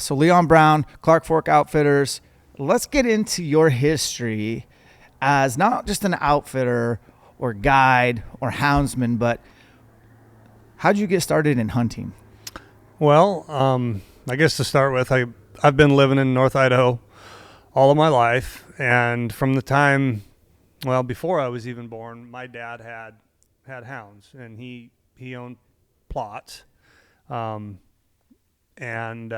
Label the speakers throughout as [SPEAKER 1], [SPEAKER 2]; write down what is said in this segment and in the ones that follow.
[SPEAKER 1] So Leon Brown, Clark Fork Outfitters. Let's get into your history as not just an outfitter or guide or houndsman, but how'd you get started in hunting?
[SPEAKER 2] Well, I guess to start with, I've been living in North Idaho all of my life, and from the time, well, before I was even born, my dad had hounds, and he owned plots, um, and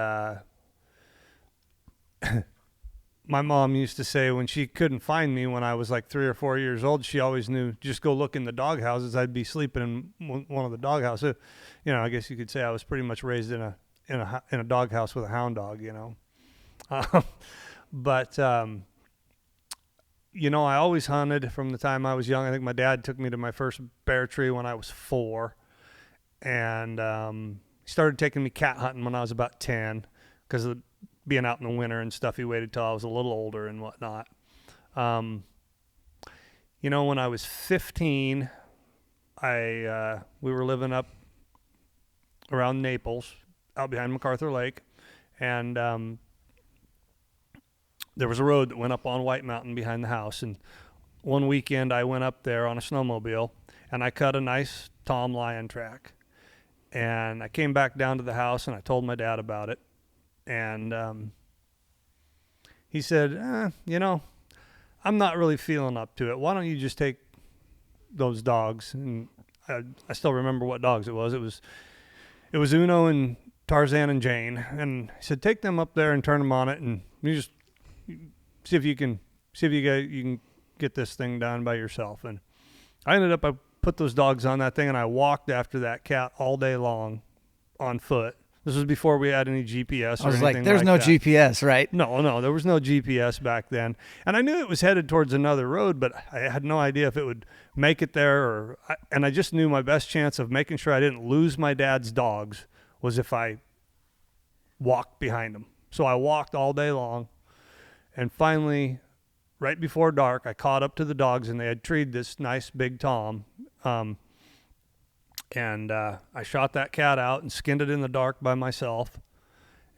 [SPEAKER 2] my mom used to say when she couldn't find me when I was like 3 or 4 years old, she always knew just go look in the dog houses. I'd be sleeping in one of the dog houses. I guess you could say I was pretty much raised in a dog house with a hound dog. Um, but I always hunted from the time I was young. I think my dad took me to my first bear tree when I was 4, and he started taking me cat hunting when I was about 10 because of being out in the winter and stuff. He waited till I was a little older and whatnot. When I was 15, we were living up around Naples, out behind MacArthur Lake, and there was a road that went up on White Mountain behind the house. And one weekend, I went up there on a snowmobile, and I cut a nice tom lion track. And I came back down to the house, and I told my dad about it. And he said, I'm not really feeling up to it. Why don't you just take those dogs? And I still remember what dogs it was. It was Uno and Tarzan and Jane. And he said, take them up there and turn them on it, and you just see if you can get this thing done by yourself. And I put those dogs on that thing, and I walked after that cat all day long on foot. This was before we had any GPS or anything like that.
[SPEAKER 1] I was like, there's no GPS, right?
[SPEAKER 2] No, there was no GPS back then. And I knew it was headed towards another road, but I had no idea if it would make it there. And I just knew my best chance of making sure I didn't lose my dad's dogs was if I walked behind them. So I walked all day long. And finally, right before dark, I caught up to the dogs, and they had treed this nice big tom. And I shot that cat out and skinned it in the dark by myself.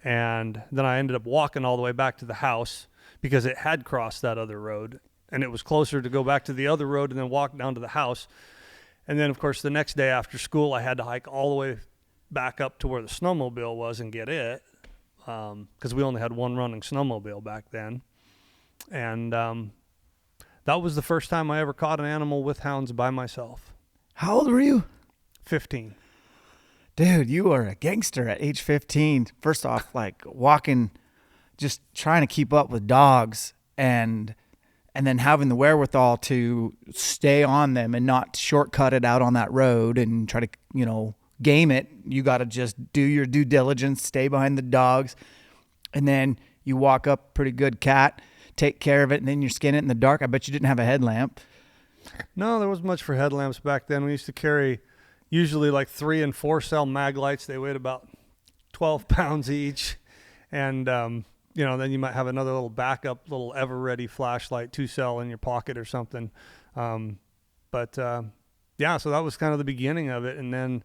[SPEAKER 2] And then I ended up walking all the way back to the house because it had crossed that other road. And it was closer to go back to the other road and then walk down to the house. And then, of course, the next day after school, I had to hike all the way back up to where the snowmobile was and get it. Because we only had one running snowmobile back then. And that was the first time I ever caught an animal with hounds by myself.
[SPEAKER 1] How old were you?
[SPEAKER 2] 15.
[SPEAKER 1] Dude, you are a gangster at age 15. First off, like walking, just trying to keep up with dogs and then having the wherewithal to stay on them and not shortcut it out on that road and try to, game it. You got to just do your due diligence, stay behind the dogs. And then you walk up pretty good cat, take care of it, and then you skin it in the dark. I bet you didn't have a headlamp.
[SPEAKER 2] No, there wasn't much for headlamps back then. We used to carry usually like 3 and 4 cell mag lights. They weighed about 12 pounds each. And, then you might have another little backup, little ever-ready flashlight, 2 cell in your pocket or something. So that was kind of the beginning of it. And then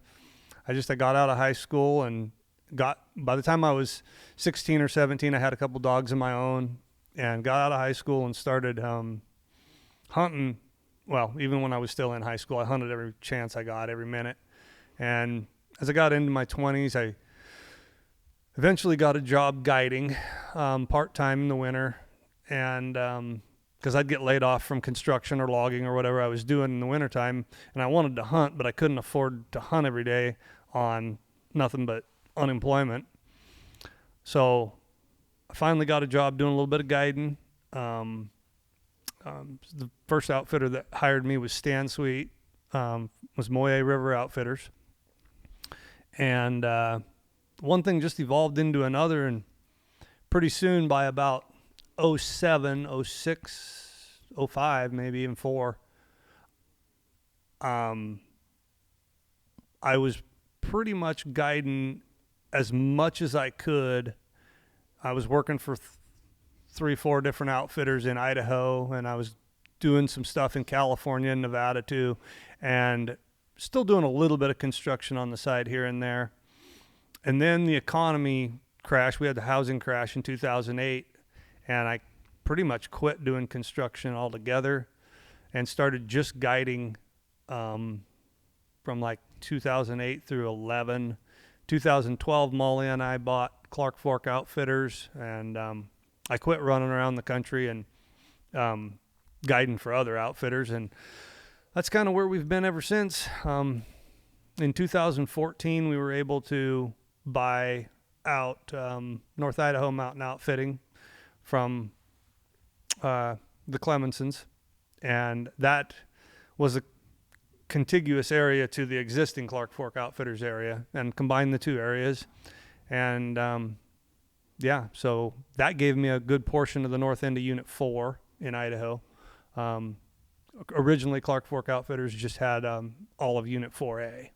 [SPEAKER 2] I got out of high school and by the time I was 16 or 17, I had a couple dogs of my own and got out of high school and started hunting. Well, even when I was still in high school, I hunted every chance I got, every minute. And as I got into my 20s, I eventually got a job guiding part-time in the winter. And because I'd get laid off from construction or logging or whatever I was doing in the wintertime, and I wanted to hunt, but I couldn't afford to hunt every day on nothing but unemployment. So I finally got a job doing a little bit of guiding. The first outfitter that hired me was Stan Sweet, was Moye River Outfitters. And one thing just evolved into another, and pretty soon by about 07, 06, 05, maybe even 04, I was pretty much guiding as much as I could. I was working for 3-4 different outfitters in Idaho, and I was doing some stuff in California and Nevada too, and still doing a little bit of construction on the side here and there. And then the economy crash. We had the housing crash in 2008, and I pretty much quit doing construction altogether and started just guiding from like 2008 through 11. 2012, Molly and I bought Clark Fork Outfitters, and I quit running around the country and guiding for other outfitters, and that's kind of where we've been ever since. In 2014, we were able to buy out North Idaho Mountain Outfitting from the Clemensons, and that was a contiguous area to the existing Clark Fork Outfitters area, and combined the two areas. And so that gave me a good portion of the north end of Unit 4 in Idaho. Originally, Clark Fork Outfitters just had all of Unit 4A.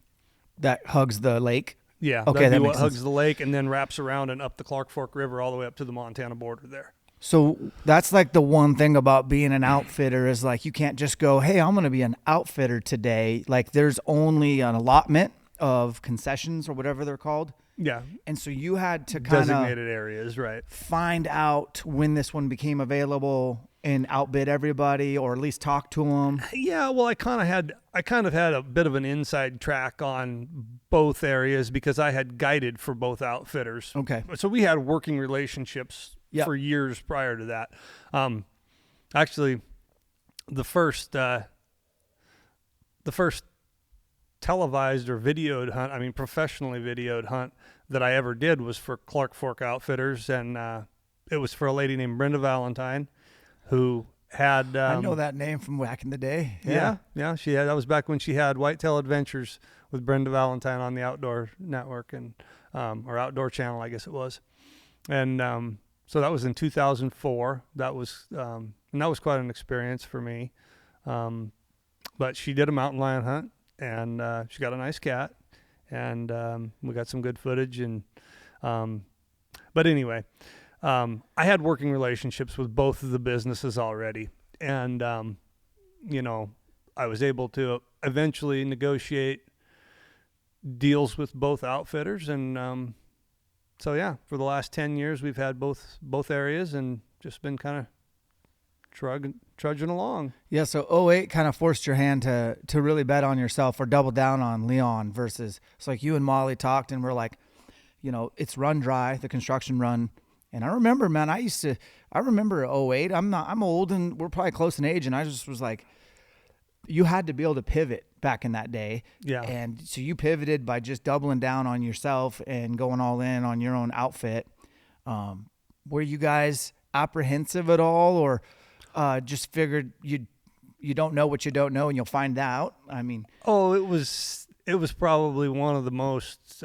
[SPEAKER 1] That hugs the lake?
[SPEAKER 2] Yeah,
[SPEAKER 1] okay, that
[SPEAKER 2] what hugs the lake and then wraps around and up the Clark Fork River all the way up to the Montana border there.
[SPEAKER 1] So that's like the one thing about being an outfitter is like you can't just go, hey, I'm going to be an outfitter today. Like there's only an allotment of concessions or whatever they're called.
[SPEAKER 2] Yeah.
[SPEAKER 1] And so you had to kind of
[SPEAKER 2] designated areas, right?
[SPEAKER 1] Find out when this one became available and outbid everybody, or at least talk to them.
[SPEAKER 2] Yeah, well, I kind of had a bit of an inside track on both areas because I had guided for both outfitters.
[SPEAKER 1] Okay.
[SPEAKER 2] So we had working relationships for years prior to that. Actually, the first televised or videoed hunt, I mean professionally videoed hunt that I ever did was for Clark Fork Outfitters, and it was for a lady named Brenda Valentine, who had
[SPEAKER 1] I know that name from back in the day.
[SPEAKER 2] Yeah, she had. That was back when she had Whitetail Adventures with Brenda Valentine on the Outdoor Network and or Outdoor Channel, I guess it was. And so that was in 2004. That was and that was quite an experience for me. But she did a mountain lion hunt, and she got a nice cat, and we got some good footage. And but anyway. I had working relationships with both of the businesses already, and, I was able to eventually negotiate deals with both outfitters. And for the last 10 years, we've had both areas and just been kind of trudging along.
[SPEAKER 1] Yeah, so 08 kind of forced your hand to really bet on yourself or double down on Leon versus, it's like you and Molly talked and we're like, it's run dry, the construction run. And I remember, man, I remember 08. I'm old and we're probably close in age. And I just was like, you had to be able to pivot back in that day.
[SPEAKER 2] Yeah.
[SPEAKER 1] And so you pivoted by just doubling down on yourself and going all in on your own outfit. Were you guys apprehensive at all, or just figured you don't know what you don't know and you'll find out? I mean,
[SPEAKER 2] it was probably one of the most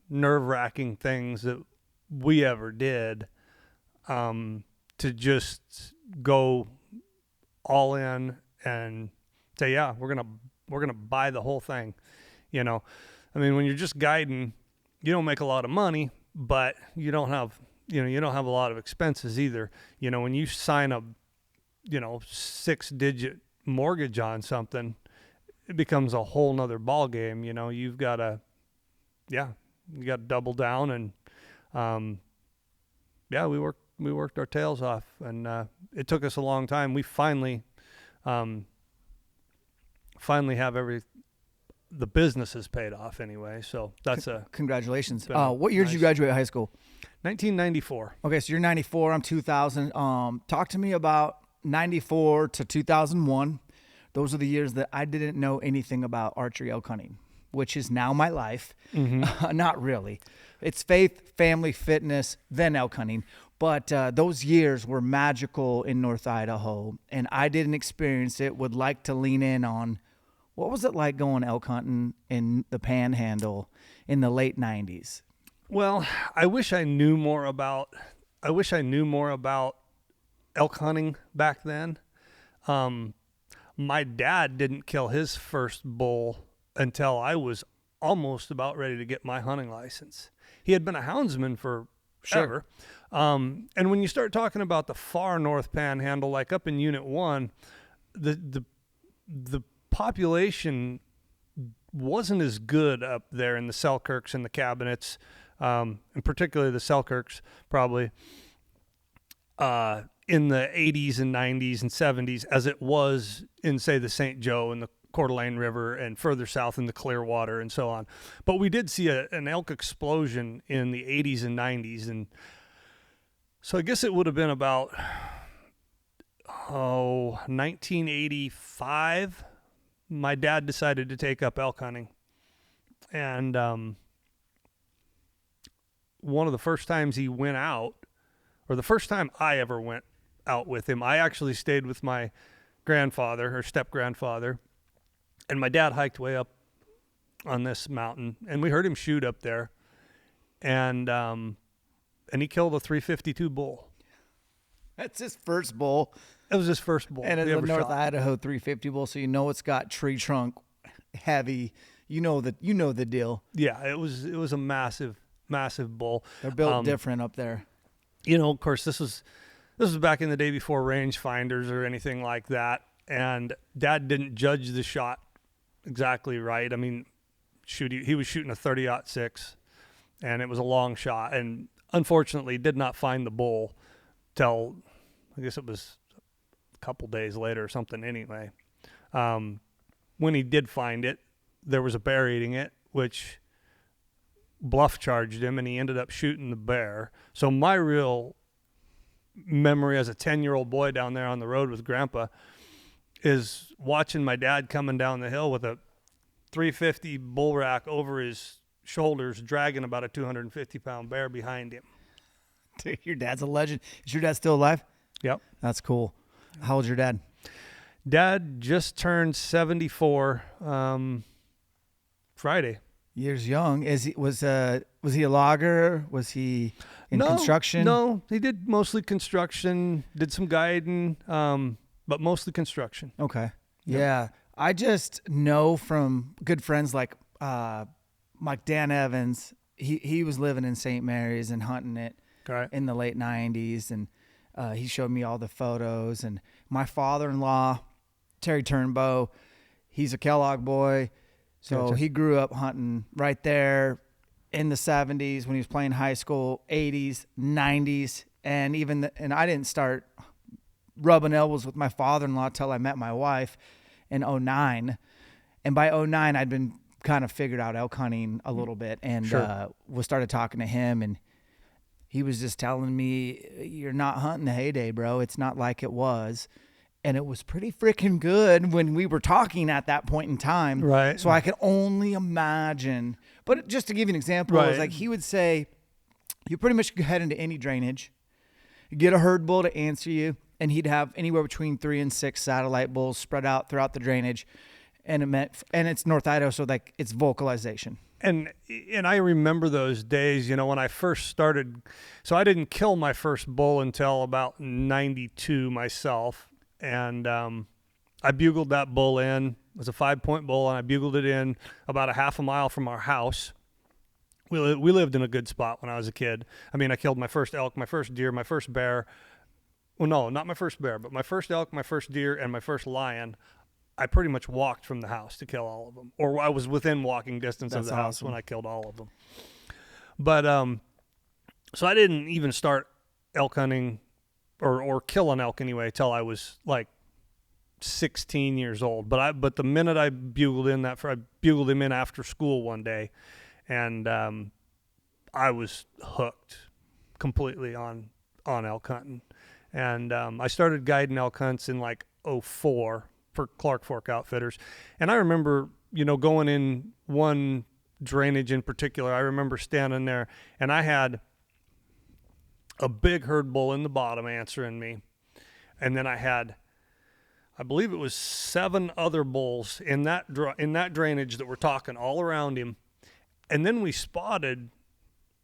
[SPEAKER 2] nerve-wracking things that we ever did, to just go all in and say, yeah, we're gonna buy the whole thing. I mean, when you're just guiding, you don't make a lot of money, but you don't have a lot of expenses either. When you sign a 6-digit mortgage on something, it becomes a whole nother ball game. You've got to double down. And we worked our tails off, and it took us a long time. We finally have the business is paid off anyway. So that's
[SPEAKER 1] congratulations. What year did you graduate high school?
[SPEAKER 2] 1994.
[SPEAKER 1] Okay, so you're 94. I'm 2000. Talk to me about 94 to 2001. Those are the years that I didn't know anything about archery elk hunting, which is now my life. Mm-hmm. Not really. It's faith, family, fitness, then elk hunting. But those years were magical in North Idaho, and I didn't experience it. Would like to lean in on what was it like going elk hunting in the Panhandle in the late 90s?
[SPEAKER 2] Well, I wish I knew more about elk hunting back then. My dad didn't kill his first bull until I was almost about ready to get my hunting license. He had been a houndsman for forever. And when you start talking about the far north Panhandle, like up in Unit 1, the population wasn't as good up there in the Selkirks and the Cabinets. and particularly the Selkirks, probably in the 80s and 90s and 70s, as it was in, say, the St. Joe and the Coeur d'Alene River and further south in the Clearwater and so on. But we did see an elk explosion in the 80s and 90s. And so I guess it would have been about, 1985. My dad decided to take up elk hunting. And one of the first times he went out, or the first time I ever went out with him, I actually stayed with my grandfather or step-grandfather. And my dad hiked way up on this mountain, and we heard him shoot up there. And he killed a 352 bull.
[SPEAKER 1] That's his first bull.
[SPEAKER 2] It was his first bull.
[SPEAKER 1] And it's a North Idaho 350 bull, so you know it's got tree trunk heavy. You know the deal.
[SPEAKER 2] Yeah, it was a massive bull.
[SPEAKER 1] They're built different up there.
[SPEAKER 2] Of course, this was back in the day before rangefinders or anything like that. And Dad didn't judge the shot exactly right. I mean, he was shooting a 30-06, and it was a long shot. And unfortunately, did not find the bull till, I guess it was a couple days later or something anyway. When he did find it, there was a bear eating it, which bluff charged him, and he ended up shooting the bear. So my real memory as a 10-year-old boy down there on the road with Grandpa is watching my dad coming down the hill with a 350 bull rack over his shoulders, dragging about a 250-pound bear behind him.
[SPEAKER 1] Dude, your dad's a legend. Is your dad still alive?
[SPEAKER 2] Yep.
[SPEAKER 1] That's cool. How old's your dad?
[SPEAKER 2] Dad just turned 74 Friday.
[SPEAKER 1] Years young. Was he a logger? Was he in construction?
[SPEAKER 2] No, he did mostly construction, did some guiding, but mostly construction.
[SPEAKER 1] Okay. Yeah. I just know from good friends like Dan Evans. He was living in St. Mary's and hunting it in the late 90s, and he showed me all the photos. And my father-in-law, Terry Turnbow, he's a Kellogg boy. So he grew up hunting right there in the 70s when he was playing high school, 80s, 90s, and and I didn't start rubbing elbows with my father-in-law till I met my wife in 2009. And by 2009, I'd been kind of figured out elk hunting a little bit, and we started talking to him, and he was just telling me, "You're not hunting the heyday, bro. It's not like it was." And it was pretty freaking good when we were talking at that point in time.
[SPEAKER 2] Right.
[SPEAKER 1] So I could only imagine. But just to give you an example, it was like he would say, you pretty much could head into any drainage, get a herd bull to answer you, and he'd have anywhere between 3 and 6 satellite bulls spread out throughout the drainage. And it's North Idaho, so like it's vocalization.
[SPEAKER 2] And I remember those days, when I first started. So I didn't kill my first bull until about 92 myself. And I bugled that bull in. It was a 5-point bull, and I bugled it in about a half a mile from our house. We lived in a good spot when I was a kid. I mean, I killed my first elk, my first deer, my first bear. Well, no, not my first bear, but my first elk, my first deer, and my first lion. I pretty much walked from the house to kill all of them. Or I was within walking distance of the house when I killed all of them. But so I didn't even start elk hunting or kill an elk anyway till I was like 16 years old. But the minute I bugled him in after school one day, and I was hooked completely on elk hunting. And I started guiding elk hunts in like 2004 for Clark Fork Outfitters. And I remember, going in one drainage in particular. I remember standing there, and I had a big herd bull in the bottom answering me. And then I had, I believe it was 7 other bulls in that drainage that were talking all around him. And then we spotted,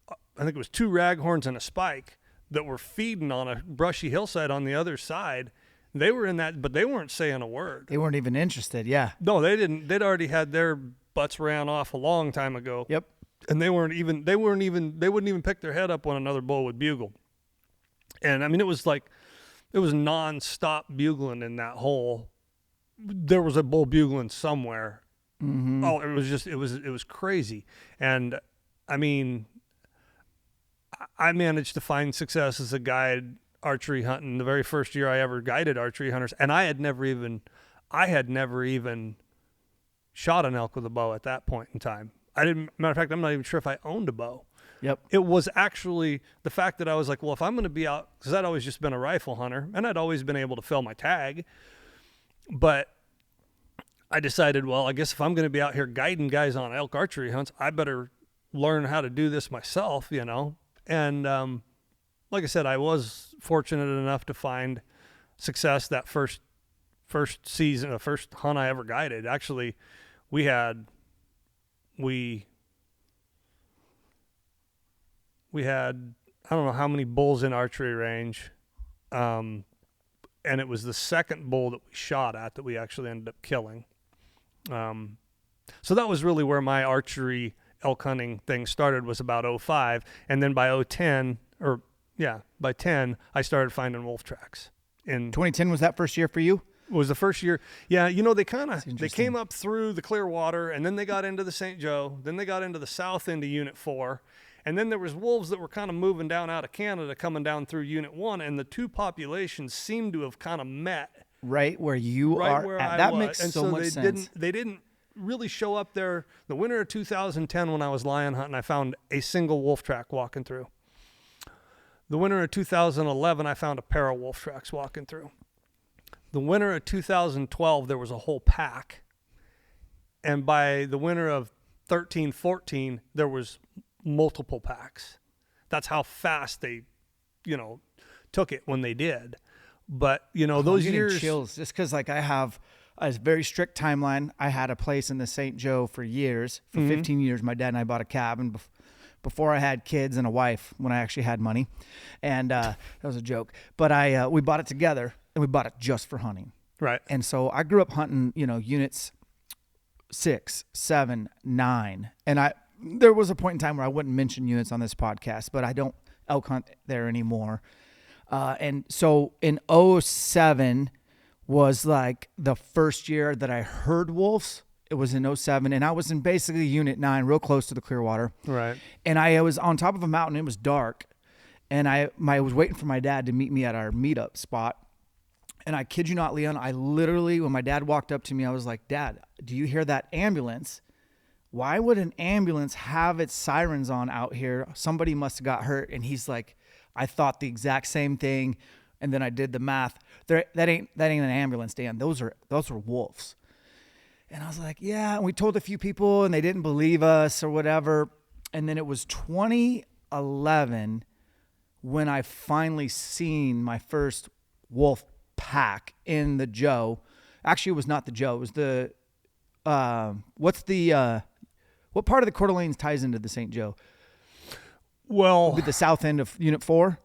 [SPEAKER 2] I think it was 2 raghorns and a spike that were feeding on a brushy hillside on the other side. They were in that, but they weren't saying a word.
[SPEAKER 1] They weren't even interested. Yeah.
[SPEAKER 2] No, they didn't. They'd already had their butts ran off a long time ago.
[SPEAKER 1] Yep.
[SPEAKER 2] And they wouldn't even pick their head up when another bull would bugle. And I mean, it was nonstop bugling in that hole. There was a bull bugling somewhere.
[SPEAKER 1] Mm-hmm.
[SPEAKER 2] Oh, it was crazy. And I mean, I managed to find success as a guide archery hunting the very first year I ever guided archery hunters, and I had never even shot an elk with a bow at that point in time. Matter of fact, I'm not even sure if I owned a bow.
[SPEAKER 1] Yep.
[SPEAKER 2] It was actually the fact that I was like, well, if I'm going to be out, because I'd always just been a rifle hunter and I'd always been able to fill my tag, but I decided, well, I guess if I'm going to be out here guiding guys on elk archery hunts, I better learn how to do this myself, you know? And like I said, I was fortunate enough to find success that first season, the first hunt I ever guided. Actually, we had I don't know how many bulls in archery range, and it was the second bull that we shot at that we actually ended up killing. So that was really where my archery elk hunting thing started, was about 05, and then by 010, by 10 I started finding wolf tracks. In
[SPEAKER 1] 2010 was that first year for you?
[SPEAKER 2] was the first year. Yeah, you know, they came up through the Clearwater, and then they got into the St. Joe, then they got into the south end of Unit 4, and then there was wolves that were kind of moving down out of Canada coming down through Unit 1, and the two populations seemed to have kind of met.
[SPEAKER 1] Right where you are.
[SPEAKER 2] Where
[SPEAKER 1] at.
[SPEAKER 2] I
[SPEAKER 1] That
[SPEAKER 2] was.
[SPEAKER 1] makes
[SPEAKER 2] and
[SPEAKER 1] so much sense.
[SPEAKER 2] They didn't really show up there. The winter of 2010, when I was lion hunting, I found a single wolf track walking through. The winter of 2011, I found a pair of wolf tracks walking through. The winter of 2012, there was a whole pack. And by the winter of 13, 14, there was multiple packs. That's how fast they, took it when they did. But, those
[SPEAKER 1] I'm
[SPEAKER 2] years.
[SPEAKER 1] chills just because, like, I have a very strict timeline. I had a place in the St. Joe for years. For 15 years, my dad and I bought a cabin before I had kids and a wife, when I actually had money. And that was a joke. But we bought it together, and we bought it just for hunting.
[SPEAKER 2] Right.
[SPEAKER 1] And so I grew up hunting, units 6, 7, 9. And there was a point in time where I wouldn't mention units on this podcast, but I don't elk hunt there anymore. And so in 07 was like the first year that I heard wolves. It was in 07, and I was in basically Unit 9, real close to the Clearwater.
[SPEAKER 2] Right.
[SPEAKER 1] And I was on top of a mountain. It was dark, and I was waiting for my dad to meet me at our meetup spot. And I kid you not, Leon, I literally, when my dad walked up to me, I was like, Dad, do you hear that ambulance? Why would an ambulance have its sirens on out here? Somebody must have got hurt. And he's like, I thought the exact same thing. And then I did the math. That ain't an ambulance, Dan. Those are wolves. And I was like, yeah. And we told a few people, and they didn't believe us or whatever. And then it was 2011 when I finally seen my first wolf pack in the Joe. Actually, it was not the Joe. It was the what part of the Coeur d'Alene's ties into the St. Joe?
[SPEAKER 2] Well,
[SPEAKER 1] the south end of Unit 4.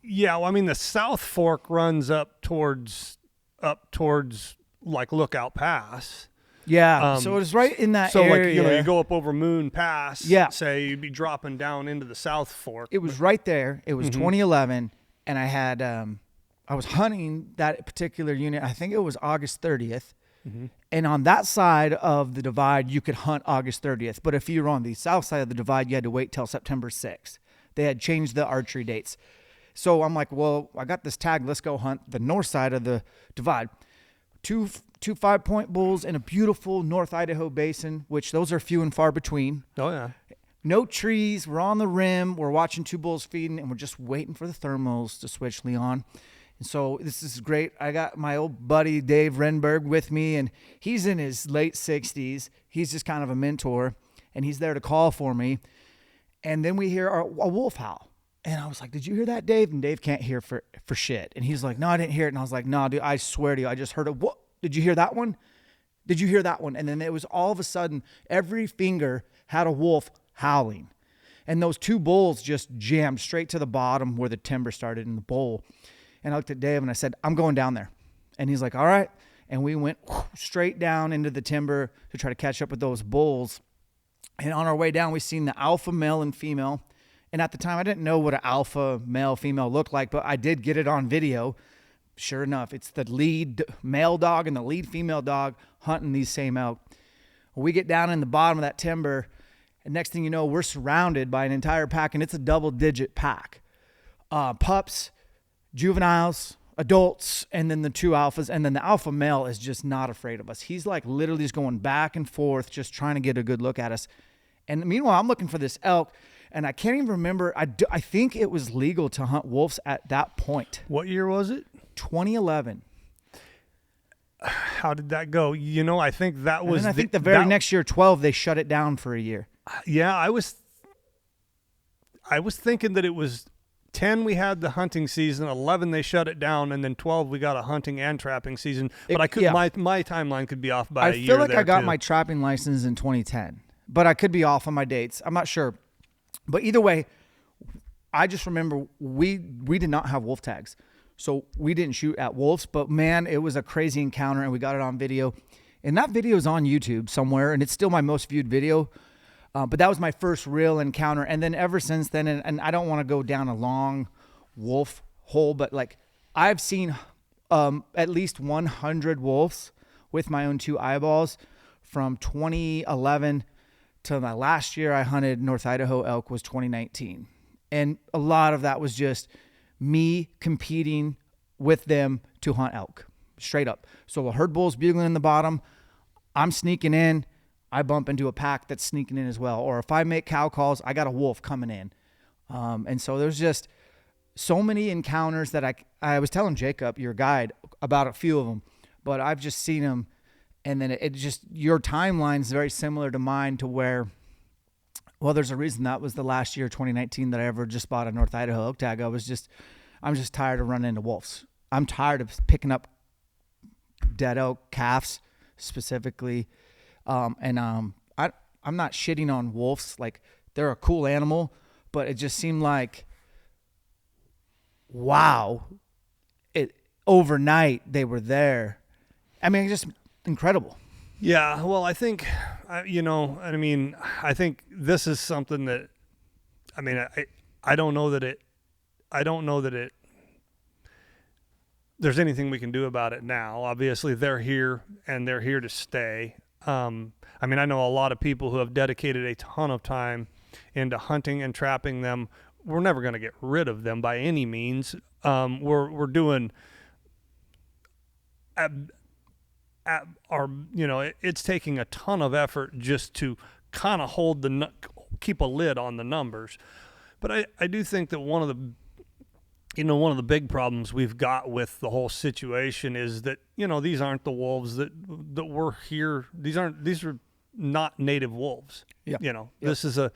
[SPEAKER 2] Yeah, well, I mean, the South Fork runs up towards like Lookout Pass.
[SPEAKER 1] Yeah, so it was right in that area.
[SPEAKER 2] So, like, you go up over Moon Pass.
[SPEAKER 1] Yeah.
[SPEAKER 2] Say you'd be dropping down into the South Fork.
[SPEAKER 1] It was right there. It was 2011, and I had I was hunting that particular unit. I think it was August 30th. And on that side of the divide, you could hunt August 30th. But if you were on the south side of the divide, you had to wait till September 6th. They had changed the archery dates. So I'm like, well, I got this tag. Let's go hunt the north side of the divide. Two 5-point bulls in a beautiful North Idaho basin, which those are few and far between.
[SPEAKER 2] Oh, yeah.
[SPEAKER 1] No trees. We're on the rim. We're watching 2 bulls feeding, and we're just waiting for the thermals to switch, Leon. And so this is great. I got my old buddy Dave Renberg with me, and he's in his late 60s. He's just kind of a mentor, and he's there to call for me. And then we hear a wolf howl. And I was like, did you hear that, Dave? And Dave can't hear for shit. And he's like, no, I didn't hear it. And I was like, no, dude, I swear to you, I just heard it. What? Did you hear that one? Did you hear that one? And then it was all of a sudden, every finger had a wolf howling. And those 2 bulls just jammed straight to the bottom where the timber started in the bowl. And I looked at Dave and I said, I'm going down there. And he's like, all right. And we went straight down into the timber to try to catch up with those bulls. And on our way down, we seen the alpha male and female. And at the time, I didn't know what an alpha male, female looked like, but I did get it on video. Sure enough, it's the lead male dog and the lead female dog hunting these same elk. We get down in the bottom of that timber, And next thing you know, we're surrounded by an entire pack, and it's a double-digit pack. Pups, juveniles, adults, and then the 2 alphas. And then the alpha male is just not afraid of us. He's like literally just going back and forth, just trying to get a good look at us. And meanwhile, I'm looking for this elk, and I can't even remember. I think it was legal to hunt wolves at that point.
[SPEAKER 2] What year was it?
[SPEAKER 1] 2011.
[SPEAKER 2] How did that go? I think that was.
[SPEAKER 1] And I think the very next year, 12, they shut it down for a year.
[SPEAKER 2] Yeah, I was thinking that it was 10 we had the hunting season, 11 they shut it down, and then 12 we got a hunting and trapping season. But I could my timeline could be off by a year.
[SPEAKER 1] I feel like I got my trapping license in 2010, but I could be off on my dates. I'm not sure. But either way, I just remember we did not have wolf tags. So we didn't shoot at wolves, but man, it was a crazy encounter, and we got it on video. And that video is on YouTube somewhere, and it's still my most viewed video. But that was my first real encounter. And then ever since then, and I don't want to go down a long wolf hole, but like I've seen at least 100 wolves with my own 2 eyeballs from 2011 to my last year I hunted North Idaho elk was 2019. And a lot of that was just me competing with them to hunt elk, straight up. So a herd bull's bugling in the bottom. I'm sneaking in. I bump into a pack that's sneaking in as well. Or if I make cow calls, I got a wolf coming in. And so there's just so many encounters that I was telling Jacob, your guide, about a few of them, but I've just seen them. And then it just, your timeline is very similar to mine, to where, well, there's a reason that was the last year, 2019, that I ever just bought a North Idaho elk tag. I'm just tired of running into wolves. I'm tired of picking up dead elk calves specifically. I'm not shitting on wolves. Like, they're a cool animal, but it just seemed like, wow, overnight they were there. I mean, just incredible.
[SPEAKER 2] Yeah, well, I think, I think this is something that, I don't know that there's anything we can do about it now. Obviously, they're here, and they're here to stay. I know a lot of people who have dedicated a ton of time into hunting and trapping them. We're never going to get rid of them by any means. We're doing it's taking a ton of effort just to kind of keep a lid on the numbers. But I do think that one of the big problems we've got with the whole situation is that, these aren't the wolves that were here. These are not native wolves.
[SPEAKER 1] Yeah.
[SPEAKER 2] Yep. This is a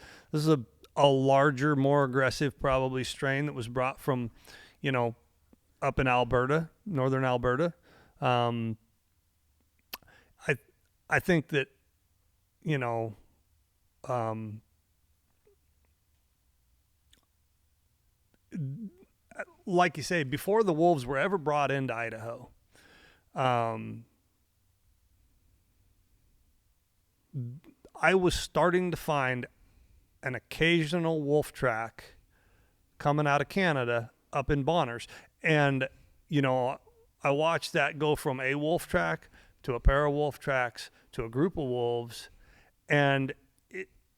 [SPEAKER 2] larger, more aggressive probably strain that was brought from, up in Alberta, northern Alberta. I think that, like you say, before the wolves were ever brought into Idaho, I was starting to find an occasional wolf track coming out of Canada up in Bonners. And, I watched that go from a wolf track to a pair of wolf tracks to a group of wolves. And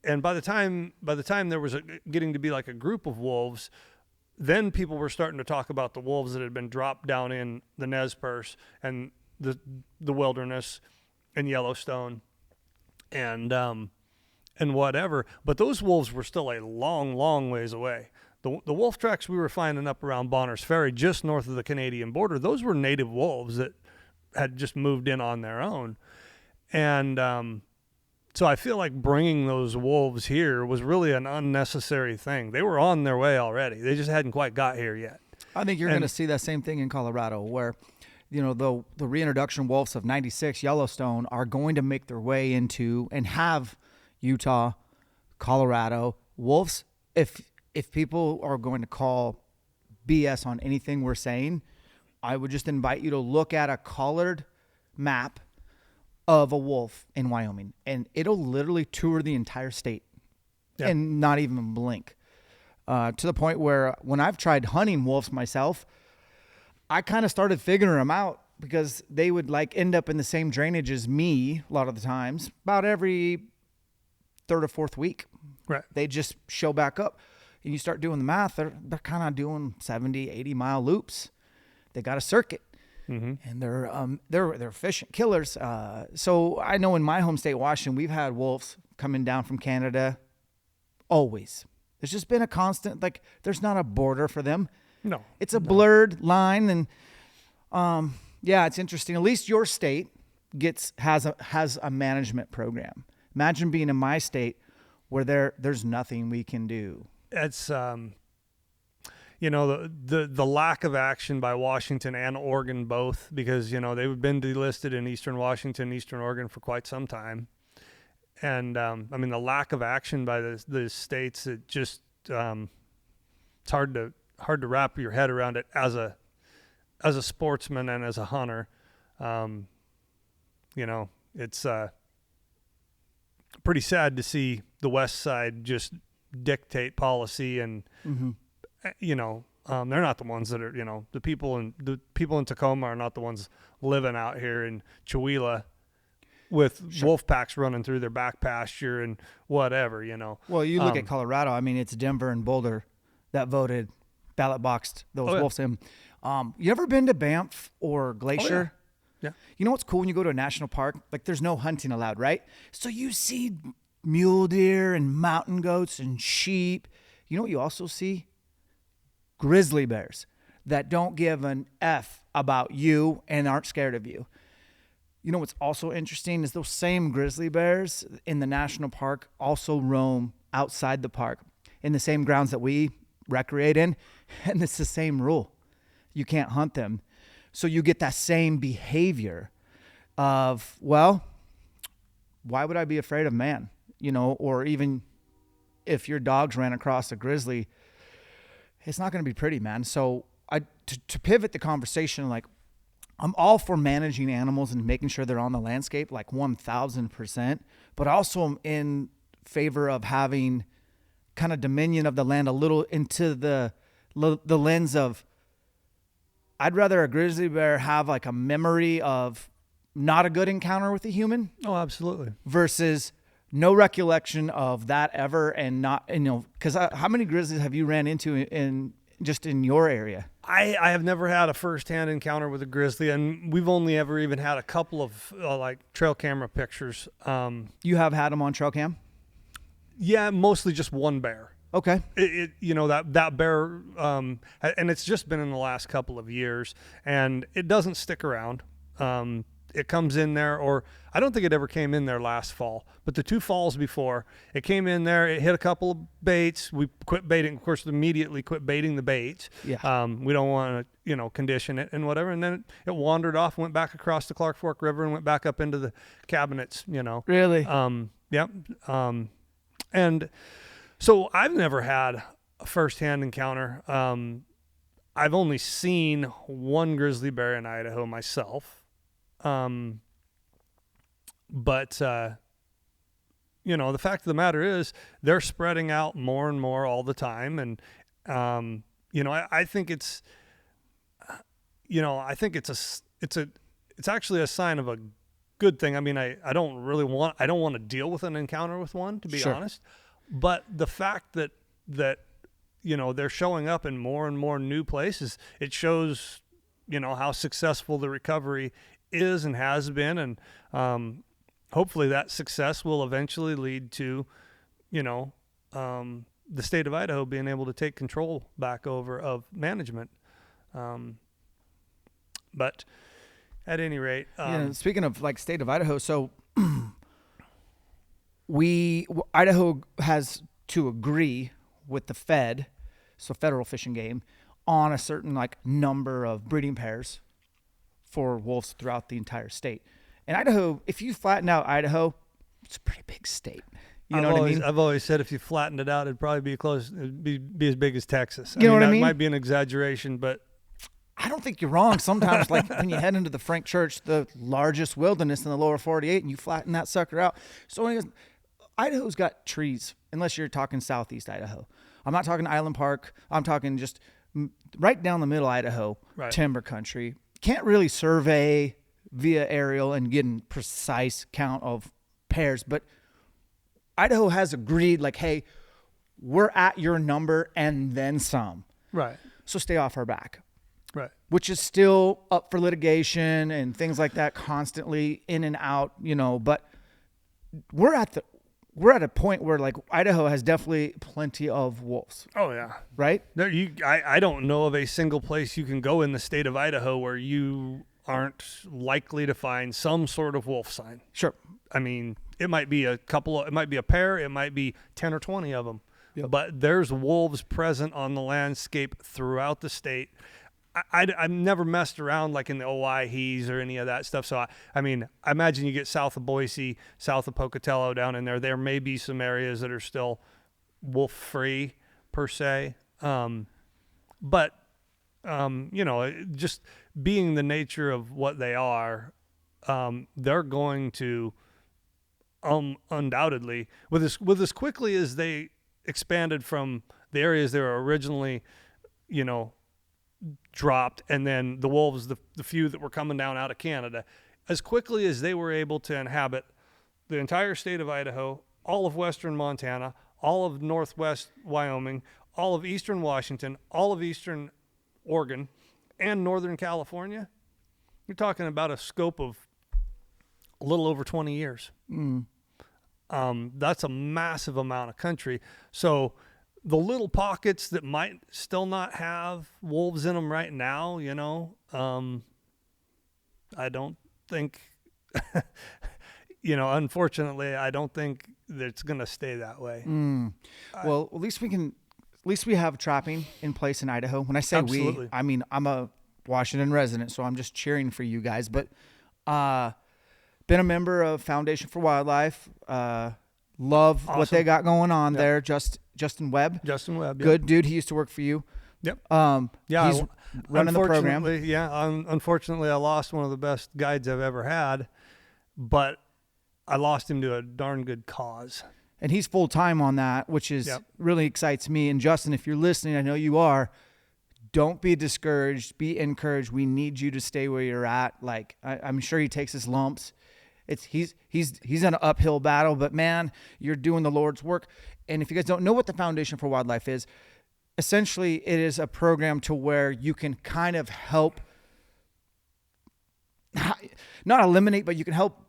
[SPEAKER 2] by the time there was getting to be like a group of wolves, then people were starting to talk about the wolves that had been dropped down in the Nez Perce and the wilderness and Yellowstone and whatever. But those wolves were still a long, long ways away. The wolf tracks we were finding up around Bonners Ferry, just north of the Canadian border, those were native wolves that had just moved in on their own. And so I feel like bringing those wolves here was really an unnecessary thing. They were on their way already. They just hadn't quite got here yet.
[SPEAKER 1] I think you're going to see that same thing in Colorado, where, the reintroduction wolves of 96 Yellowstone are going to make their way into and have Utah, Colorado. Wolves, if people are going to call BS on anything we're saying, I would just invite you to look at a colored map of a wolf in Wyoming, and it'll literally tour the entire state and not even blink. To the point where when I've tried hunting wolves myself, I kind of started figuring them out, because they would end up in the same drainage as me a lot of the times, about every third or fourth week.
[SPEAKER 2] Right.
[SPEAKER 1] They just show back up. And you start doing the math, they're kind of doing 70, 80-mile loops. They got a circuit. And they're efficient killers. So I know in my home state, Washington, we've had wolves coming down from Canada always. There's just been a constant, like, there's not a border for them.
[SPEAKER 2] No.
[SPEAKER 1] It's a blurred line. And yeah, it's interesting. At least your state has a management program. Imagine being in my state where there's nothing we can do.
[SPEAKER 2] It's you know, the lack of action by Washington and Oregon both, because you know they've been delisted in Eastern Washington, Eastern Oregon for quite some time, and I mean the lack of action by the states, it just it's hard to wrap your head around it as a sportsman and as a hunter. You know, it's pretty sad to see the West Side just dictate policy, and you know, they're not the ones that are, you know, the people in Tacoma are not the ones living out here in Chihuahua with wolf packs running through their back pasture and whatever, you know.
[SPEAKER 1] Well, you look at Colorado. I mean, it's Denver and Boulder that voted ballot boxed those wolves in. You ever been to Banff or Glacier?
[SPEAKER 2] Yeah.
[SPEAKER 1] You know what's cool when you go to a national park? Like, there's no hunting allowed, right? So you see mule deer and mountain goats and sheep. You know what you also see? Grizzly bears that don't give an F about you and aren't scared of you. You know what's also interesting is those same grizzly bears in the national park also roam outside the park in the same grounds that we recreate in, and it's the same rule. You can't hunt them. So you get that same behavior of, well, why would I be afraid of man? You know, or even if your dogs ran across a grizzly, it's not going to be pretty, man. So to pivot the conversation, like, I'm all for managing animals and making sure they're on the landscape, like 1,000%, but also I'm in favor of having kind of dominion of the land a little into the lens of, I'd rather a grizzly bear have like a memory of not a good encounter with a human.
[SPEAKER 2] Oh, absolutely.
[SPEAKER 1] Versus no recollection of that ever, and not, you know, because how many grizzlies have you ran into in your area?
[SPEAKER 2] I have never had a firsthand encounter with a grizzly, and we've only ever even had a couple of like trail camera pictures.
[SPEAKER 1] You have had them on trail cam?
[SPEAKER 2] Yeah, mostly just one bear.
[SPEAKER 1] Okay.
[SPEAKER 2] It you know, that bear, and it's just been in the last couple of years, and it doesn't stick around. It comes in there, or I don't think it ever came in there last fall, but the 2 falls before, it came in there, it hit a couple of baits. We quit baiting, of course, immediately quit baiting the baits.
[SPEAKER 1] Yeah. We
[SPEAKER 2] don't want to, you know, condition it and whatever. And then it wandered off, went back across the Clark Fork River and went back up into the cabinets, you know.
[SPEAKER 1] Really?
[SPEAKER 2] Yep. And so I've never had a firsthand encounter. I've only seen one grizzly bear in Idaho myself. But you know, the fact of the matter is they're spreading out more and more all the time. And, you know, I think it's, you know, I think it's actually a sign of a good thing. I mean, I don't want to deal with an encounter with one, to be honest, but the fact that, you know, they're showing up in more and more new places, it shows, you know, how successful the recovery is and has been. And, hopefully that success will eventually lead to, you know, the state of Idaho being able to take control back over of management. But at any rate,
[SPEAKER 1] speaking of like state of Idaho, so Idaho has to agree with the Fed, so federal Fish and Game, on a certain like number of breeding pairs for wolves throughout the entire state. And Idaho, if you flatten out Idaho, it's a pretty big state. You know what I mean?
[SPEAKER 2] I've always said if you flattened it out, it'd probably be as big as Texas.
[SPEAKER 1] You know what I mean?
[SPEAKER 2] That might be an exaggeration, but
[SPEAKER 1] I don't think you're wrong. Sometimes, like when you head into the Frank Church, the largest wilderness in the lower 48, and you flatten that sucker out. So anyways, Idaho's got trees, unless you're talking southeast Idaho. I'm not talking Island Park. I'm talking just right down the middle Idaho, timber country. Can't really survey via aerial and get a precise count of pairs, but Idaho has agreed, like, hey, we're at your number and then some.
[SPEAKER 2] Right.
[SPEAKER 1] So stay off our back.
[SPEAKER 2] Right.
[SPEAKER 1] Which is still up for litigation and things like that, constantly in and out, but we're at a point where, like, Idaho has definitely plenty of wolves.
[SPEAKER 2] Oh yeah.
[SPEAKER 1] Right?
[SPEAKER 2] There, I don't know of a single place you can go in the state of Idaho where you aren't likely to find some sort of wolf sign.
[SPEAKER 1] Sure.
[SPEAKER 2] I mean, it might be it might be a pair, it might be 10 or 20 of them. Yep. But there's wolves present on the landscape throughout the state. I've never messed around like in the Owyhees or any of that stuff. So, I mean, I imagine you get south of Boise, south of Pocatello down in there. There may be some areas that are still wolf-free per se. But just being the nature of what they are, they're going to undoubtedly, with as quickly as they expanded from the areas they were originally, dropped, and then the wolves, the few that were coming down out of Canada, as quickly as they were able to inhabit the entire state of Idaho, all of western Montana, all of northwest Wyoming, all of eastern Washington, all of eastern Oregon, and northern California, you're talking about a scope of a little over 20 years. That's a massive amount of country. So the little pockets that might still not have wolves in them right now, I don't think, unfortunately, I don't think that it's going to stay that way.
[SPEAKER 1] Well, at least we have trapping in place in Idaho. When I say
[SPEAKER 2] Absolutely.
[SPEAKER 1] we, I mean, I'm a Washington resident, so I'm just cheering for you guys, but, been a member of Foundation for Wildlife, love
[SPEAKER 2] Awesome.
[SPEAKER 1] what they got going on there. Justin Webb.
[SPEAKER 2] Justin Webb.
[SPEAKER 1] Good dude. He used to work for you.
[SPEAKER 2] Yep.
[SPEAKER 1] He's running the program.
[SPEAKER 2] Yeah. Unfortunately, I lost one of the best guides I've ever had, but I lost him to a darn good cause.
[SPEAKER 1] And he's full time on that, which is really excites me. And Justin, if you're listening, I know you are. Don't be discouraged. Be encouraged. We need you to stay where you're at. Like, I'm sure he takes his lumps. He's in an uphill battle, but man, you're doing the Lord's work. And if you guys don't know what the Foundation for Wildlife is, essentially it is a program to where you can kind of help, not eliminate, but you can help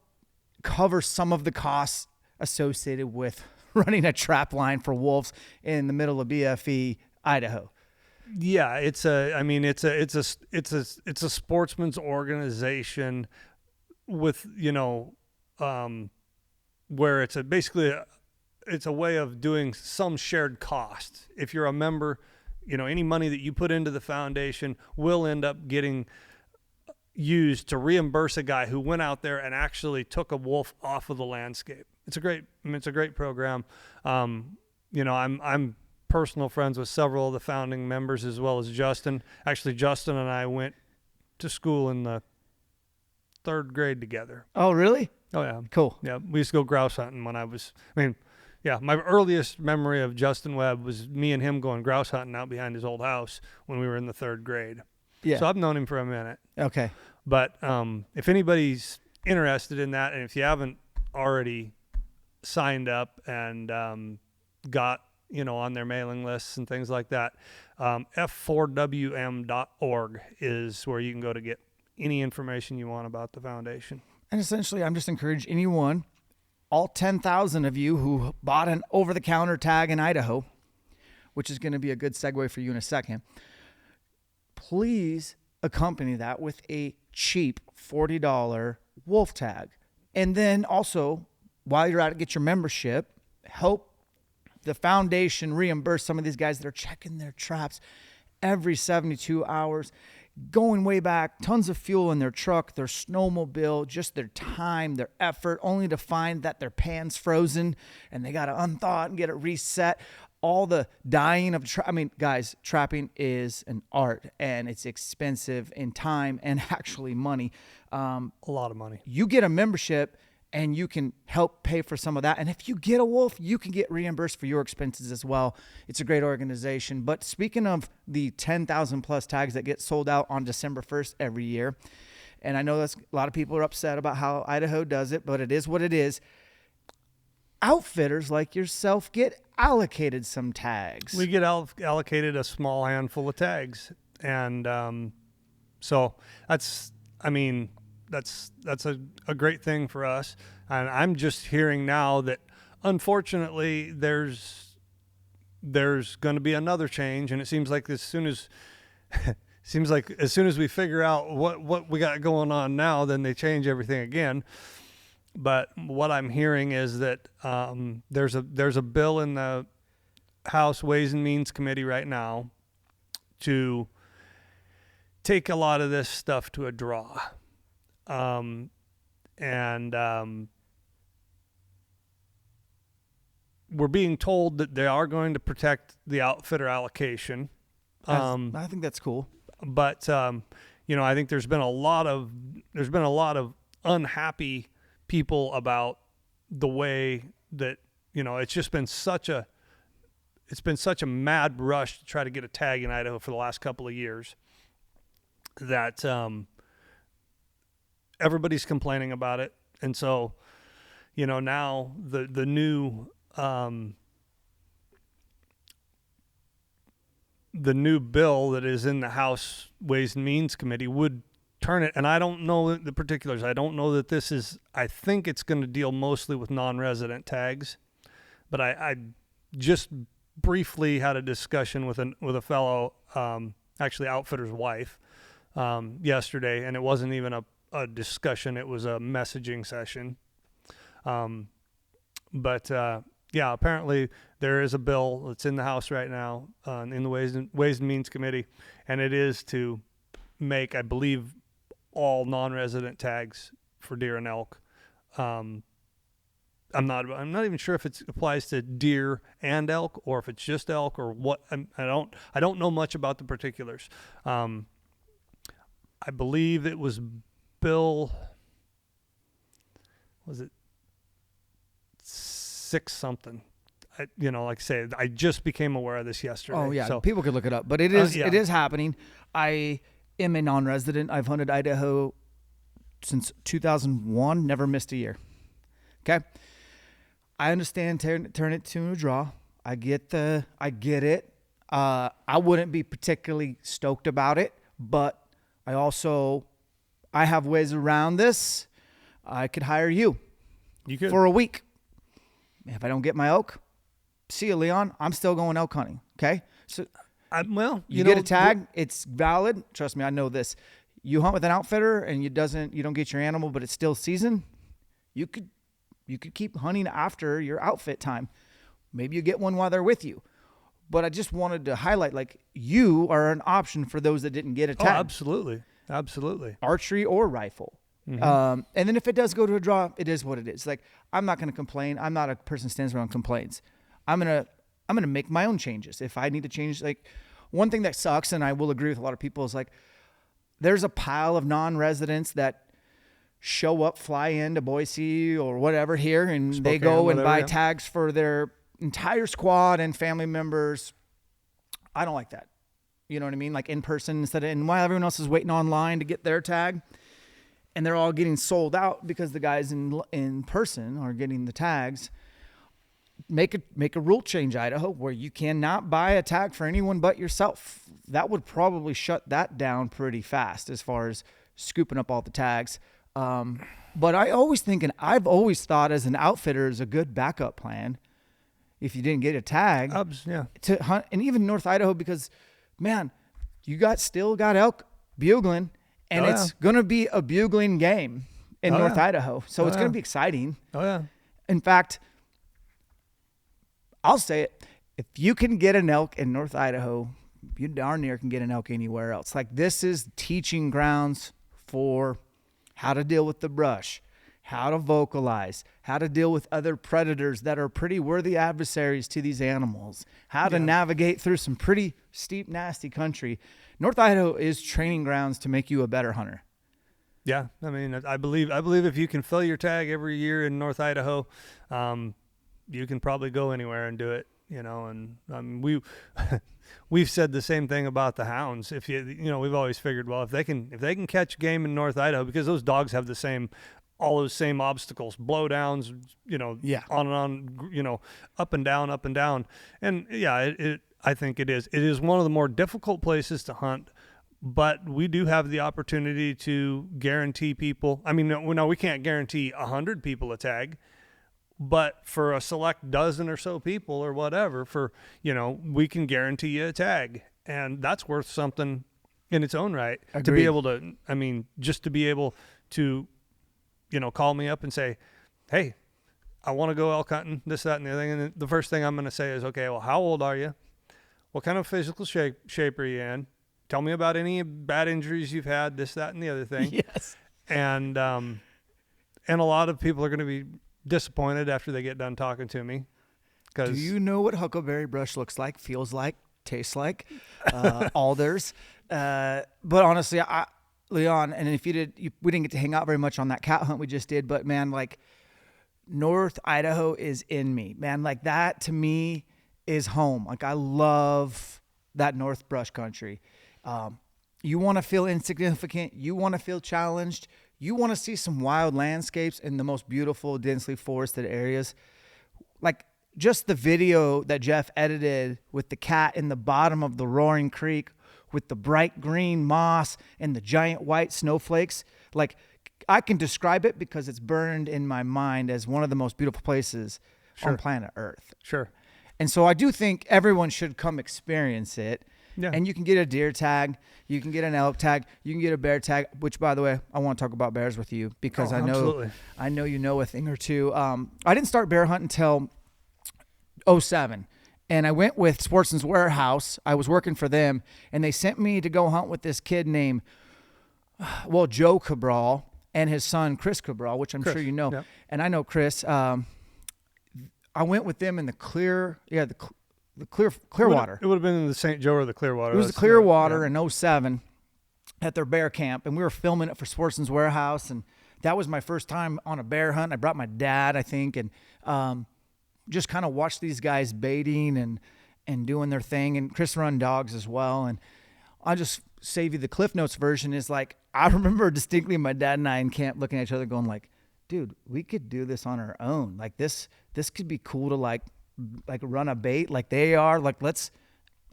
[SPEAKER 1] cover some of the costs associated with running a trap line for wolves in the middle of BFE, Idaho.
[SPEAKER 2] Yeah, it's a sportsman's organization with, where it's it's a way of doing some shared cost. If you're a member, any money that you put into the foundation will end up getting used to reimburse a guy who went out there and actually took a wolf off of the landscape. It's a great program. I'm personal friends with several of the founding members as well as Justin. Actually, Justin and I went to school in the 3rd grade together.
[SPEAKER 1] Oh, really?
[SPEAKER 2] Oh, yeah.
[SPEAKER 1] Cool.
[SPEAKER 2] Yeah, we used to go grouse hunting when my earliest memory of Justin Webb was me and him going grouse hunting out behind his old house when we were in the 3rd grade.
[SPEAKER 1] Yeah.
[SPEAKER 2] So I've known him for a minute.
[SPEAKER 1] Okay.
[SPEAKER 2] But if anybody's interested in that, and if you haven't already signed up and got, on their mailing lists and things like that, f4wm.org is where you can go to get any information you want about the foundation.
[SPEAKER 1] And essentially, I'm just encouraging anyone, all 10,000 of you who bought an over-the-counter tag in Idaho, which is going to be a good segue for you in a second, please accompany that with a cheap $40 wolf tag. And then also, while you're at it, get your membership, help the foundation reimburse some of these guys that are checking their traps every 72 hours, going way back, tons of fuel in their truck, their snowmobile, just their time, their effort, only to find that their pan's frozen and they got to unthaw it and get it reset. All the dying of, guys, trapping is an art and it's expensive in time and actually money.
[SPEAKER 2] A lot of money.
[SPEAKER 1] You get a membership and you can help pay for some of that. And if you get a wolf, you can get reimbursed for your expenses as well. It's a great organization. But speaking of the 10,000 plus tags that get sold out on December 1st every year, and I know a lot of people are upset about how Idaho does it, but it is what it is. outfitters like yourself get allocated some tags.
[SPEAKER 2] We get allocated a small handful of tags, and so that's a great thing for us. And I'm just hearing now that unfortunately there's going to be another change, and it seems like as soon as we figure out what we got going on now, then they change everything again. But what I'm hearing is that there's a bill in the House Ways and Means Committee right now to take a lot of this stuff to a draw. We're being told that they are going to protect the outfitter allocation.
[SPEAKER 1] I think that's cool.
[SPEAKER 2] But I think there's been a lot of unhappy people about the way that, it's been such a mad rush to try to get a tag in Idaho for the last couple of years that everybody's complaining about it. And so, now the new bill that is in the House Ways and Means Committee would turn it, and I don't know the particulars. I don't know that I think it's going to deal mostly with non-resident tags, but I just briefly had a discussion with a fellow, actually outfitter's wife, yesterday, and it wasn't even a discussion. It was a messaging session. Yeah, apparently there is a bill that's in the House right now, in the Ways and Means Committee, and it is to make, I believe, all non-resident tags for deer and elk. I'm not even sure if it applies to deer and elk or if it's just elk or what. I don't know much about the particulars. I believe it was Bill, was it 6 something? Like I say, I just became aware of this yesterday.
[SPEAKER 1] Oh yeah,
[SPEAKER 2] so,
[SPEAKER 1] people could look it up, but it is
[SPEAKER 2] yeah.
[SPEAKER 1] It is happening. I am a non-resident. I've hunted Idaho since 2001. Never missed a year. Okay, I understand. Turn it to a draw. I get it. I wouldn't be particularly stoked about it, but I have ways around this. I could hire you.
[SPEAKER 2] You could.
[SPEAKER 1] For a week. If I don't get my elk, see you, Leon. I'm still going elk hunting. Okay, so you get a tag. It's valid. Trust me, I know this. You hunt with an outfitter and you don't get your animal, but it's still season. You could keep hunting after your outfit time. Maybe you get one while they're with you. But I just wanted to highlight, like, you are an option for those that didn't get a tag.
[SPEAKER 2] Oh, absolutely.
[SPEAKER 1] Archery or rifle.
[SPEAKER 2] Mm-hmm.
[SPEAKER 1] And then if it does go to a draw, it is what it is. Like, I'm not going to complain. I'm not a person who stands around and complains. I'm gonna make my own changes if I need to change. Like, one thing that sucks, and I will agree with a lot of people, is like there's a pile of non-residents that show up, fly into Boise or whatever here, and Spokane, they go and buy tags for their entire squad and family members. I don't like that. You know what I mean? Like in person and while everyone else is waiting online to get their tag, and they're all getting sold out because the guys in person are getting the tags. Make a rule change, Idaho, where you cannot buy a tag for anyone but yourself. That would probably shut that down pretty fast as far as scooping up all the tags. But I've always thought as an outfitter is a good backup plan if you didn't get a tag to hunt, and even North Idaho, because man, you still got elk bugling, and it's gonna be a bugling game in North Idaho, so it's gonna be exciting.
[SPEAKER 2] Oh yeah.
[SPEAKER 1] In fact, I'll say it. If you can get an elk in North Idaho, you darn near can get an elk anywhere else. Like, this is teaching grounds for how to deal with the brush, how to vocalize, how to deal with other predators that are pretty worthy adversaries to these animals, how to navigate through some pretty steep, nasty country. North Idaho is training grounds to make you a better hunter.
[SPEAKER 2] Yeah, I mean, I believe if you can fill your tag every year in North Idaho, you can probably go anywhere and do it, and we've said the same thing about the hounds. If we've always figured, well, if they can catch game in North Idaho, because those dogs have the same all those same obstacles, blowdowns,
[SPEAKER 1] Yeah.
[SPEAKER 2] on and on, up and down, up and down. And yeah, I think it is. It is one of the more difficult places to hunt, but we do have the opportunity to guarantee people. I mean, no, we can't guarantee 100 people a tag, but for a select dozen or so people or whatever, we can guarantee you a tag. And that's worth something in its own right.
[SPEAKER 1] Agreed.
[SPEAKER 2] To be able to, just to be able to, call me up and say, hey, I want to go elk hunting, this, that, and the other thing. And the first thing I'm going to say is, okay, well, how old are you? What kind of physical shape are you in? Tell me about any bad injuries you've had, this, that, and the other thing.
[SPEAKER 1] Yes.
[SPEAKER 2] And a lot of people are going to be disappointed after they get done talking to me.
[SPEAKER 1] Do you know what huckleberry brush looks like, feels like, tastes like? Alders. But honestly, Leon, and if we didn't get to hang out very much on that cat hunt we just did, but man, like North Idaho is in me, man. Like that to me is home. Like I love that North brush country. You want to feel insignificant. You want to feel challenged. You want to see some wild landscapes in the most beautiful, densely forested areas. Like just the video that Jeff edited with the cat in the bottom of the roaring creek with the bright green moss and the giant white snowflakes. Like I can describe it because it's burned in my mind as one of the most beautiful places on planet Earth.
[SPEAKER 2] Sure.
[SPEAKER 1] And so I do think everyone should come experience it.
[SPEAKER 2] Yeah.
[SPEAKER 1] And you can get a deer tag, you can get an elk tag, you can get a bear tag, which by the way, I want to talk about bears with you because I know you know a thing or two. I didn't start bear hunting until 2007. And I went with Sportsman's Warehouse. I was working for them, and they sent me to go hunt with this kid named, Joe Cabral and his son, Chris Cabral, which I'm sure you know.
[SPEAKER 2] Yep.
[SPEAKER 1] And I know Chris. I went with them in the Clearwater.
[SPEAKER 2] It would have been in the St. Joe or the Clearwater.
[SPEAKER 1] It was the Clearwater in 2007 at their bear camp, and we were filming it for Sportsman's Warehouse, and that was my first time on a bear hunt. I brought my dad, I think, and just kind of watched these guys baiting and doing their thing, and Chris run dogs as well. And I'll just save you the Cliff Notes version is like, I remember distinctly my dad and I in camp looking at each other going like, dude, we could do this on our own. Like this could be cool to like run a bait like they are. Like, let's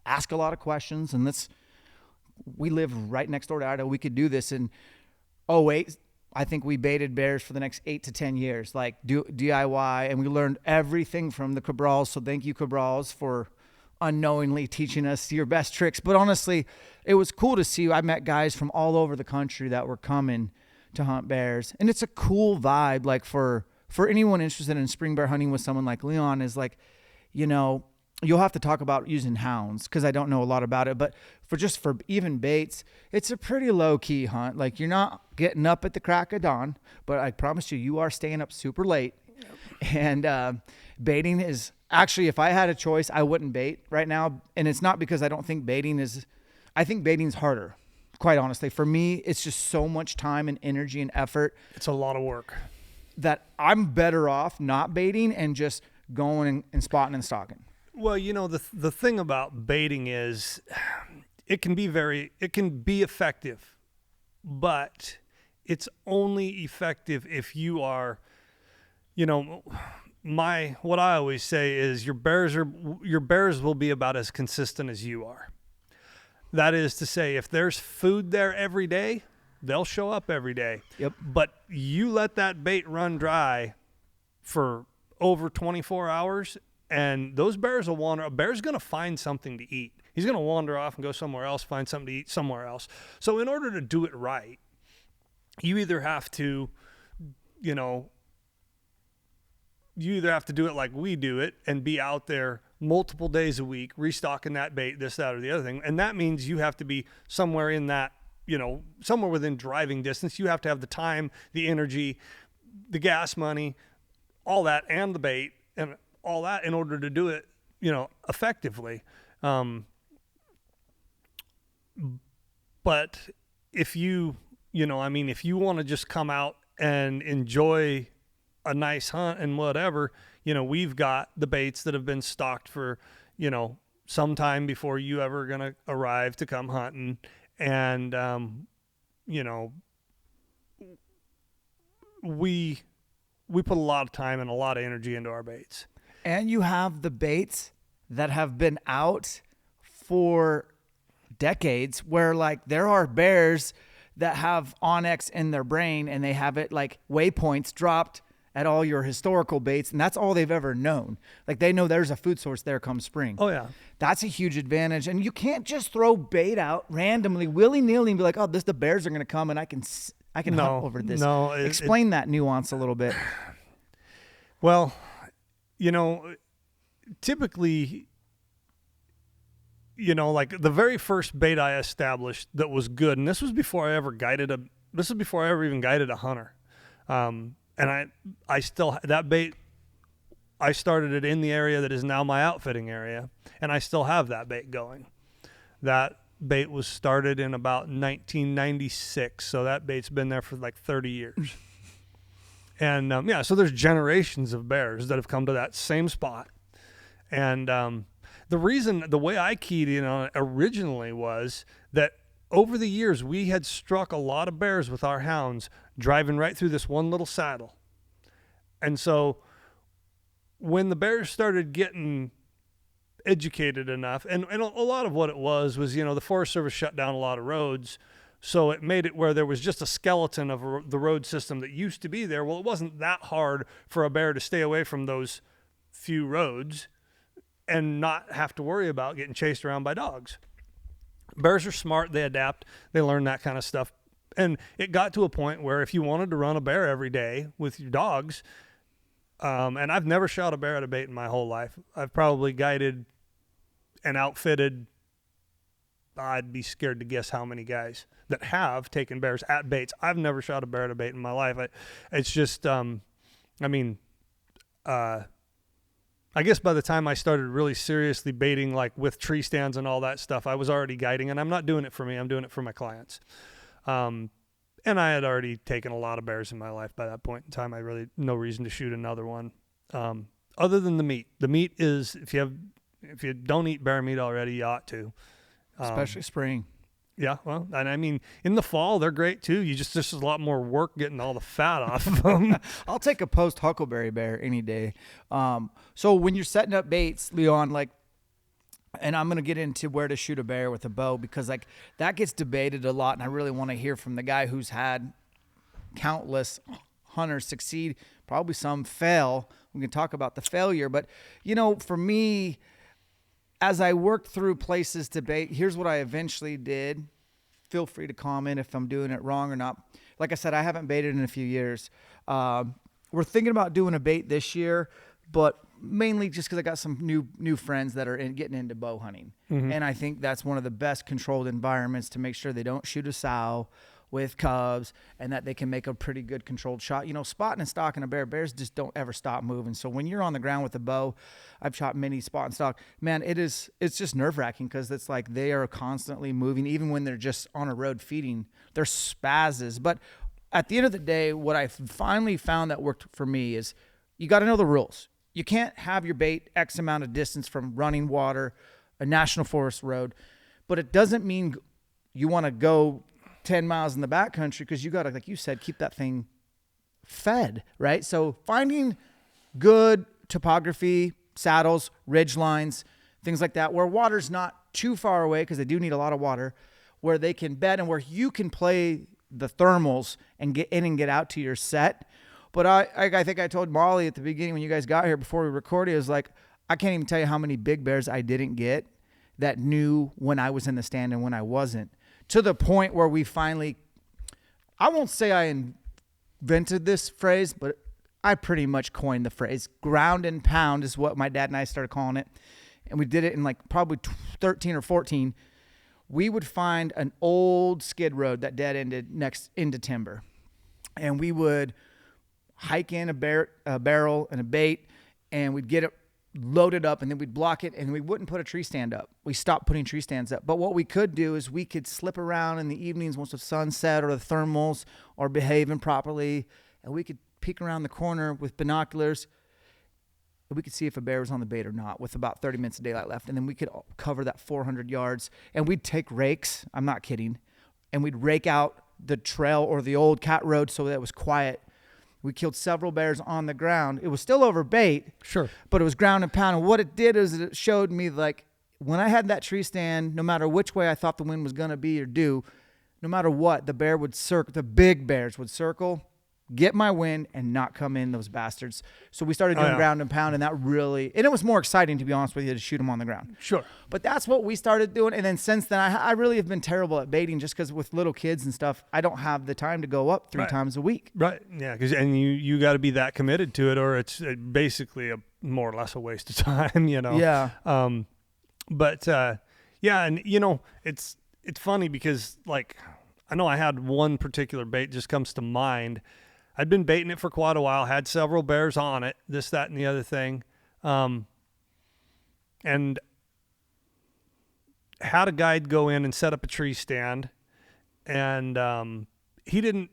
[SPEAKER 1] ask a lot of questions and we live right next door to Idaho. We could do this in 2008. I think we baited bears for the next 8 to 10 years, like DIY, and we learned everything from the Cabrals. So thank you, Cabrals, for unknowingly teaching us your best tricks. But honestly, it was cool to see. I met guys from all over the country that were coming to hunt bears, and it's a cool vibe. Like for anyone interested in spring bear hunting with someone like Leon is like, you'll have to talk about using hounds because I don't know a lot about it, but for even baits, it's a pretty low key hunt. Like you're not getting up at the crack of dawn, but I promise you are staying up super late. Yep. And baiting is actually, if I had a choice, I wouldn't bait right now. And it's not because I don't think I think baiting's harder. Quite honestly, for me, it's just so much time and energy and effort.
[SPEAKER 2] It's a lot of work
[SPEAKER 1] that I'm better off not baiting and just going and spotting and stalking.
[SPEAKER 2] Well, the thing about baiting is it can be effective, but it's only effective if you are, what I always say is your bears will be about as consistent as you are. That is to say, if there's food there every day, they'll show up every day.
[SPEAKER 1] Yep.
[SPEAKER 2] But you let that bait run dry for over 24 hours, and those bears will wander. A bear's going to find something to eat. He's going to wander off and go somewhere else, find something to eat somewhere else. So in order to do it right, you either have to, do it like we do it and be out there multiple days a week, restocking that bait, this, that, or the other thing. And that means you have to be somewhere in that, somewhere within driving distance. You have to have the time, the energy, the gas money, all that, and the bait and all that in order to do it, effectively. But if you want to just come out and enjoy a nice hunt and whatever, we've got the baits that have been stocked for, sometime before you ever going to arrive to come hunting. And, we put a lot of time and a lot of energy into our baits.
[SPEAKER 1] And you have the baits that have been out for decades where like there are bears that have Onyx in their brain and they have it like waypoints dropped at all your historical baits, and that's all they've ever known. Like they know there's a food source there come spring.
[SPEAKER 2] Oh yeah.
[SPEAKER 1] That's a huge advantage. And you can't just throw bait out randomly, willy-nilly, and be like, oh, the bears are going to come and I can hunt over this.
[SPEAKER 2] No,
[SPEAKER 1] explain that nuance a little bit.
[SPEAKER 2] Well, you know, typically, you know, like the very first bait I established that was good, and this was before I ever even guided a hunter. And I still, that bait, I started it in the area that is now my outfitting area, and I still have that bait going. That bait was started in about 1996, so that bait's been there for like 30 years. And yeah, so there's generations of bears that have come to that same spot. And the way I keyed in on it originally was that over the years, we had struck a lot of bears with our hounds driving right through this one little saddle. And so when the bears started getting educated enough, and a lot of what it was, you know, the Forest Service shut down a lot of roads. So it made it where there was just a skeleton of the road system that used to be there. Well, it wasn't that hard for a bear to stay away from those few roads and not have to worry about getting chased around by dogs. Bears are smart. They adapt. They learn that kind of stuff. And it got to a point where if you wanted to run a bear every day with your dogs, and I've never shot a bear at a bait in my whole life. I've probably guided and outfitted, I'd be scared to guess how many guys that have taken bears at baits. I've never shot a bear at a bait in my life. It's just, I guess by the time I started really seriously baiting, like with tree stands and all that stuff, I was already guiding, and I'm not doing it for me. I'm doing it for my clients. And I had already taken a lot of bears in my life by that point in time. I really, no reason to shoot another one. Other than the meat. The meat is, if you don't eat bear meat already, you ought to.
[SPEAKER 1] Especially spring.
[SPEAKER 2] Yeah, well, and I mean, in the fall, they're great too. There's a lot more work getting all the fat off of them.
[SPEAKER 1] I'll take a post huckleberry bear any day. So when you're setting up baits, Leon, like, and I'm going to get into where to shoot a bear with a bow, because like that gets debated a lot. And I really want to hear from the guy who's had countless hunters succeed, probably some fail. We can talk about the failure, but you know, for me, as I worked through places to bait, here's what I eventually did. Feel free to comment if I'm doing it wrong or not. Like I said, I haven't baited in a few years. We're thinking about doing a bait this year, but mainly just because I got some new friends that are getting into bow hunting. Mm-hmm. And I think that's one of the best controlled environments to make sure they don't shoot a sow with cubs and that they can make a pretty good controlled shot. You know, spotting and stalking a bear, bears just don't ever stop moving. So when you're on the ground with a bow, I've shot many spot and stalk, man, it's just nerve-wracking because it's like they are constantly moving. Even when they're just on a road feeding, they're spazzes. But at the end of the day, what I finally found that worked for me is you got to know the rules. You can't have your bait X amount of distance from running water, a national forest road, but it doesn't mean you want to go 10 miles in the backcountry, because you got to, like you said, keep that thing fed, right? So finding good topography, saddles, ridge lines, things like that, where water's not too far away, because they do need a lot of water, where they can bed and where you can play the thermals and get in and get out to your set. But I think I told Molly at the beginning when you guys got here before we recorded, it was like, I can't even tell you how many big bears I didn't get that knew when I was in the stand and when I wasn't. To the point where we finally, I won't say I invented this phrase, but I pretty much coined the phrase. Ground and pound is what my dad and I started calling it. And we did it in like probably 13 or 14. We would find an old skid road that dead ended next into timber. And we would hike in a barrel and a bait, and we'd get it loaded up, and then we'd block it, and we wouldn't put a tree stand up. We stopped putting tree stands up. But what we could do is we could slip around in the evenings once the sun set or the thermals are behaving properly, and we could peek around the corner with binoculars, and we could see if a bear was on the bait or not with about 30 minutes of daylight left. And then we could cover that 400 yards, and we'd take rakes. I'm not kidding. And we'd rake out the trail or the old cat road so that it was quiet. We killed several bears on the ground. It was still over bait,
[SPEAKER 2] Sure.
[SPEAKER 1] but it was ground and pound. And what it did is it showed me, like, when I had that tree stand, no matter which way I thought the wind was going to be or do, no matter what, the bear would circle. The big bears would circle, get my wind, and not come in, those bastards. So we started doing ground and pound, and that really, and it was more exciting, to be honest with you, to shoot them on the ground.
[SPEAKER 2] Sure.
[SPEAKER 1] But that's what we started doing. And then since then, I really have been terrible at baiting, just because with little kids and stuff, I don't have the time to go up three times a week.
[SPEAKER 2] Right. Yeah. And you got to be that committed to it, or it's basically more or less a waste of time, you know?
[SPEAKER 1] Yeah.
[SPEAKER 2] Yeah. And you know, it's funny because, like, I know I had one particular bait just comes to mind. I'd been baiting it for quite a while, had several bears on it, this, that, and the other thing. And had a guide go in and set up a tree stand. And he didn't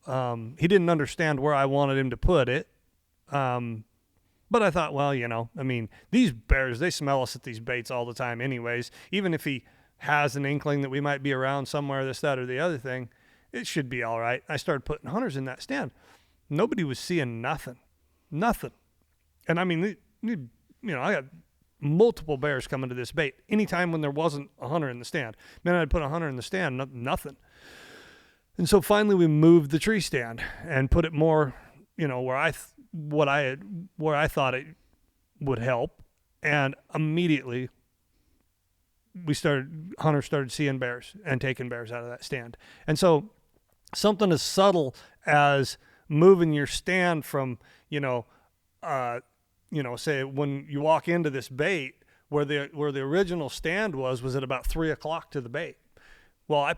[SPEAKER 2] understand where I wanted him to put it. But I thought, well, you know, I mean, these bears, they smell us at these baits all the time anyways. Even if he has an inkling that we might be around somewhere, this, that, or the other thing, it should be all right. I started putting hunters in that stand. Nobody was seeing nothing. And I mean, you know, I got multiple bears coming to this bait. Anytime when there wasn't a hunter in the stand, then I'd put a hunter in the stand, nothing. And so finally we moved the tree stand and put it more, you know, where I thought it would help. And immediately hunters started seeing bears and taking bears out of that stand. And so something as subtle as moving your stand from, say when you walk into this bait where the original stand was at about 3:00 to the bait. Well,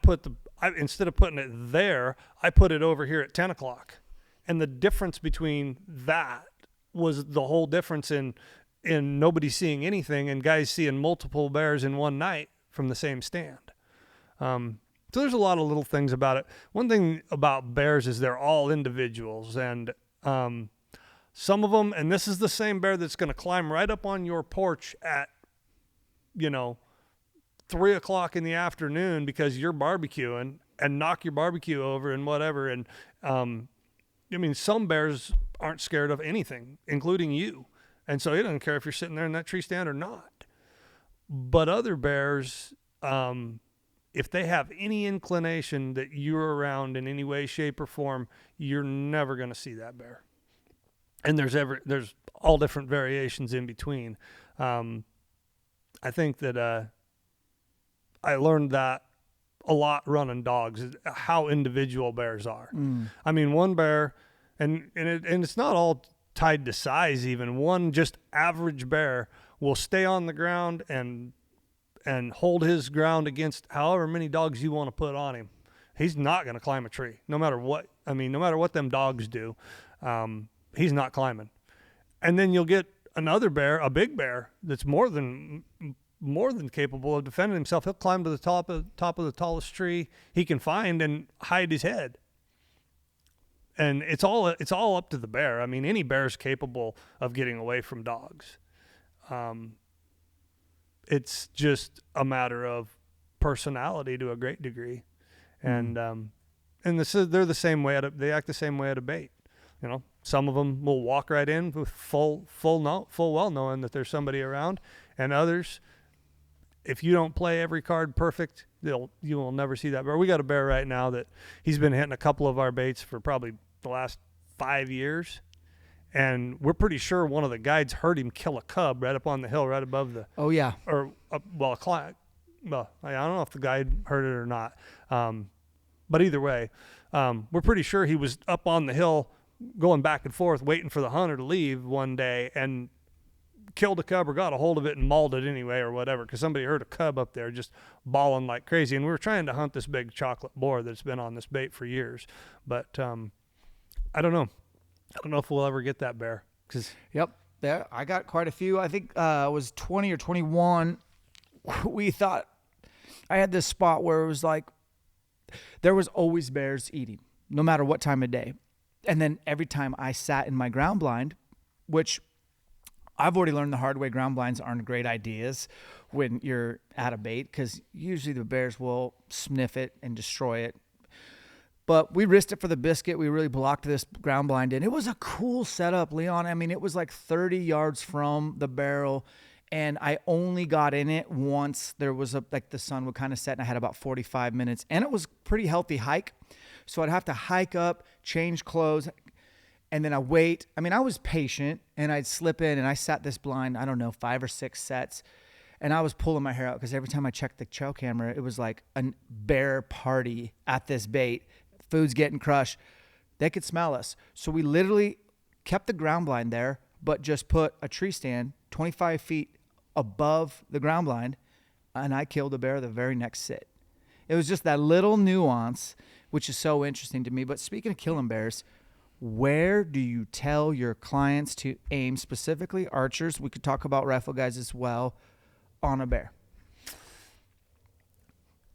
[SPEAKER 2] instead of putting it there, I put it over here at 10:00. And the difference between that was the whole difference in nobody seeing anything and guys seeing multiple bears in one night from the same stand. So there's a lot of little things about it. One thing about bears is they're all individuals, and some of them, and this is the same bear that's going to climb right up on your porch at, 3:00 in the afternoon because you're barbecuing and knock your barbecue over and whatever. And I mean, some bears aren't scared of anything, including you. And so he doesn't care if you're sitting there in that tree stand or not. But other bears, if they have any inclination that you're around in any way, shape, or form, you're never going to see that bear. And there's all different variations in between. I think that I learned that a lot running dogs, how individual bears are. I mean, one bear, and it's not all tied to size even. One just average bear will stay on the ground and hold his ground against however many dogs you want to put on him. He's not going to climb a tree, no matter what. I mean, no matter what them dogs do, he's not climbing. And then you'll get another bear, a big bear, that's more than capable of defending himself. He'll climb to the top of the tallest tree he can find and hide his head. And it's all up to the bear. I mean, any bear is capable of getting away from dogs. It's just a matter of personality to a great degree, and they're the same way. They act the same way at a bait. Some of them will walk right in with full well knowing that there's somebody around, and others, if you don't play every card perfect, you will never see that bear. We got a bear right now that he's been hitting a couple of our baits for probably the last 5 years. And we're pretty sure one of the guides heard him kill a cub right up on the hill, right above the.
[SPEAKER 1] Oh yeah.
[SPEAKER 2] Or a client. Well, I don't know if the guide heard it or not. But either way, we're pretty sure he was up on the hill, going back and forth, waiting for the hunter to leave one day, and killed a cub or got a hold of it and mauled it anyway or whatever, because somebody heard a cub up there just bawling like crazy. And we were trying to hunt this big chocolate boar that's been on this bait for years, but I don't know. I don't know if we'll ever get that bear.
[SPEAKER 1] Yep. There, I got quite a few. I think it was 20 or 21. We thought I had this spot where it was like there was always bears eating, no matter what time of day. And then every time I sat in my ground blind, which I've already learned the hard way, ground blinds aren't great ideas when you're at a bait, because usually the bears will sniff it and destroy it. But we risked it for the biscuit. We really blocked this ground blind in. It was a cool setup, Leon. I mean, it was like 30 yards from the barrel, and I only got in it once. There was like the sun would kind of set, and I had about 45 minutes, and it was a pretty healthy hike. So I'd have to hike up, change clothes, and then I wait. I mean, I was patient, and I'd slip in, and I sat this blind, I don't know, 5 or 6 sets. And I was pulling my hair out because every time I checked the trail camera, it was like a bear party at this bait. Food's getting crushed. They could smell us. So we literally kept the ground blind there, but just put a tree stand 25 feet above the ground blind, and I killed a bear the very next sit. It was just that little nuance, which is so interesting to me. But speaking of killing bears, where do you tell your clients to aim, specifically archers? We could talk about rifle guys as well, on a bear.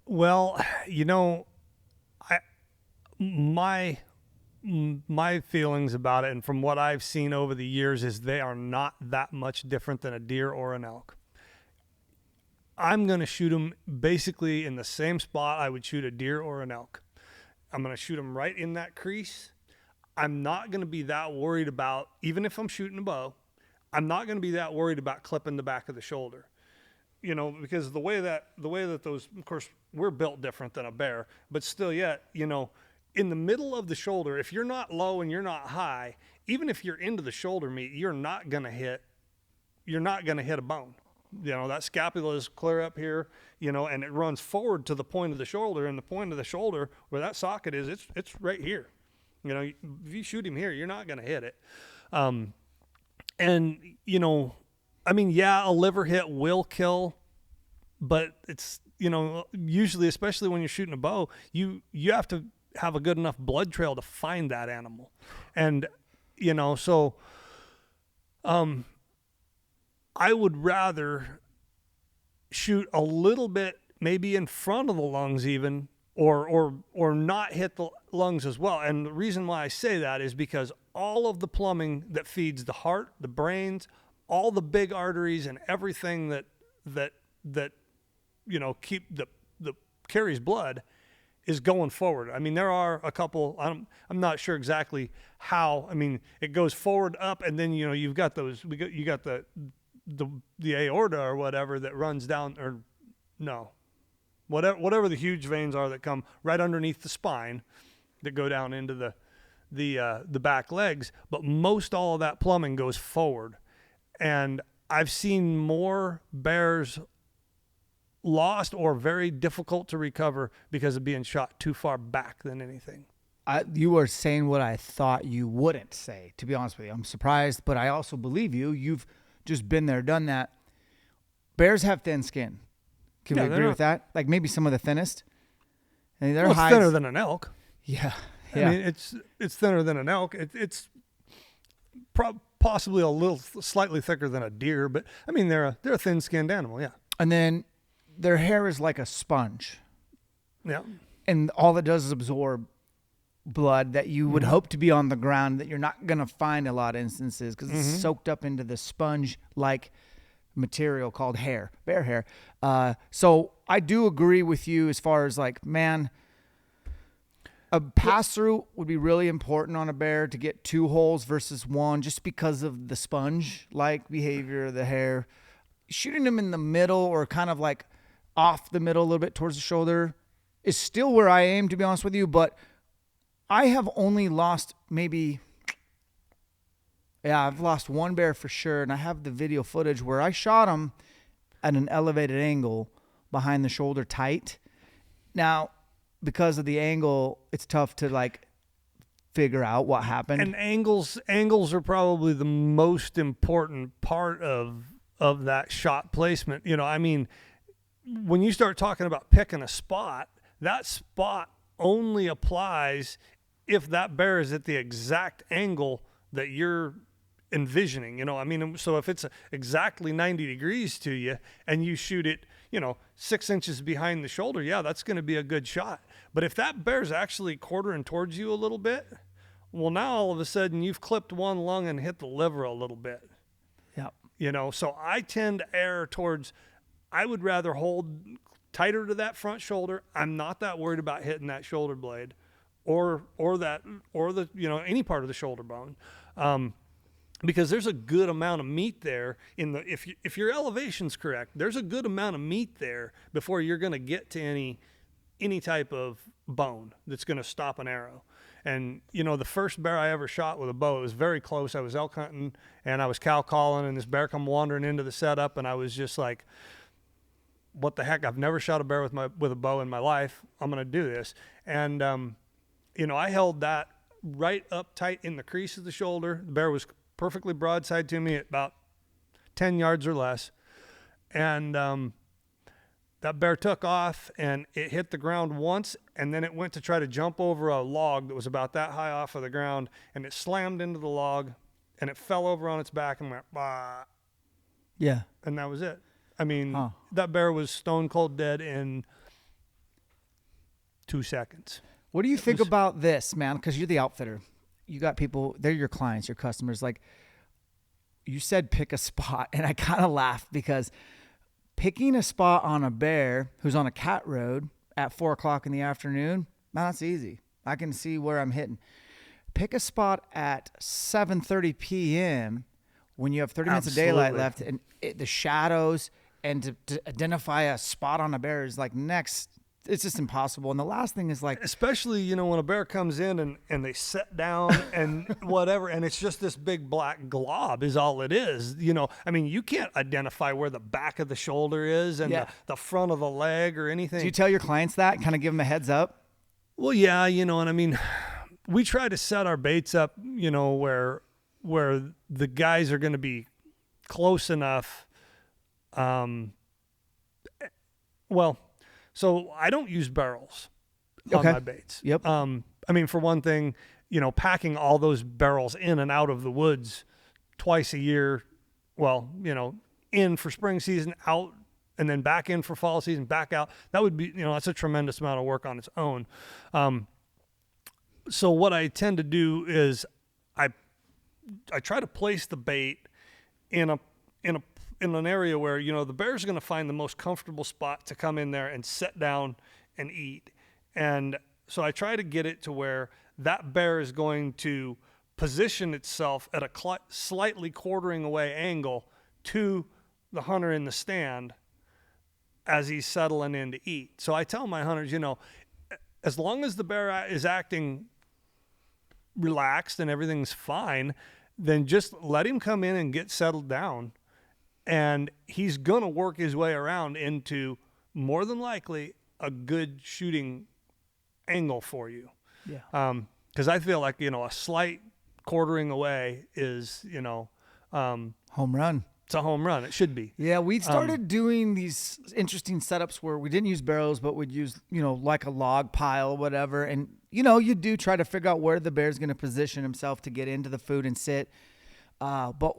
[SPEAKER 2] Well, you know, my feelings about it, and from what I've seen over the years, is they are not that much different than a deer or an elk. I'm going to shoot them basically in the same spot I would shoot a deer or an elk. I'm going to shoot them right in that crease. I'm not going to be that worried about, even if I'm shooting a bow, I'm not going to be that worried about clipping the back of the shoulder. You know, because the way that those, of course, we're built different than a bear, but still yet, you know, in the middle of the shoulder, if you're not low and you're not high, even if you're into the shoulder meat, you're not going to hit a bone. You know, that scapula is clear up here, you know, and it runs forward to the point of the shoulder, and the point of the shoulder where that socket is, it's right here. You know, if you shoot him here, you're not going to hit it. And, you know, I mean, yeah, a liver hit will kill, but it's, you know, usually, especially when you're shooting a bow, you have to have a good enough blood trail to find that animal. And, you know, so I would rather shoot a little bit, maybe in front of the lungs even, or not hit the lungs as well. And the reason why I say that is because all of the plumbing that feeds the heart, the brains, all the big arteries and everything that you know keep the carries blood is going forward. I mean, there are a couple. I'm not sure exactly how. I mean, it goes forward, up, and then you know you've got those. You got the aorta or whatever that runs down, or no, whatever the huge veins are that come right underneath the spine that go down into the back legs. But most all of that plumbing goes forward. And I've seen more bears lost or very difficult to recover because of being shot too far back than anything.
[SPEAKER 1] You are saying what I thought you wouldn't say, to be honest with you. I'm surprised, but I also believe you. You've just been there, done that. Bears have thin skin. Can we agree with that? Like maybe some of the thinnest? I mean,
[SPEAKER 2] it's thinner than an elk.
[SPEAKER 1] Yeah.
[SPEAKER 2] I mean, it's thinner than an elk. It's possibly a little slightly thicker than a deer, but I mean they're a thin-skinned animal, yeah.
[SPEAKER 1] And then their hair is like a sponge.
[SPEAKER 2] Yeah.
[SPEAKER 1] And all it does is absorb blood that you would hope to be on the ground, that you're not going to find a lot of instances because it's soaked up into the sponge-like material called hair, bear hair. So I do agree with you as far as like, man, a pass-through would be really important on a bear to get 2 holes versus 1 just because of the sponge-like behavior of the hair. Shooting them in the middle or kind of like off the middle a little bit towards the shoulder is still where I aim, to be honest with you, but I have only lost I've lost 1 bear for sure, and I have the video footage where I shot him at an elevated angle behind the shoulder tight. Now, because of the angle, it's tough to like figure out what happened.
[SPEAKER 2] And angles are probably the most important part of that shot placement. You know, I mean, when you start talking about picking a spot, that spot only applies if that bear is at the exact angle that you're envisioning. You know, I mean, so if it's exactly 90 degrees to you and you shoot it, you know, 6 inches behind the shoulder, yeah, that's going to be a good shot. But if that bear's actually quartering towards you a little bit, well, now all of a sudden you've clipped one lung and hit the liver a little bit.
[SPEAKER 1] Yeah.
[SPEAKER 2] You know, so I tend to err towards, I would rather hold tighter to that front shoulder. I'm not that worried about hitting that shoulder blade. or the, any part of the shoulder bone. Because there's a good amount of meat there if your elevation's correct, there's a good amount of meat there before you're going to get to any type of bone that's going to stop an arrow. And, the first bear I ever shot with a bow, it was very close. I was elk hunting and I was cow calling, and this bear come wandering into the setup, and I was just like, what the heck? I've never shot a bear with a bow in my life. I'm going to do this. And, I held that right up tight in the crease of the shoulder. The bear was perfectly broadside to me at about 10 yards or less. And, that bear took off, and it hit the ground once, and then it went to try to jump over a log that was about that high off of the ground, and it slammed into the log, and it fell over on its back and went, bah.
[SPEAKER 1] Yeah.
[SPEAKER 2] And that was it. I mean, that bear was stone cold dead in 2 seconds.
[SPEAKER 1] What do you think about this, man? Because you're the outfitter. You got people, they're your clients, your customers. Like, you said pick a spot, and I kind of laughed because picking a spot on a bear who's on a cat road at 4 o'clock in the afternoon, man, that's easy. I can see where I'm hitting. Pick a spot at 7:30 p.m. when you have 30 minutes of daylight left, and the shadows, and to identify a spot on a bear is like next. It's just impossible. And the last thing is like,
[SPEAKER 2] especially, when a bear comes in and they sit down and whatever, and it's just this big black glob is all it is. I mean, you can't identify where the back of the shoulder is and the front of the leg or anything.
[SPEAKER 1] Do you tell your clients that, kind of give them a heads up?
[SPEAKER 2] Well, yeah, and I mean, we try to set our baits up, where the guys are going to be close enough. So I don't use barrels on my baits.
[SPEAKER 1] Yep.
[SPEAKER 2] I mean, for one thing, packing all those barrels in and out of the woods twice a year, in for spring season, out, and then back in for fall season, back out, that would be, that's a tremendous amount of work on its own. So what I tend to do is I try to place the bait in an area where, the bear's going to find the most comfortable spot to come in there and sit down and eat. And so I try to get it to where that bear is going to position itself at a slightly quartering away angle to the hunter in the stand as he's settling in to eat. So I tell my hunters, as long as the bear is acting relaxed and everything's fine, then just let him come in and get settled down. And he's going to work his way around into, more than likely, a good shooting angle for you.
[SPEAKER 1] Yeah.
[SPEAKER 2] Because I feel like, a slight quartering away is,
[SPEAKER 1] home run.
[SPEAKER 2] It's a home run. It should be.
[SPEAKER 1] Yeah, we started doing these interesting setups where we didn't use barrels, but we'd use, like a log pile, whatever. And, you do try to figure out where the bear's going to position himself to get into the food and sit. But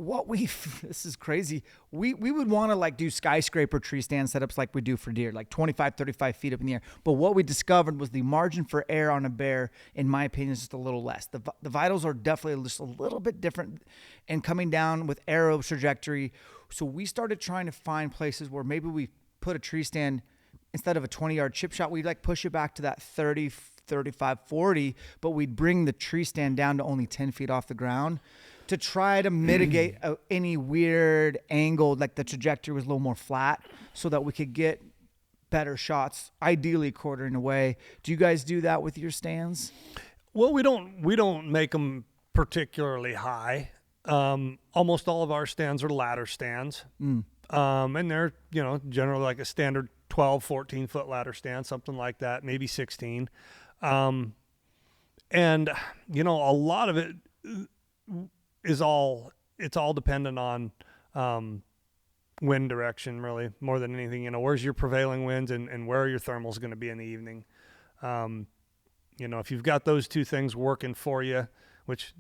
[SPEAKER 1] this is crazy. We would want to do skyscraper tree stand setups like we do for deer, like 25, 35 feet up in the air. But what we discovered was the margin for error on a bear, in my opinion, is just a little less. The vitals are definitely just a little bit different and coming down with arrow trajectory. So we started trying to find places where maybe we put a tree stand, instead of a 20-yard chip shot, we'd push it back to that 30, 35, 40, but we'd bring the tree stand down to only 10 feet off the ground, to try to mitigate any weird angle, like the trajectory was a little more flat, so that we could get better shots, ideally quartering away. Do you guys do that with your stands?
[SPEAKER 2] Well, we don't make them particularly high. Almost all of our stands are ladder stands. And they're, generally like a standard 12, 14 foot ladder stand, something like that, maybe 16. And, a lot of it it's all dependent on wind direction, really, more than anything. Where's your prevailing winds and where are your thermals going to be in the evening? If you've got those two things working for you, which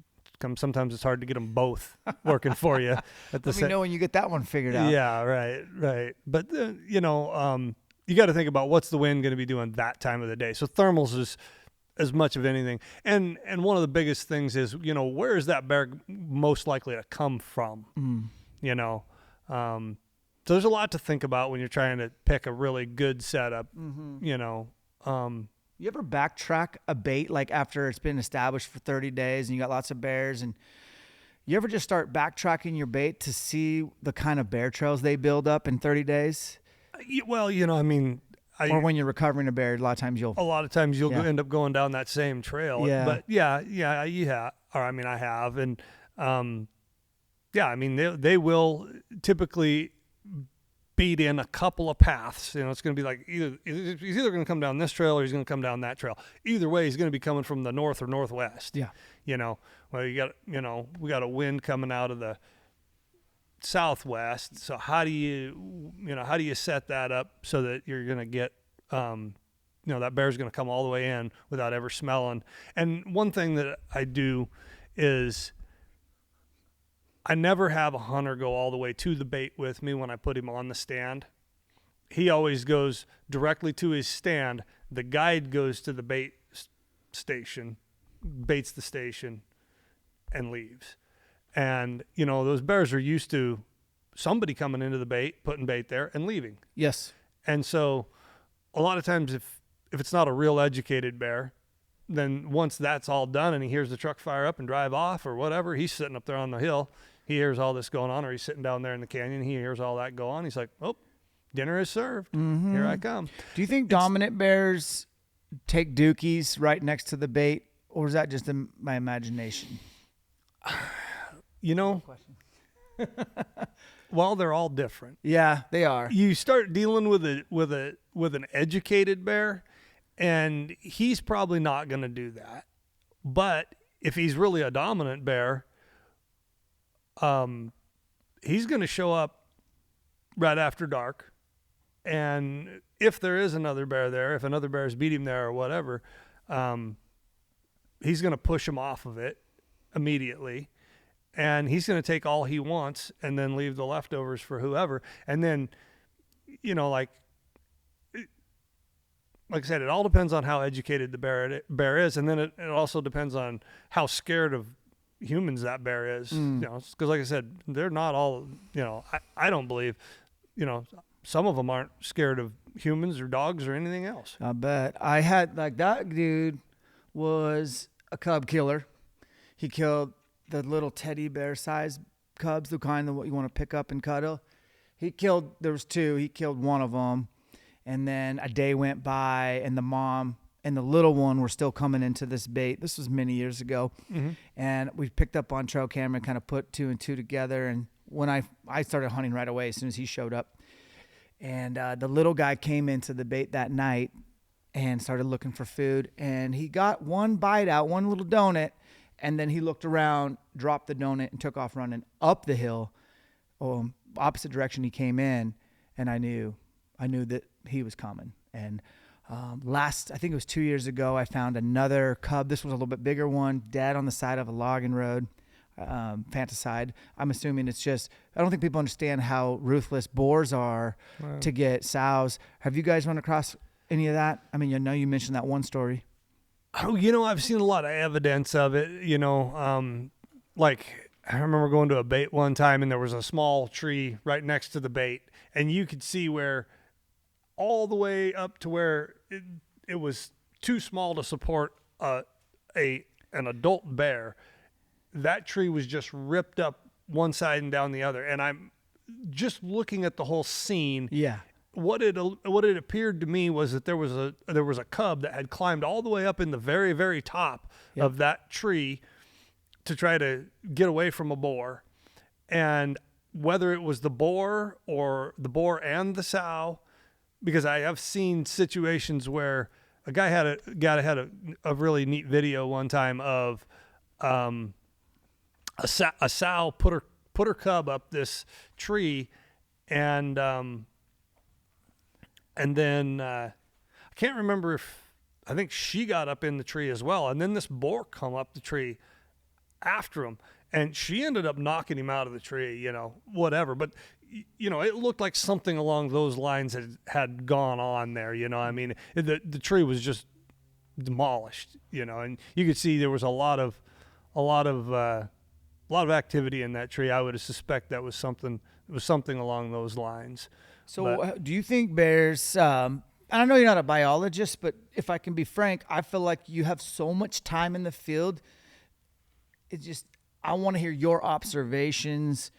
[SPEAKER 2] sometimes it's hard to get them both working for you.
[SPEAKER 1] Let me know when you get that one figured out.
[SPEAKER 2] Yeah, right. But you got to think about what's the wind going to be doing that time of the day. So thermals is as much of anything. And one of the biggest things is, where is that bear most likely to come from? So there's a lot to think about when you're trying to pick a really good setup,
[SPEAKER 1] You ever backtrack a bait like after it's been established for 30 days and you got lots of bears, and you ever just start backtracking your bait to see the kind of bear trails they build up in 30 days?
[SPEAKER 2] Well, I mean,
[SPEAKER 1] Or when you're recovering a bear, a lot of times you'll.
[SPEAKER 2] a lot of times you'll
[SPEAKER 1] Yeah.
[SPEAKER 2] end up going down that same trail.
[SPEAKER 1] Yeah.
[SPEAKER 2] But yeah, you have, or I mean, I have, and yeah, I mean, they will typically beat in a couple of paths. It's going to be like he's either going to come down this trail or he's going to come down that trail. Either way, he's going to be coming from the north or northwest.
[SPEAKER 1] Yeah.
[SPEAKER 2] Well, we got a wind coming out of the southwest. So how do you set that up so that you're going to get, that bear's going to come all the way in without ever smelling. And one thing that I do is I never have a hunter go all the way to the bait with me when I put him on the stand. He always goes directly to his stand. The guide goes to the bait station, baits the station, and leaves. And, those bears are used to somebody coming into the bait, putting bait there, and leaving.
[SPEAKER 1] Yes.
[SPEAKER 2] And so a lot of times if it's not a real educated bear, then once that's all done and he hears the truck fire up and drive off or whatever, he's sitting up there on the hill. He hears all this going on, or he's sitting down there in the canyon. He hears all that go on. He's like, oh, dinner is served.
[SPEAKER 1] Mm-hmm.
[SPEAKER 2] Here I come.
[SPEAKER 1] Do you think dominant bears take dookies right next to the bait, or is that just my imagination?
[SPEAKER 2] Well, they're all different.
[SPEAKER 1] Yeah, they are.
[SPEAKER 2] You start dealing with an educated bear, and he's probably not going to do that. But if he's really a dominant bear, he's going to show up right after dark. And if there is another bear there, if another bear has beat him there or whatever, he's going to push him off of it immediately. And he's going to take all he wants and then leave the leftovers for whoever. And then, like I said, it all depends on how educated the bear is. And then it also depends on how scared of humans that bear is. Because like I said, they're not all, I don't believe, some of them aren't scared of humans or dogs or anything else.
[SPEAKER 1] I bet. I had, that dude was a cub killer. He killed the little teddy bear sized cubs, the kind of what you want to pick up and cuddle. There was two. He killed one of them. And then a day went by, and the mom and the little one were still coming into this bait. This was many years ago. Mm-hmm. And we picked up on trail camera and kind of put two and two together. And when I started hunting right away as soon as he showed up. And the little guy came into the bait that night and started looking for food. And he got one bite out, one little donut. And then he looked around, dropped the donut, and took off running up the hill, opposite direction he came in. And I knew that he was coming. And I think it was 2 years ago, I found another cub. This was a little bit bigger one, dead on the side of a logging road, fanticide. I'm assuming it's just, I don't think people understand how ruthless boars are to get sows. Have you guys run across any of that? I mean, you mentioned that one story.
[SPEAKER 2] Oh, I've seen a lot of evidence of it, like I remember going to a bait one time and there was a small tree right next to the bait, and you could see where all the way up to where it was too small to support an adult bear. That tree was just ripped up one side and down the other. And I'm just looking at the whole scene.
[SPEAKER 1] Yeah.
[SPEAKER 2] What it appeared to me was that there was a cub that had climbed all the way up in the very, very top of that tree to try to get away from a boar. And whether it was the boar or the boar and the sow, because I have seen situations where a guy had a really neat video one time of a sow put her cub up this tree, and then I can't remember I think she got up in the tree as well, and then this boar come up the tree after him, and she ended up knocking him out of the tree, whatever. But it looked like something along those lines had gone on there. I mean, the tree was just demolished, and you could see there was a lot of activity in that tree. I would suspect that was something along those lines.
[SPEAKER 1] So do you think bears I know you're not a biologist, but if I can be frank, I feel like you have so much time in the field. I want to hear your observations,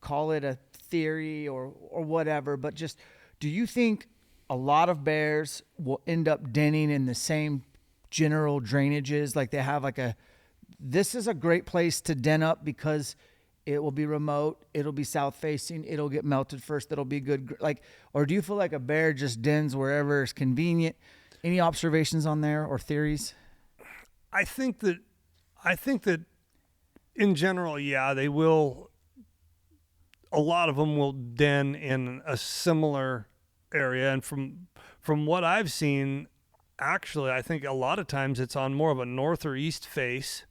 [SPEAKER 1] call it a theory or whatever, but just, do you think a lot of bears will end up denning in the same general drainages? Like they have this is a great place to den up because it will be remote, it'll be south facing, it'll get melted first, it'll be good. Or do you feel like a bear just dens wherever is convenient? Any observations on there or theories?
[SPEAKER 2] I think that in general, yeah, they will. A lot of them will den in a similar area, and from what I've seen, actually, I think a lot of times it's on more of a north or east face,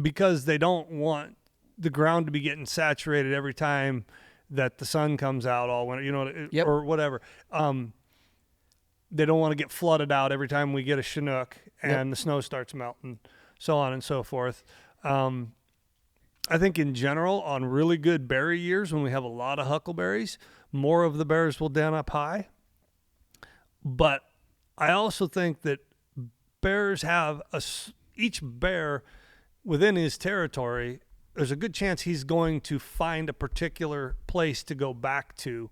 [SPEAKER 2] because they don't want the ground to be getting saturated every time that the sun comes out all winter,
[SPEAKER 1] Yep.
[SPEAKER 2] or whatever. They don't want to get flooded out every time we get a Chinook and the snow starts melting, so on and so forth. I think in general, on really good berry years, when we have a lot of huckleberries, more of the bears will den up high. But I also think that bears have each bear within his territory, there's a good chance he's going to find a particular place to go back to.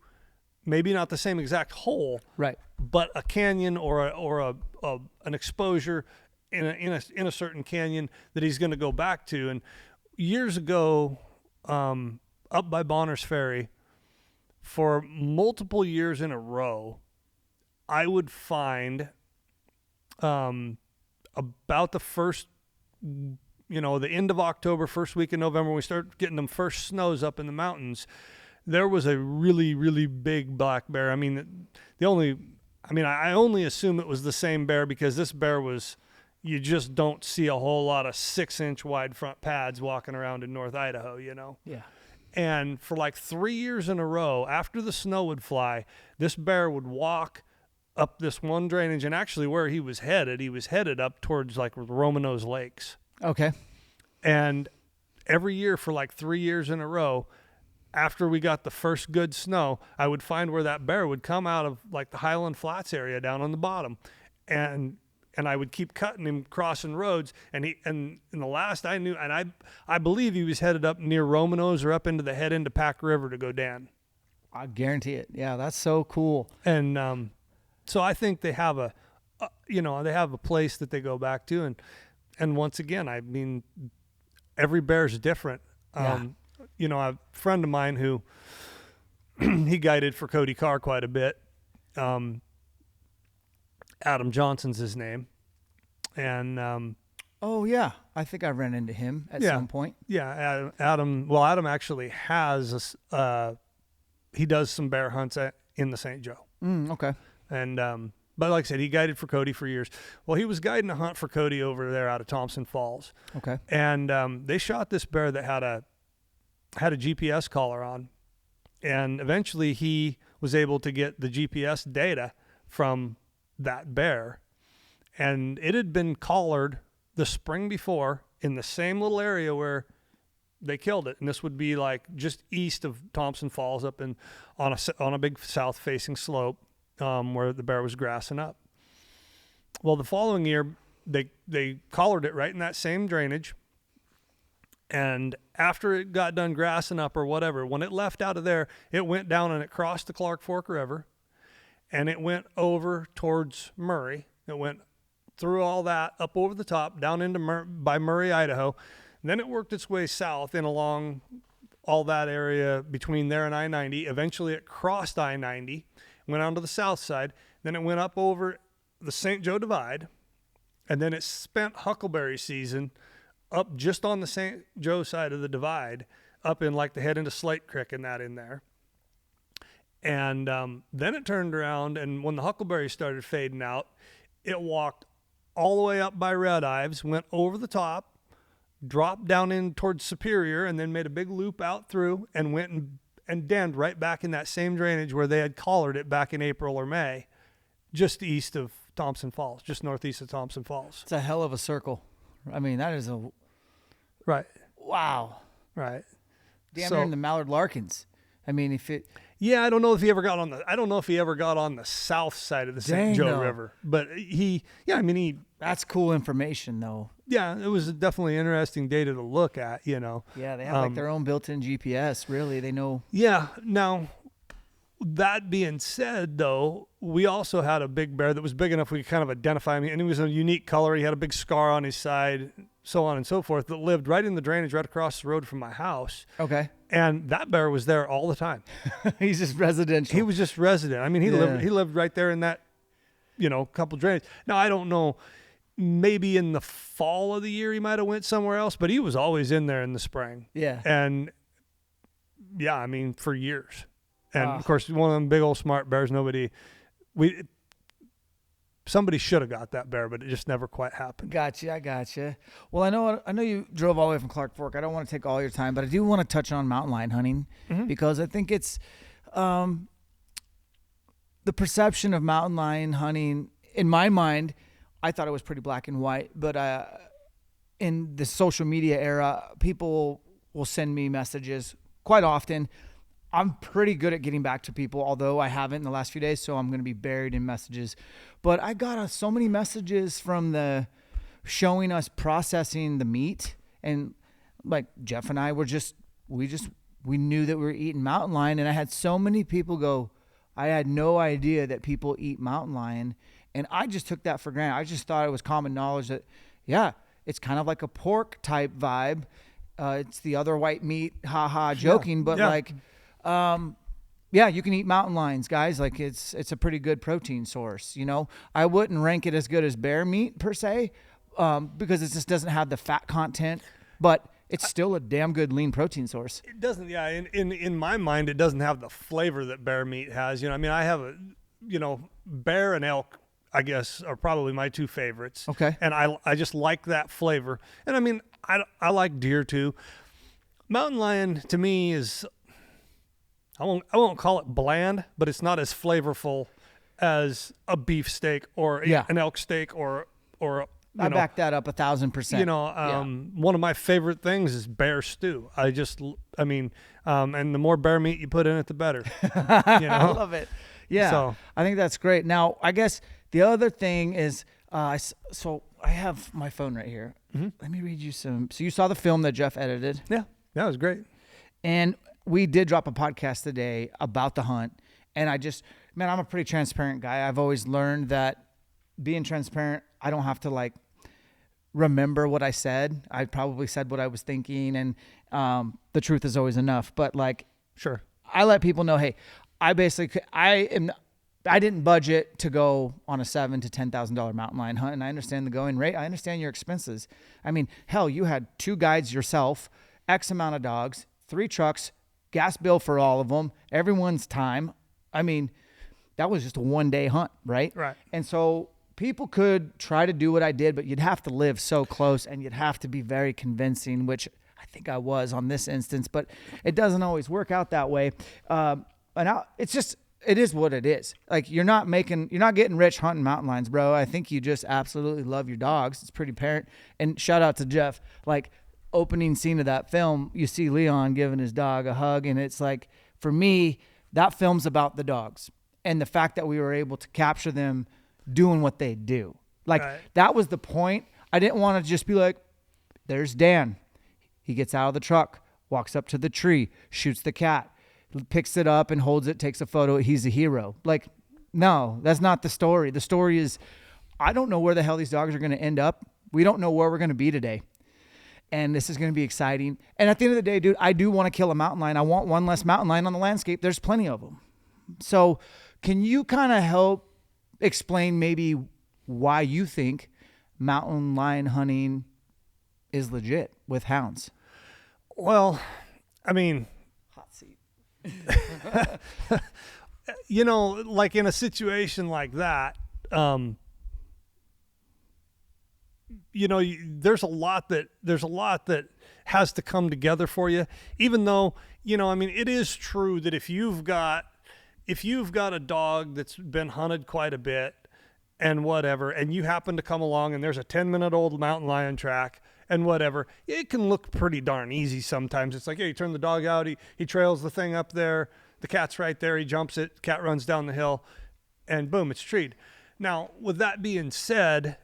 [SPEAKER 2] Maybe not the same exact hole,
[SPEAKER 1] Right.
[SPEAKER 2] but a canyon or an exposure in a certain canyon that he's going to go back to. And years ago, up by Bonner's Ferry, for multiple years in a row, I would find about the first, the end of October, first week in November, when we start getting them first snows up in the mountains, there was a really, really big black bear. I mean, I only assume it was the same bear because this bear you just don't see a whole lot of 6-inch wide front pads walking around in North Idaho,
[SPEAKER 1] Yeah.
[SPEAKER 2] And for like 3 years in a row, after the snow would fly, this bear would walk up this one drainage, and actually where he was headed up towards like Romanos Lakes.
[SPEAKER 1] Okay.
[SPEAKER 2] And every year for like 3 years in a row, after we got the first good snow, I would find where that bear would come out of like the Highland Flats area down on the bottom. And I would keep cutting him, crossing roads. And in the last I knew, and I believe he was headed up near Romanos or up into the head into Pack River to go down.
[SPEAKER 1] I guarantee it. Yeah, that's so cool.
[SPEAKER 2] And so I think they have a place that they go back to. And once again, I mean, every bear's different.
[SPEAKER 1] Yeah.
[SPEAKER 2] A friend of mine who he guided for Cody Carr quite a bit. Adam Johnson's his name. And
[SPEAKER 1] oh yeah, I think I ran into him at some point.
[SPEAKER 2] Yeah, Adam. Well, Adam actually has he does some bear hunts in the St. Joe.
[SPEAKER 1] Okay.
[SPEAKER 2] And but like I said, he guided for Cody for years. Well, he was guiding a hunt for Cody over there out of Thompson Falls.
[SPEAKER 1] Okay.
[SPEAKER 2] And they shot this bear that had a GPS collar on, and eventually he was able to get the GPS data from that bear, and it had been collared the spring before in the same little area where they killed it. And this would be like just east of Thompson Falls, up on a big south facing slope, where the bear was grassing up. Well, the following year they collared it right in that same drainage. And after it got done grassing up or whatever, when it left out of there, it went down and it crossed the Clark Fork River, and it went over towards Murray. It went through all that, up over the top, down into by Murray, Idaho. And then it worked its way south and along all that area between there and I-90. Eventually it crossed I-90, went onto the south side. Then it went up over the St. Joe Divide, and then it spent huckleberry season up just on the St. Joe side of the divide, up in like the head into Slate Creek and that in there. And then it turned around, and when the huckleberries started fading out, it walked all the way up by Red Ives, went over the top, dropped down in towards Superior, and then made a big loop out through and went and denned right back in that same drainage where they had collared it back in April or May, just east of Thompson Falls, just northeast of Thompson Falls.
[SPEAKER 1] It's a hell of a circle. I mean, that is
[SPEAKER 2] Right.
[SPEAKER 1] wow.
[SPEAKER 2] Right.
[SPEAKER 1] Damn near in the Mallard Larkins. I mean,
[SPEAKER 2] Yeah, I don't know if he ever got on the south side of the St.
[SPEAKER 1] Dang,
[SPEAKER 2] Joe
[SPEAKER 1] no.
[SPEAKER 2] River, but I mean,
[SPEAKER 1] That's cool information, though.
[SPEAKER 2] yeah, it was definitely interesting data to look at, you know.
[SPEAKER 1] Yeah, they have like their own built-in GPS. Really, they know.
[SPEAKER 2] Yeah. Now, that being said, though, we also had a big bear that was big enough we could kind of identify him, and he was a unique color. He had a big scar on his side, so on and so forth, that lived right in the drainage right across the road from my house.
[SPEAKER 1] Okay.
[SPEAKER 2] And that bear was there all the time.
[SPEAKER 1] He's just residential.
[SPEAKER 2] He was just resident. I mean, he lived right there in that, couple drainage. Now, I don't know, maybe in the fall of the year he might have went somewhere else, but he was always in there in the spring.
[SPEAKER 1] Yeah.
[SPEAKER 2] And yeah, I mean, for years. And of course, one of them big old smart bears, somebody should have got that bear, but it just never quite happened.
[SPEAKER 1] Gotcha. I gotcha. Well, I know you drove all the way from Clark Fork. I don't want to take all your time, but I do want to touch on mountain lion hunting because I think it's the perception of mountain lion hunting. In my mind, I thought it was pretty black and white, but in the social media era, people will send me messages quite often. I'm pretty good at getting back to people, although I haven't in the last few days, so I'm going to be buried in messages. But I got so many messages from the showing us processing the meat, and like Jeff and I were we knew that we were eating mountain lion, and I had so many people go, I had no idea that people eat mountain lion, and I just took that for granted. I just thought it was common knowledge that, yeah, it's kind of like a pork type vibe. It's the other white meat, joking, but like. Yeah, you can eat mountain lions, guys. Like it's a pretty good protein source. I wouldn't rank it as good as bear meat per se, because it just doesn't have the fat content, but it's still a damn good lean protein source.
[SPEAKER 2] It doesn't, yeah. In my mind, it doesn't have the flavor that bear meat has. I mean, I have bear and elk, I guess, are probably my two favorites.
[SPEAKER 1] Okay.
[SPEAKER 2] And I just like that flavor. And I mean, I like deer too. Mountain lion to me is, I won't call it bland, but it's not as flavorful as a beef steak or an elk steak or
[SPEAKER 1] I back that up 1,000%.
[SPEAKER 2] One of my favorite things is bear stew. And the more bear meat you put in it, the better.
[SPEAKER 1] I love it. Yeah,
[SPEAKER 2] so,
[SPEAKER 1] I think that's great. Now, I guess the other thing is, so I have my phone right here. Mm-hmm. Let me read you some. So you saw the film that Jeff edited.
[SPEAKER 2] Yeah, it was great.
[SPEAKER 1] And we did drop a podcast today about the hunt. And I'm a pretty transparent guy. I've always learned that being transparent, I don't have to remember what I said. I probably said what I was thinking, and the truth is always enough. But
[SPEAKER 2] sure,
[SPEAKER 1] I let people know, hey, I didn't budget to go on a $7,000 to $10,000 mountain lion hunt, and I understand the going rate. I understand your expenses. I mean, hell, you had 2 guides yourself, X amount of dogs, 3 trucks, gas bill for all of them, everyone's time. I mean, that was just a 1-day hunt, right?
[SPEAKER 2] Right.
[SPEAKER 1] And so people could try to do what I did, but you'd have to live so close, and you'd have to be very convincing, which I think I was on this instance, but it doesn't always work out that way. It is what it is. Like you're not getting rich hunting mountain lions, bro. I think you just absolutely love your dogs. It's pretty apparent. And shout out to Jeff. Opening scene of that film, you see Leon giving his dog a hug, and it's like, for me, that film's about the dogs and the fact that we were able to capture them doing what they do. Right. That was the point. I didn't want to just be like, there's Dan. He gets out of the truck, walks up to the tree, shoots the cat, picks it up and holds it, takes a photo. He's a hero. No, that's not the story. The story is, I don't know where the hell these dogs are going to end up. We don't know where we're going to be today. And this is going to be exciting. And at the end of the day, dude, I do want to kill a mountain lion. I want one less mountain lion on the landscape. There's plenty of them. So can you kind of help explain maybe why you think mountain lion hunting is legit with hounds?
[SPEAKER 2] Well, I mean,
[SPEAKER 1] hot seat.
[SPEAKER 2] In a situation like that, there's a lot that has to come together for you, even though, it is true that if you've got a dog that's been hunted quite a bit and whatever, and you happen to come along and there's a 10-minute-old mountain lion track and whatever, it can look pretty darn easy sometimes. It's like, hey, you turn the dog out, he trails the thing up there, The cat's right there. He jumps it. Cat runs down the hill, and boom, it's treed. Now, with that being said,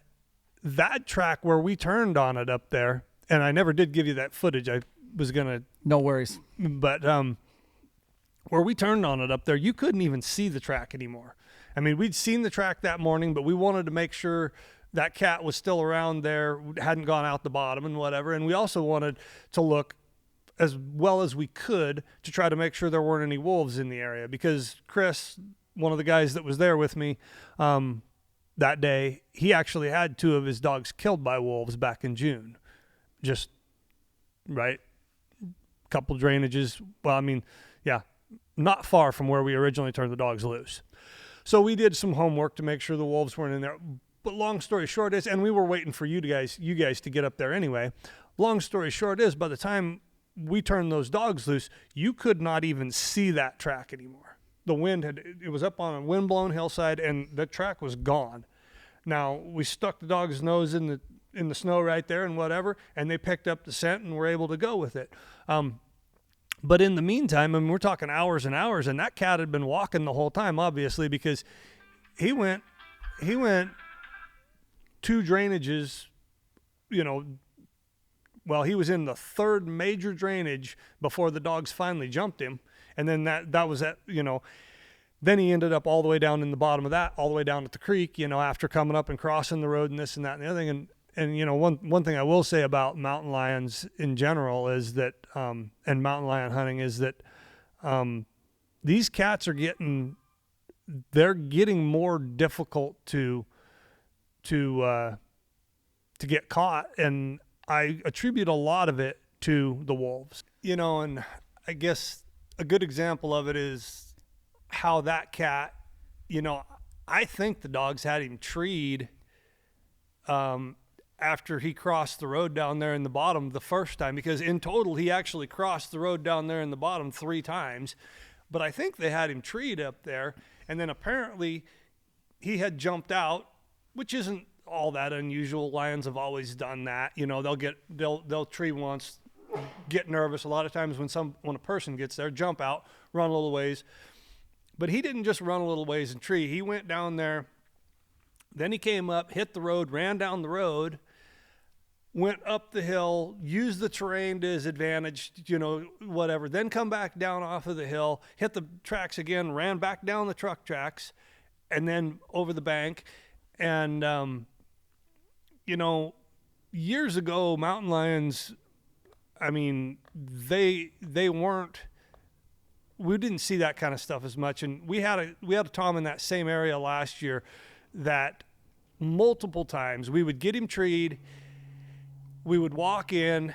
[SPEAKER 2] that track where we turned on it up there, and I never did give you that footage. I was going to.
[SPEAKER 1] No worries.
[SPEAKER 2] But where we turned on it up there, you couldn't even see the track anymore. I mean, we'd seen the track that morning, but we wanted to make sure that cat was still around there, hadn't gone out the bottom and whatever. And we also wanted to look as well as we could to try to make sure there weren't any wolves in the area, because Chris, one of the guys that was there with me that day, he actually had 2 of his dogs killed by wolves back in June. Just, right? Couple drainages. Well, I mean, yeah, not far from where we originally turned the dogs loose. So we did some homework to make sure the wolves weren't in there. But long story short is, and we were waiting for you guys to get up there anyway. Long story short is, by the time we turned those dogs loose, you could not even see that track anymore. The wind it was up on a wind-blown hillside, and the track was gone. Now, we stuck the dog's nose in the snow right there and whatever, and they picked up the scent and were able to go with it. But in the meantime, I mean, we're talking hours and hours, and that cat had been walking the whole time, obviously, because he went 2 drainages, well, he was in the 3rd major drainage before the dogs finally jumped him. And then that was at, then he ended up all the way down in the bottom of that, all the way down at the creek, after coming up and crossing the road and this and that and the other thing. And one thing I will say about mountain lions in general is that, and mountain lion hunting is that these cats are getting more difficult to get caught, and I attribute a lot of it to the wolves. And I guess a good example of it is how that cat, I think the dogs had him treed after he crossed the road down there in the bottom the first time, because in total he actually crossed the road down there in the bottom 3 times. But I think they had him treed up there, and then apparently he had jumped out, which isn't all that unusual. Lions have always done that. They'll tree once, get nervous. A lot of times when a person gets there, jump out, run a little ways. But he didn't just run a little ways and tree. He went down there. Then he came up, hit the road, ran down the road, went up the hill, used the terrain to his advantage, whatever. Then come back down off of the hill, hit the tracks again, ran back down the truck tracks, and then over the bank. And, years ago, mountain lions, I mean, we didn't see that kind of stuff as much. And we had a Tom in that same area last year that multiple times we would get him treed. We would walk in.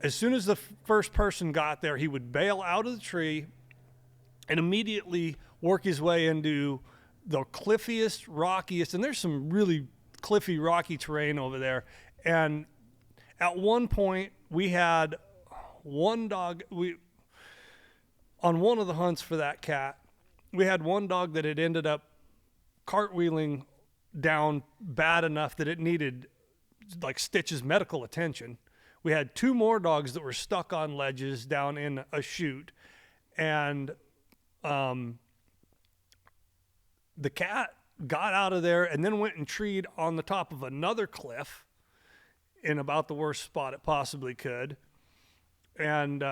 [SPEAKER 2] As soon as the first person got there, he would bail out of the tree and immediately work his way into the cliffiest, rockiest, and there's some really cliffy, rocky terrain over there. And at one point, we had one dog. On one of the hunts for that cat, we had one dog that had ended up cartwheeling down bad enough that it needed like Stitch's medical attention. We had 2 more dogs that were stuck on ledges down in a chute, and the cat got out of there and then went and treed on the top of another cliff in about the worst spot it possibly could. And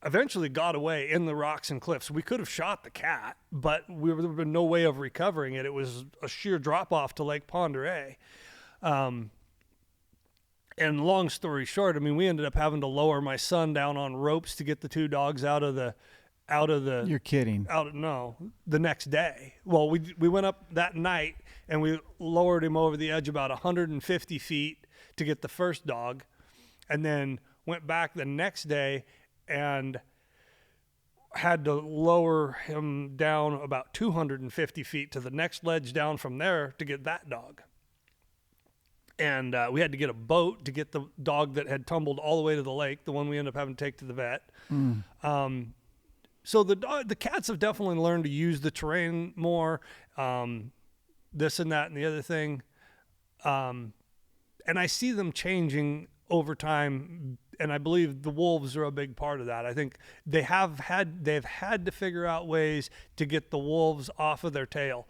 [SPEAKER 2] eventually got away in the rocks and cliffs. We could have shot the cat, but there would have been no way of recovering it. It was a sheer drop off to Lake Pend Oreille. And long story short, I mean, we ended up having to lower my son down on ropes to get the 2 dogs out of the.
[SPEAKER 1] You're kidding.
[SPEAKER 2] No, the next day. Well, we went up that night and we lowered him over the edge about 150 feet to get the first dog, and then went back the next day and had to lower him down about 250 feet to the next ledge down from there to get that dog. And we had to get a boat to get the dog that had tumbled all the way to the lake, the one we ended up having to take to the vet. So the cats have definitely learned to use the terrain more, this and that and the other thing. And I see them changing over time and I believe the wolves are a big part of that. I think they've had to figure out ways to get the wolves off of their tail,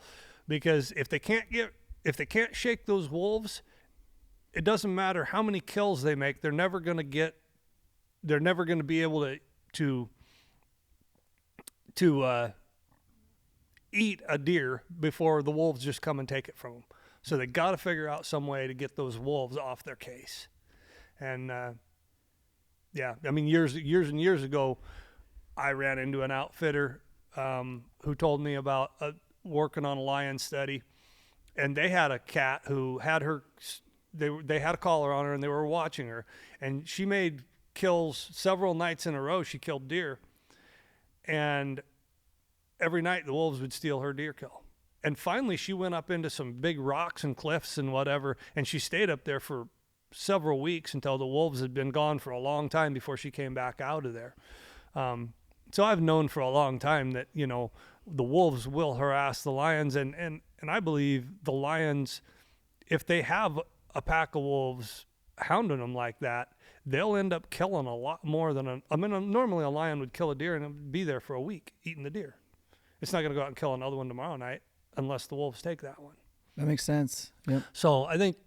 [SPEAKER 2] because if they can't shake those wolves, it doesn't matter how many kills they make. They're never going to be able to eat a deer before the wolves just come and take it from them. So they got to figure out some way to get those wolves off their case. And yeah, I mean, years and years ago, I ran into an outfitter who told me about working on a lion study, and they had a cat who had her. They had a collar on her, and they were watching her, and she made kills several nights in a row. She killed deer, and every night the wolves would steal her deer kill. And finally, she went up into some big rocks and cliffs and whatever, and she stayed up there for several weeks until the wolves had been gone for a long time before she came back out of there. So I've known for a long time that, you know, the wolves will harass the lions, and I believe the lions, if they have a pack of wolves hounding them like that, they'll end up killing a lot more than normally a lion would kill a deer and it would be there for a week eating the deer. It's not going to go out and kill another one tomorrow night unless the wolves take that one.
[SPEAKER 1] That makes sense. Yep.
[SPEAKER 2] So I think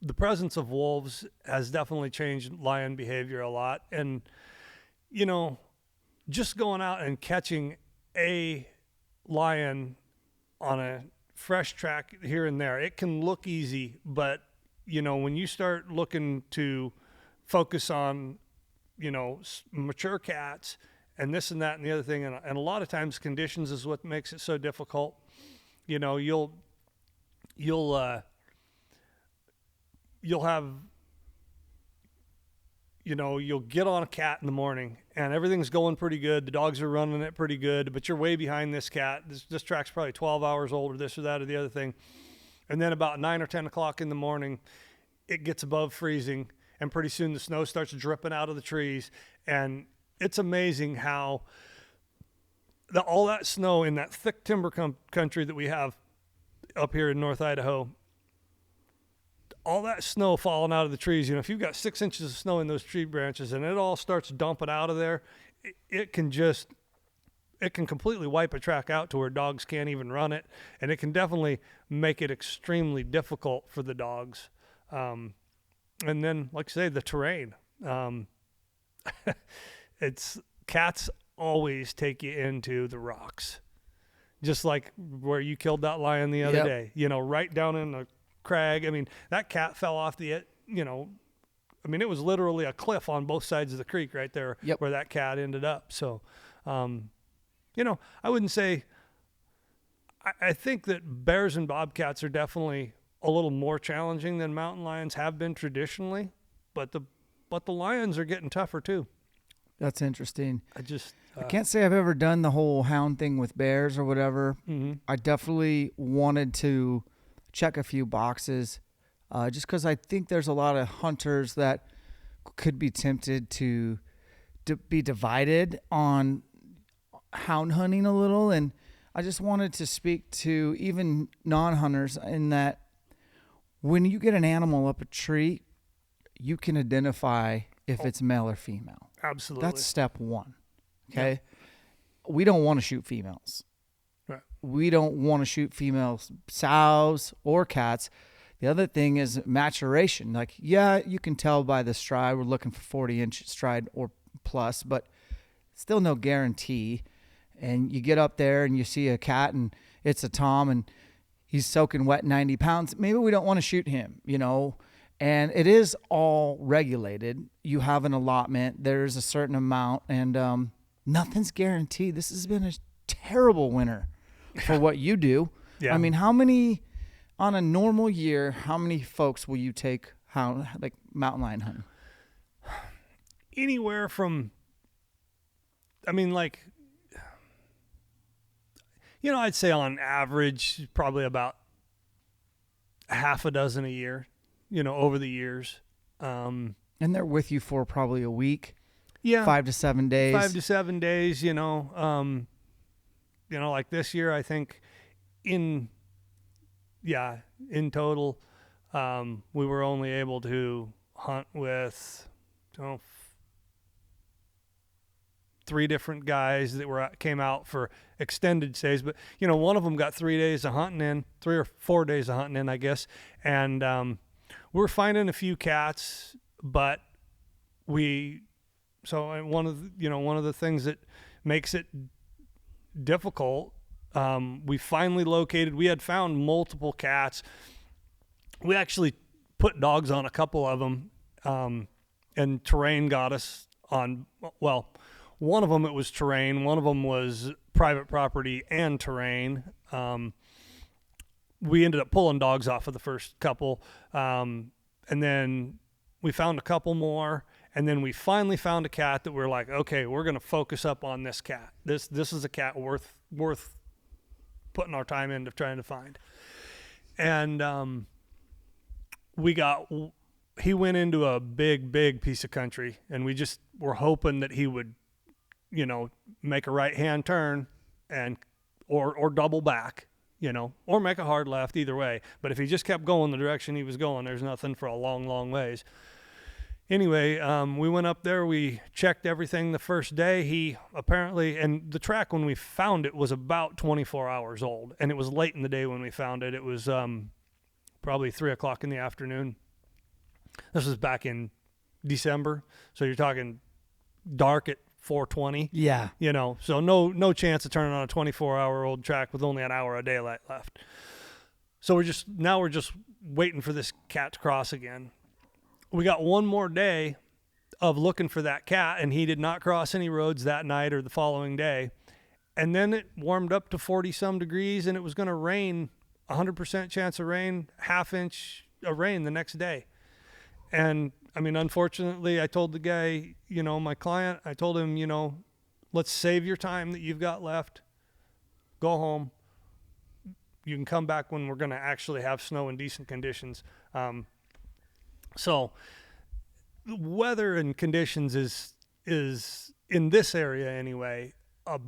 [SPEAKER 2] the presence of wolves has definitely changed lion behavior a lot. And, you know, just going out and catching a lion on a fresh track here and there, it can look easy, but, you know, when you start looking to focus on, you know, mature cats and this and that and the other thing, and a lot of times conditions is what makes it so difficult. You know, you'll have, you know, you'll get on a cat in the morning and everything's going pretty good. The dogs are running it pretty good, but you're way behind this cat. This track's probably 12 hours old or this or that or the other thing. And then about 9 or 10 o'clock in the morning, it gets above freezing, and pretty soon the snow starts dripping out of the trees. And it's amazing how all that snow in that thick timber country that we have up here in North Idaho, all that snow falling out of the trees, you know, if you've got 6 inches of snow in those tree branches and it all starts dumping out of there, it can completely wipe a track out to where dogs can't even run it. And it can definitely make it extremely difficult for the dogs. And then, like I say, the terrain. Cats always take you into the rocks. Just like where you killed that lion the other day, you know, right down in the crag. I mean, that cat fell off it was literally a cliff on both sides of the creek right there where that cat ended up. So, you know, I wouldn't say, I think that bears and bobcats are definitely a little more challenging than mountain lions have been traditionally, but the lions are getting tougher too.
[SPEAKER 1] That's interesting.
[SPEAKER 2] I
[SPEAKER 1] can't say I've ever done the whole hound thing with bears or whatever.
[SPEAKER 2] Mm-hmm.
[SPEAKER 1] I definitely wanted to check a few boxes, just because I think there's a lot of hunters that could be tempted to be divided on hound hunting a little. And I just wanted to speak to even non-hunters in that when you get an animal up a tree, you can identify if it's male or female.
[SPEAKER 2] Absolutely.
[SPEAKER 1] That's step one. Okay. Yeah. We don't want to shoot females.
[SPEAKER 2] Right.
[SPEAKER 1] We don't want to shoot female sows or cats. The other thing is maturation. Like, yeah, you can tell by the stride. We're looking for 40-inch stride or plus, but still no guarantee. And you get up there and you see a cat and it's a tom and he's soaking wet 90 pounds. Maybe we don't want to shoot him, you know. And it is all regulated. You have an allotment. There's a certain amount, and nothing's guaranteed. This has been a terrible winter for what you do.
[SPEAKER 2] Yeah.
[SPEAKER 1] I mean, how many, on a normal year, how many folks will you take mountain lion hunting?
[SPEAKER 2] Anywhere from, I mean, like, you know, I'd say on average, probably about half a dozen a year. You know, over the years.
[SPEAKER 1] And they're with you for probably a week.
[SPEAKER 2] Yeah.
[SPEAKER 1] 5 to 7 days.
[SPEAKER 2] 5 to 7 days, you know. Like this year, I think in yeah, in total, we were only able to hunt with, oh, 3 different guys that came out for extended stays. But one of them got 3 days of hunting in, 3 or 4 days of hunting in, I guess. And we're finding a few cats, but one of the things that makes it difficult, we finally located. We had found multiple cats. We actually put dogs on a couple of them, and terrain got us on. Well, one of them, it was terrain. One of them was private property and terrain. We ended up pulling dogs off of the first couple, and then we found a couple more, and then we finally found a cat that we're like, okay, we're going to focus up on this cat. This is a cat worth putting our time into trying to find. And he went into a big piece of country, and we just were hoping that he would, make a right-hand turn or double back, or make a hard left, either way. But if he just kept going the direction he was going, there's nothing for a long ways. Anyway, we went up there, we checked everything the first day. He apparently, and the track when we found it was about 24 hours old, and it was late in the day when we found it. It was probably 3:00 in the afternoon. This was back in December, so you're talking dark at 4:20.
[SPEAKER 1] Yeah.
[SPEAKER 2] So no chance of turning on a 24-hour-old track with only an hour of daylight left. So we're just waiting for this cat to cross again. We got one more day of looking for that cat, and he did not cross any roads that night or the following day. And then it warmed up to 40-some degrees, and it was going to rain, 100% chance of rain, half-inch of rain the next day. And, unfortunately, I told the guy, my client, I told him, let's save your time that you've got left. Go home. You can come back when we're going to actually have snow in decent conditions. So the weather and conditions is in this area anyway, a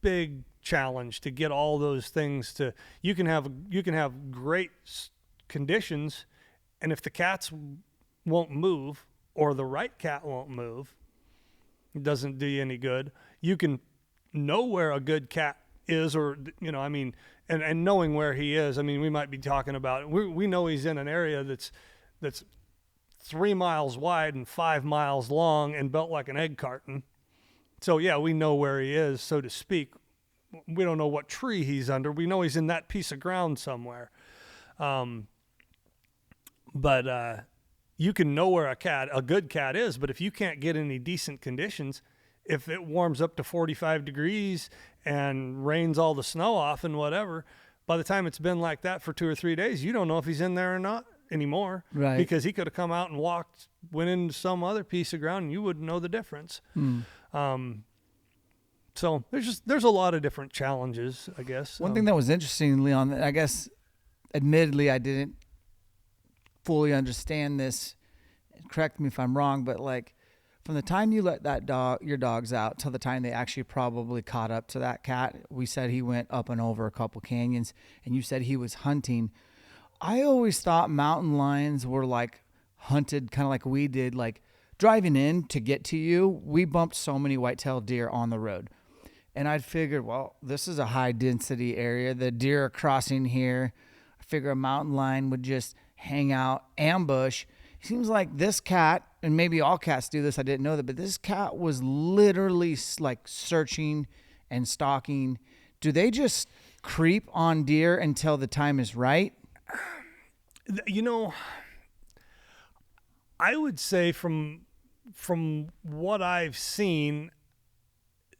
[SPEAKER 2] big challenge to get all those things to, you can have great conditions, and if the cats won't move or the right cat won't move, it doesn't do you any good. You can know where a good cat is, or and knowing where he is. We might be talking about, we know he's in an area that's 3 miles wide and 5 miles long and built like an egg carton. So yeah, we know where he is, so to speak. We don't know what tree he's under. We know he's in that piece of ground somewhere. But you can know where a good cat is, but if you can't get any decent conditions, if it warms up to 45 degrees and rains all the snow off and whatever, by the time it's been like that for 2 or 3 days, you don't know if he's in there or not anymore.
[SPEAKER 1] Right.
[SPEAKER 2] Because he could have come out and went into some other piece of ground, and you wouldn't know the difference. So there's a lot of different challenges, I guess.
[SPEAKER 1] One thing that was interesting, Leon, I guess, admittedly, I didn't fully understand this. Correct me if I'm wrong, but like from the time you let your dogs out till the time they actually probably caught up to that cat, we said he went up and over a couple canyons, and you said he was hunting. I always thought mountain lions were like hunted kind of like we did, like driving in to get to you. We bumped so many white-tailed deer on the road. And I'd figured, well, this is a high-density area. The deer are crossing here. I figure a mountain lion would just hang out, ambush. It seems like this cat, and maybe all cats do this, I didn't know that, but this cat was literally like searching and stalking. Do they just creep on deer until the time is right?
[SPEAKER 2] I would say from what I've seen,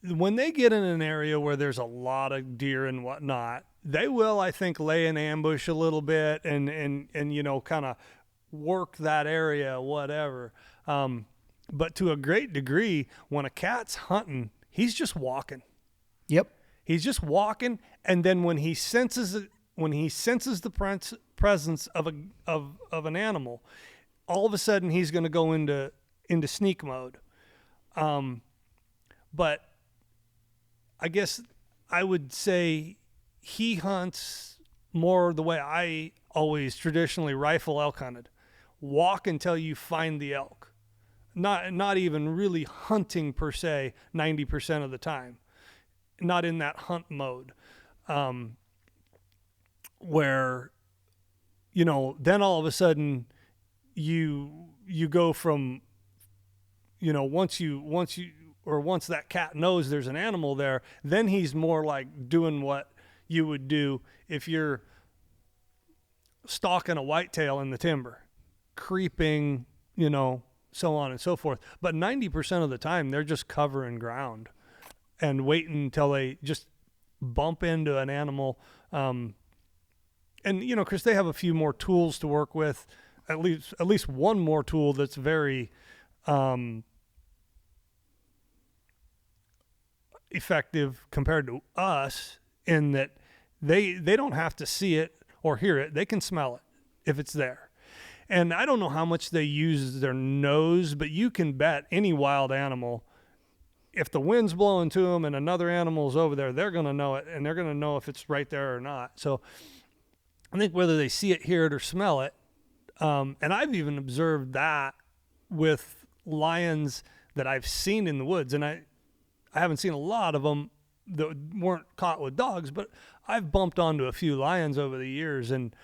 [SPEAKER 2] when they get in an area where there's a lot of deer and whatnot, they will, I think, lay an ambush a little bit and kind of work that area, whatever. But to a great degree, when a cat's hunting, he's just walking.
[SPEAKER 1] Yep.
[SPEAKER 2] He's just walking, and then when he senses the presence of an animal, all of a sudden he's going to go into sneak mode. But I guess I would say he hunts more the way I always traditionally rifle elk hunted. Walk until you find the elk. Not even really hunting per se 90% of the time. Not in that hunt mode. Where, you know, then all of a sudden you go from, you know, once that cat knows there's an animal there, then he's more like doing what you would do if you're stalking a whitetail in the timber, creeping, you know, so on and so forth. But 90% of the time, they're just covering ground and waiting until they just bump into an animal. And, you know, because they have a few more tools to work with, at least one more tool that's very effective compared to us, in that they don't have to see it or hear it. They can smell it if it's there. And I don't know how much they use their nose, but you can bet any wild animal, if the wind's blowing to them and another animal's over there, they're going to know it, and they're going to know if it's right there or not. So I think whether they see it, hear it, or smell it, and I've even observed that with lions that I've seen in the woods, and I haven't seen a lot of them that weren't caught with dogs, but I've bumped onto a few lions over the years, and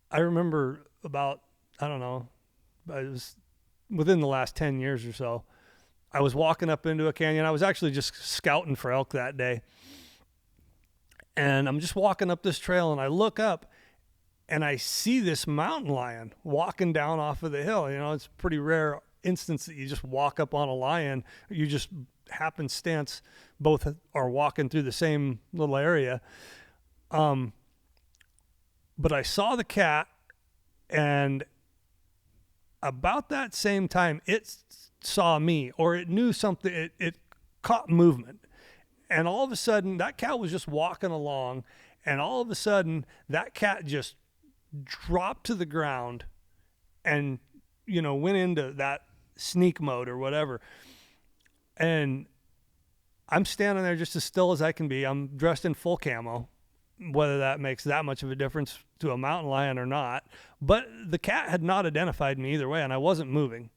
[SPEAKER 2] I remember about, I don't know, it was within the last 10 years or so, I was walking up into a canyon. I was actually just scouting for elk that day. And I'm just walking up this trail, and I look up and I see this mountain lion walking down off of the hill. You know, it's a pretty rare instance that you just walk up on a lion. You just happenstance both are walking through the same little area. But I saw the cat, and about that same time, it saw me, or it knew something. It caught movement. And all of a sudden, that cat was just walking along, and all of a sudden, that cat just dropped to the ground and, you know, went into that sneak mode or whatever. And I'm standing there just as still as I can be. I'm dressed in full camo, whether that makes that much of a difference to a mountain lion or not. But the cat had not identified me either way, and I wasn't moving.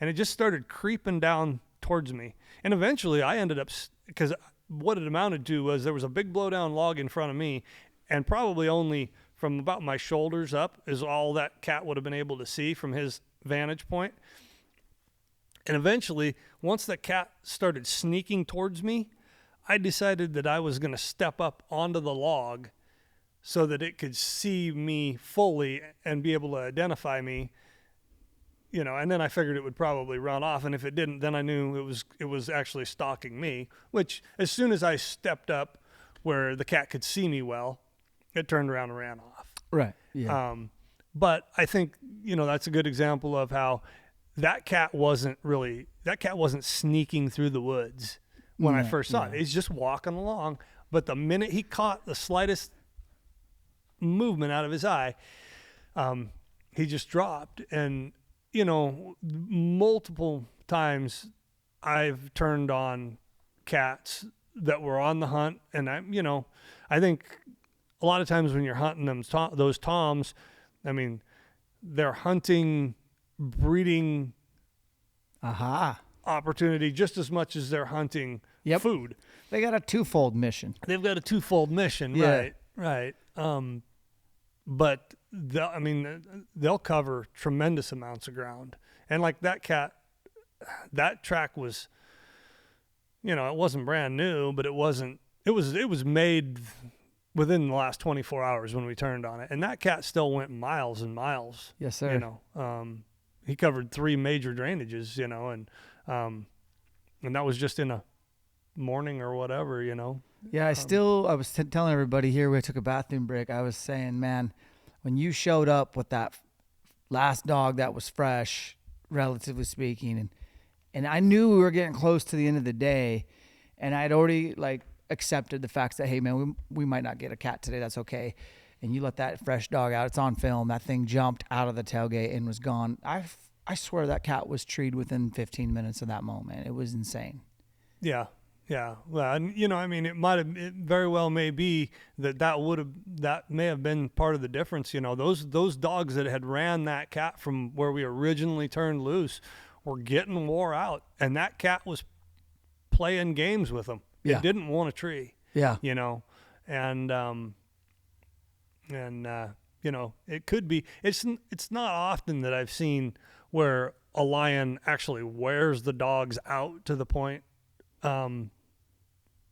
[SPEAKER 2] And it just started creeping down towards me. And eventually I ended up, because what it amounted to was there was a big blowdown log in front of me, and probably only from about my shoulders up is all that cat would have been able to see from his vantage point. And eventually, once the cat started sneaking towards me, I decided that I was going to step up onto the log so that it could see me fully and be able to identify me, you know, and then I figured it would probably run off. And if it didn't, then I knew it was actually stalking me, which as soon as I stepped up where the cat could see me well, it turned around and ran off.
[SPEAKER 1] Right. Yeah.
[SPEAKER 2] But I think, you know, that's a good example of how that cat wasn't sneaking through the woods when I first saw it. He's just walking along. But the minute he caught the slightest movement out of his eye, he just dropped. And, you know, multiple times I've turned on cats that were on the hunt. And I think a lot of times when you're hunting those toms, I mean, they're hunting breeding opportunity just as much as they're hunting food.
[SPEAKER 1] They got a twofold mission.
[SPEAKER 2] They've got a twofold mission, right. But they'll cover tremendous amounts of ground. And like that cat, that track was, you know, it wasn't brand new, but it was made within the last 24 hours when we turned on it. And that cat still went miles and miles.
[SPEAKER 1] Yes, sir.
[SPEAKER 2] You know, he covered 3 major drainages, you know, and that was just in a morning or whatever, you know.
[SPEAKER 1] Yeah, I was telling everybody here, we took a bathroom break. I was saying, man, when you showed up with that last dog that was fresh, relatively speaking, and I knew we were getting close to the end of the day, and I'd already like accepted the fact that, hey man, we might not get a cat today. That's okay. And you let that fresh dog out. It's on film. That thing jumped out of the tailgate and was gone. I swear that cat was treed within 15 minutes of that moment. It was insane.
[SPEAKER 2] Yeah. Yeah. Well, and I mean, it very well may be that may have been part of the difference. Those dogs that had ran that cat from where we originally turned loose were getting wore out, and that cat was playing games with them.
[SPEAKER 1] Yeah.
[SPEAKER 2] It didn't want a tree.
[SPEAKER 1] Yeah.
[SPEAKER 2] And it could be. It's not often that I've seen where a lion actually wears the dogs out to the point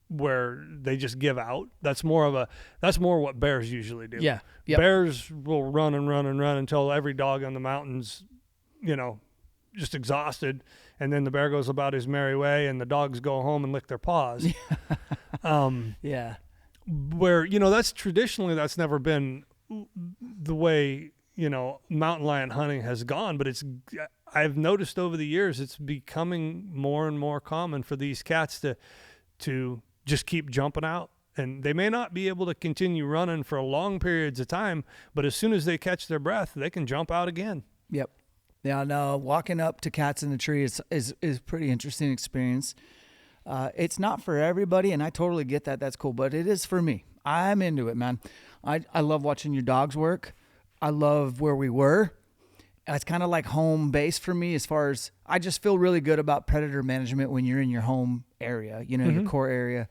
[SPEAKER 2] where they just give out. That's more what bears usually do.
[SPEAKER 1] Yeah. Yep.
[SPEAKER 2] Bears will run and run and run until every dog on the mountain's, just exhausted, and then the bear goes about his merry way, and the dogs go home and lick their paws.
[SPEAKER 1] Yeah.
[SPEAKER 2] Where that's never been the way mountain lion hunting has gone, but I've noticed over the years it's becoming more and more common for these cats to just keep jumping out, and they may not be able to continue running for long periods of time, but as soon as they catch their breath, they can jump out again.
[SPEAKER 1] Yep. Yeah, no, walking up to cats in the tree is a pretty interesting experience. It's not for everybody, and I totally get that. That's cool, but it is for me. I'm into it, man. I love watching your dogs work. I love where we were. It's kind of like home base for me, as far as I just feel really good about predator management when you're in your home area, your core area.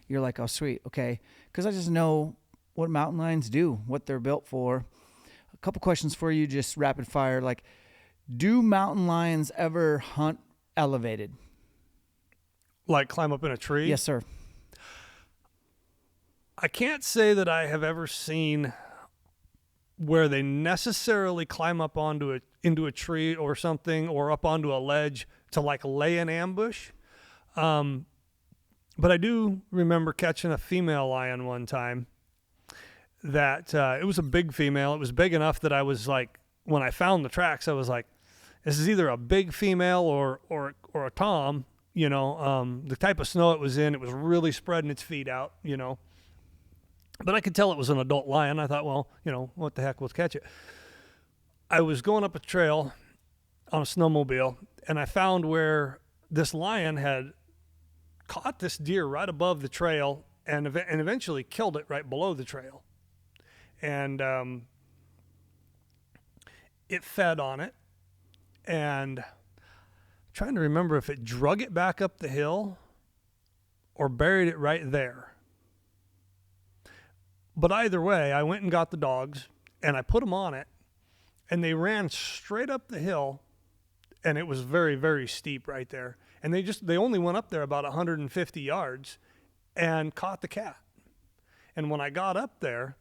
[SPEAKER 1] You're like, oh, sweet, okay. Because I just know what mountain lions do, what they're built for. A couple questions for you, just rapid fire. Like, do mountain lions ever hunt elevated?
[SPEAKER 2] Like climb up in a tree?
[SPEAKER 1] Yes, sir.
[SPEAKER 2] I can't say that I have ever seen where they necessarily climb up into a tree or something, or up onto a ledge to like lay an ambush. But I do remember catching a female lion one time that it was a big female. It was big enough that I was like, when I found the tracks, I was like, this is either a big female or a tom. The type of snow it was in, it was really spreading its feet out, But I could tell it was an adult lion. I thought, well, what the heck, let's catch it. I was going up a trail on a snowmobile, and I found where this lion had caught this deer right above the trail and eventually killed it right below the trail. And it fed on it, and I'm trying to remember if it drug it back up the hill or buried it right there. But either way, I went and got the dogs, and I put them on it, and they ran straight up the hill, and it was very, very steep right there. And they only went up there about 150 yards and caught the cat. And when I got up there,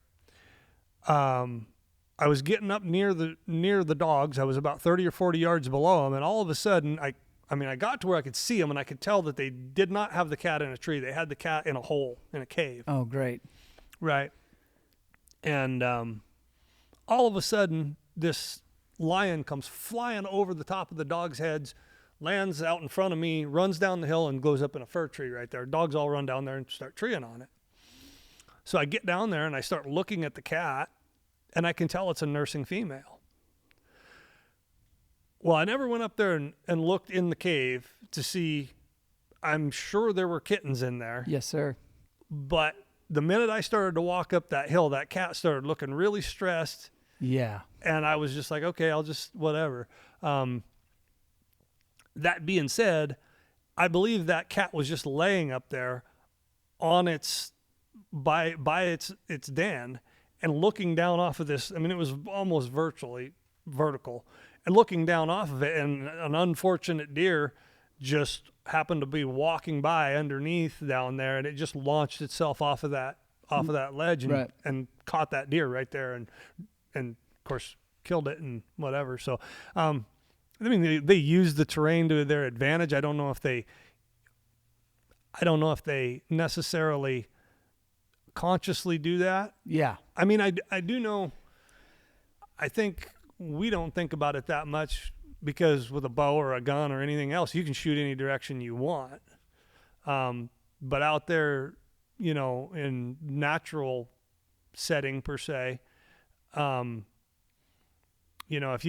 [SPEAKER 2] I was getting up near the dogs. I was about 30 or 40 yards below them, and all of a sudden, I got to where I could see them, and I could tell that they did not have the cat in a tree. They had the cat in a hole, in a cave.
[SPEAKER 1] Oh, great.
[SPEAKER 2] Right. And all of a sudden, this lion comes flying over the top of the dogs' heads, lands out in front of me, runs down the hill, and goes up in a fir tree right there. Dogs all run down there and start treeing on it. So I get down there, and I start looking at the cat, and I can tell it's a nursing female. Well, I never went up there and looked in the cave to see. I'm sure there were kittens in there.
[SPEAKER 1] Yes, sir.
[SPEAKER 2] But the minute I started to walk up that hill, that cat started looking really stressed.
[SPEAKER 1] Yeah.
[SPEAKER 2] And I was just like, okay, I'll just whatever. That being said, I believe that cat was just laying up there on its by its den and looking down off of this. I mean, it was almost virtually vertical, and looking down off of it, and an unfortunate deer just happened to be walking by underneath down there, and it just launched itself off of that ledge and,
[SPEAKER 1] right.
[SPEAKER 2] and caught that deer right there, and of course killed it and whatever. So, I mean, they used the terrain to their advantage. I don't know if they necessarily consciously do that.
[SPEAKER 1] Yeah.
[SPEAKER 2] I mean, I do know. I think we don't think about it that much, because with a bow or a gun or anything else, you can shoot any direction you want. But out there, in natural setting per se, if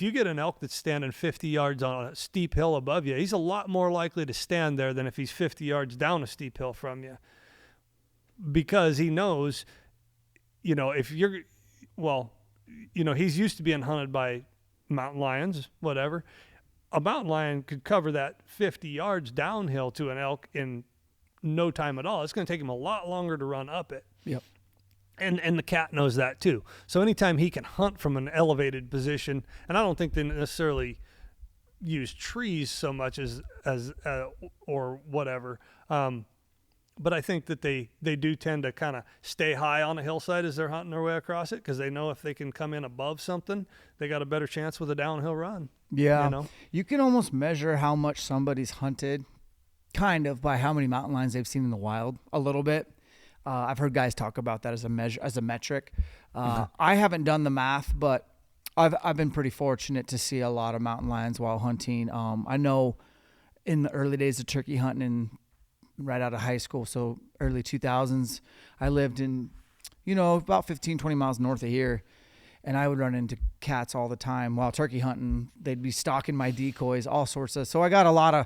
[SPEAKER 2] you get an elk that's standing 50 yards on a steep hill above you, he's a lot more likely to stand there than if he's 50 yards down a steep hill from you, because he knows, if you're, well, he's used to being hunted by mountain lions, whatever. A mountain lion could cover that 50 yards downhill to an elk in no time at all. It's going to take him a lot longer to run up it.
[SPEAKER 1] Yep.
[SPEAKER 2] And the cat knows that too. So anytime he can hunt from an elevated position, and I don't think they necessarily use trees so much as or whatever, but I think that they do tend to kind of stay high on a hillside as they're hunting their way across it, because they know if they can come in above something, they got a better chance with a downhill run.
[SPEAKER 1] Yeah. You can almost measure how much somebody's hunted kind of by how many mountain lions they've seen in the wild, a little bit. I've heard guys talk about that as a measure, as a metric. I haven't done the math, but I've been pretty fortunate to see a lot of mountain lions while hunting. I know in the early days of turkey hunting, right out of high school, so early 2000s, I lived in, about 15, 20 miles north of here, and I would run into cats all the time while turkey hunting. They'd be stalking my decoys, all sorts of. So I got a lot of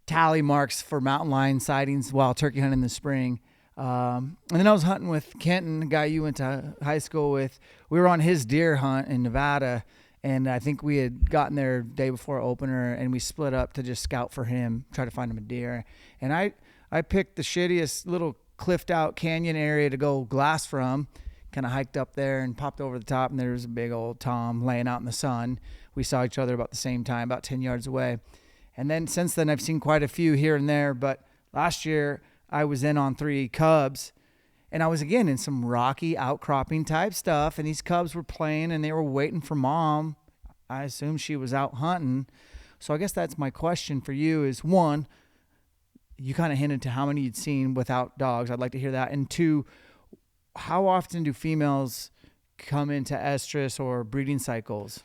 [SPEAKER 1] tally marks for mountain lion sightings while turkey hunting in the spring. And then I was hunting with Kenton, the guy you went to high school with. We were on his deer hunt in Nevada, and I think we had gotten there day before opener, and we split up to just scout for him, try to find him a deer. And I picked the shittiest little cliffed out canyon area to go glass from, kind of hiked up there and popped over the top, and there was a big old tom laying out in the sun. We saw each other about the same time, about 10 yards away. And then since then, I've seen quite a few here and there, but last year I was in on 3 cubs, and I was again in some rocky outcropping type stuff, and these cubs were playing and they were waiting for mom. I assume she was out hunting. So I guess that's my question for you is, 1, you kind of hinted to how many you'd seen without dogs. I'd like to hear that. And 2, how often do females come into estrus or breeding cycles?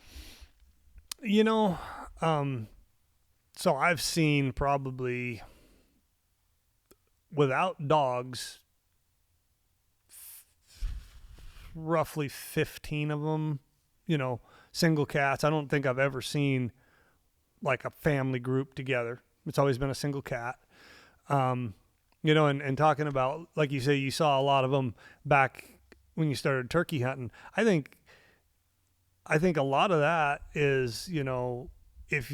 [SPEAKER 2] So I've seen probably, without dogs, roughly 15 of them, single cats. I don't think I've ever seen like a family group together. It's always been a single cat. And talking about, like you say, you saw a lot of them back when you started turkey hunting. I think a lot of that is, if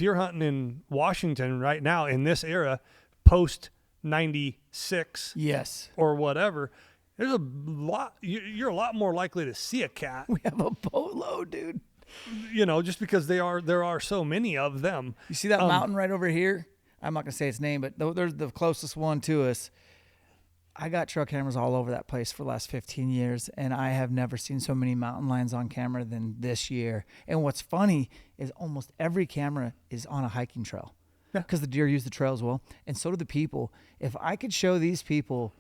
[SPEAKER 2] you're hunting in Washington right now in this era, post 96,
[SPEAKER 1] Yes,
[SPEAKER 2] or whatever, there's a lot. You're a lot more likely to see a cat.
[SPEAKER 1] we have a boatload, dude.
[SPEAKER 2] Just because there are so many of them.
[SPEAKER 1] You see that mountain right over here? I'm not gonna say its name, but there's the closest one to us. I got trail cameras all over that place for the last 15 years, and I have never seen so many mountain lions on camera than this year. And what's funny is almost every camera is on a hiking trail, because the deer use the trail as well, and so do the people. If I could show these people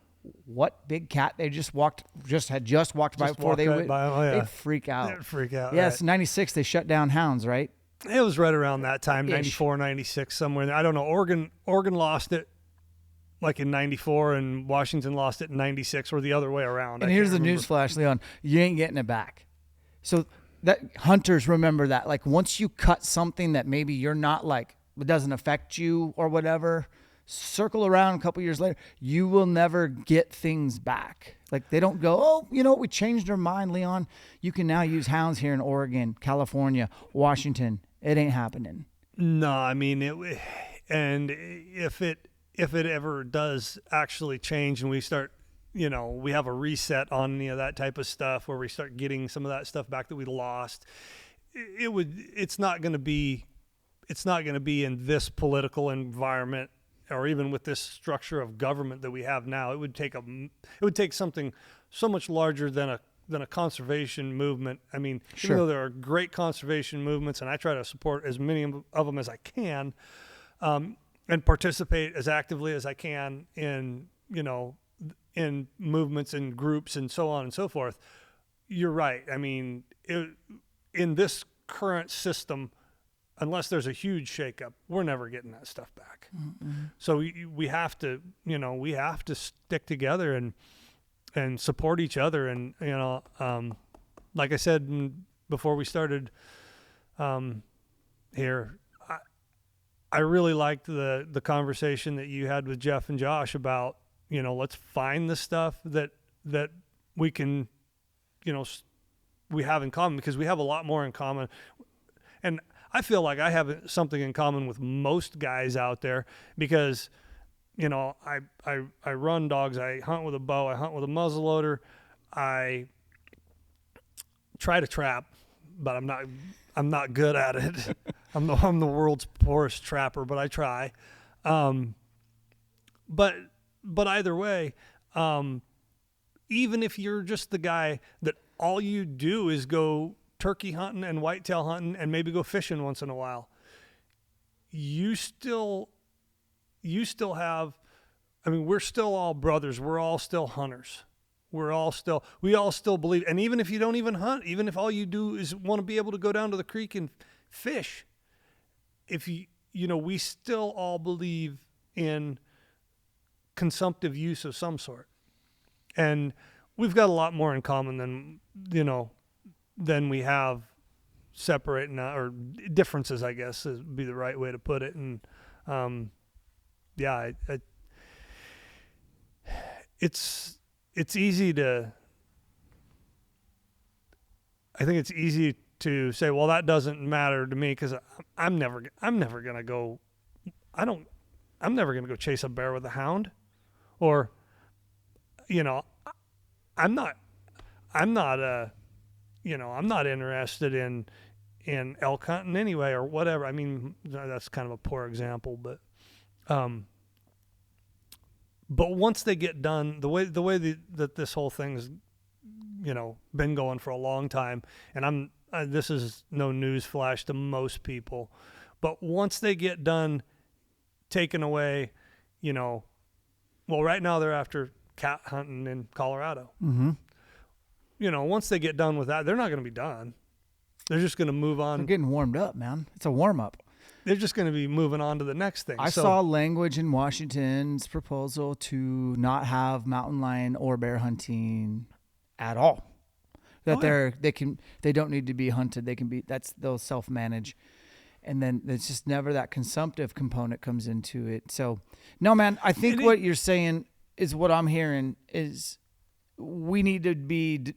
[SPEAKER 1] what big cat they just had walked by before they would, they'd freak out.
[SPEAKER 2] They'd freak out.
[SPEAKER 1] Yes,
[SPEAKER 2] right.
[SPEAKER 1] 96 they shut down hounds, right?
[SPEAKER 2] It was right around that time, 94, 96, somewhere there. I don't know. Oregon lost it like in 94, and Washington lost it in 96, or the other way around.
[SPEAKER 1] And here's the news flash, Leon. You ain't getting it back. So that hunters remember that. Like, once you cut something that maybe you're not like, it doesn't affect you or whatever, circle around a couple years later, you will never get things back. Like, they don't go, oh, we changed our mind, Leon. You can now use hounds here in Oregon, California, Washington. It ain't happening.
[SPEAKER 2] No, I mean, and if it ever does actually change and we start, we have a reset on that type of stuff where we start getting some of that stuff back that we lost, it's not going to be in this political environment, or even with this structure of government that we have now. It would take something so much larger than a conservation movement. I mean,
[SPEAKER 1] Sure.
[SPEAKER 2] Even though there are great conservation movements, and I try to support as many of them as I can, and participate as actively as I can in movements and groups and so on and so forth. You're right. I mean, in this current system, unless there's a huge shakeup, we're never getting that stuff back. Mm-hmm. So we have to stick together. And and support each other. And, like I said before we started here, I really liked the conversation that you had with Jeff and Josh about, let's find the stuff that we can, we have in common, because we have a lot more in common. And I feel like I have something in common with most guys out there, because, I run dogs, I hunt with a bow, I hunt with a muzzleloader, I try to trap, but I'm not good at it. I'm the world's poorest trapper, but I try. But either way, even if you're just the guy that all you do is go turkey hunting and whitetail hunting and maybe go fishing once in a while, you still have, we're still all brothers. We're all still hunters. We all still believe. And even if you don't even hunt, even if all you do is want to be able to go down to the creek and fish, we still all believe in consumptive use of some sort. And we've got a lot more in common than we have separating, or differences, I guess, would be the right way to put it. And, it's easy to, I think it's easy to say, well, that doesn't matter to me, because I'm never going to go chase a bear with a hound, or, I'm not interested in elk hunting anyway, or whatever. That's kind of a poor example, but once they get done, the way that this whole thing's, been going for a long time, and this is no news flash to most people, but once they get done taking away, right now they're after cat hunting in Colorado.
[SPEAKER 1] Mm-hmm.
[SPEAKER 2] Once they get done with that, they're not going to be done. They're just going to move on.
[SPEAKER 1] They're getting warmed up, man. It's a warm up.
[SPEAKER 2] They're just going to be moving on to the next thing.
[SPEAKER 1] I saw language in Washington's proposal to not have mountain lion or bear hunting at all. That they don't need to be hunted. They'll self-manage. And then it's just never that consumptive component comes into it. So, no, man, I think what you're saying is what I'm hearing is we need to be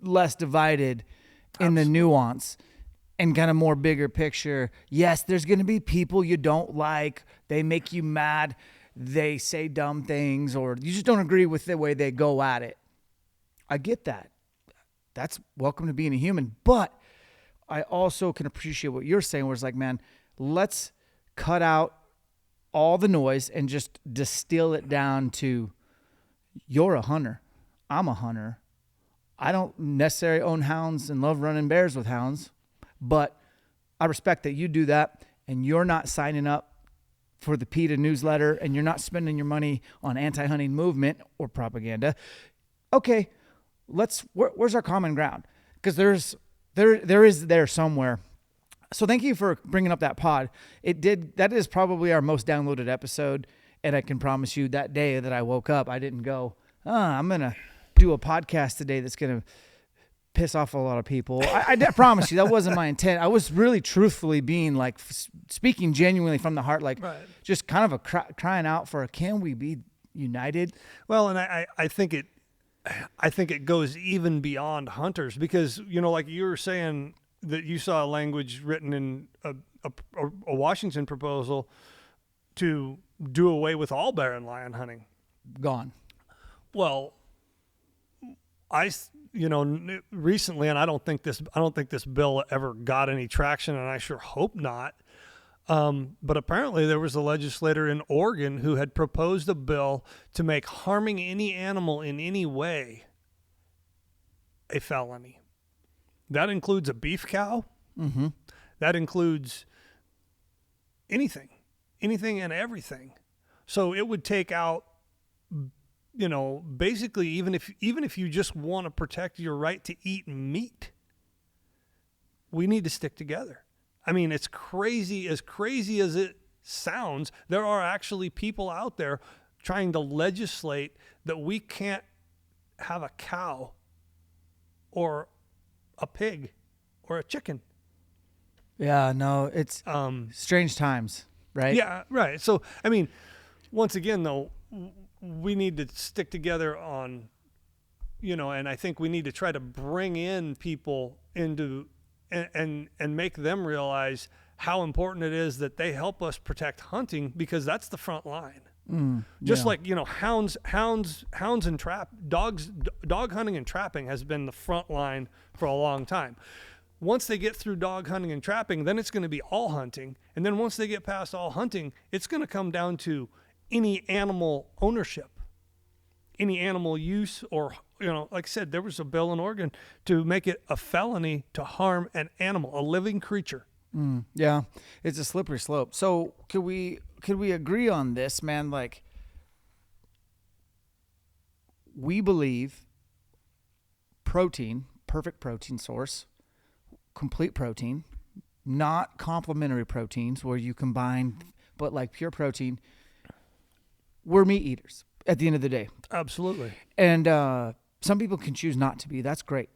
[SPEAKER 1] less divided in the nuance and kind of more bigger picture. Yes, there's going to be people you don't like. They make you mad. They say dumb things, or you just don't agree with the way they go at it. I get that. That's welcome to being a human. But I also can appreciate what you're saying, where it's like, man, let's cut out all the noise and just distill it down to, you're a hunter. I'm a hunter. I don't necessarily own hounds and love running bears with hounds, but I respect that you do that, and you're not signing up for the PETA newsletter, and you're not spending your money on anti-hunting movement or propaganda. Okay, where's our common ground? Because there is somewhere. So thank you for bringing up that pod. That is probably our most downloaded episode, and I can promise you that day that I woke up, I didn't go, I'm going to do a podcast today that's going to piss off a lot of people. I promise you that wasn't my intent. I was really truthfully being like speaking genuinely from the heart, like right. Just kind of crying out for, can we be united?
[SPEAKER 2] Well, and I think it goes even beyond hunters, because, like you were saying that you saw language written in a Washington proposal to do away with all bear and lion hunting.
[SPEAKER 1] Gone.
[SPEAKER 2] Well, recently, and I don't think this bill ever got any traction, and I sure hope not. But apparently there was a legislator in Oregon who had proposed a bill to make harming any animal in any way a felony. That includes a beef cow.
[SPEAKER 1] Mm-hmm.
[SPEAKER 2] That includes anything and everything. So it would take out, basically, even if you just want to protect your right to eat meat, we need to stick together. It's crazy as it sounds. There are actually people out there trying to legislate that we can't have a cow or a pig or a chicken.
[SPEAKER 1] Yeah, no, it's strange times, right?
[SPEAKER 2] Yeah, right. So, I mean, once again, though, we need to stick together on, and I think we need to try to bring in people into and make them realize how important it is that they help us protect hunting, because that's the front line. Just like, hounds and dog hunting and trapping has been the front line for a long time. Once they get through dog hunting and trapping, then it's going to be all hunting. And then once they get past all hunting, it's going to come down to any animal ownership, any animal use, or, like I said, there was a bill in Oregon to make it a felony to harm an animal, a living creature.
[SPEAKER 1] Yeah, it's a slippery slope. So could we agree on this, man? Like, we believe protein, perfect protein source, complete protein, not complementary proteins where you combine, but like pure protein. We're meat eaters at the end of the day.
[SPEAKER 2] Absolutely.
[SPEAKER 1] And some people can choose not to be. That's great.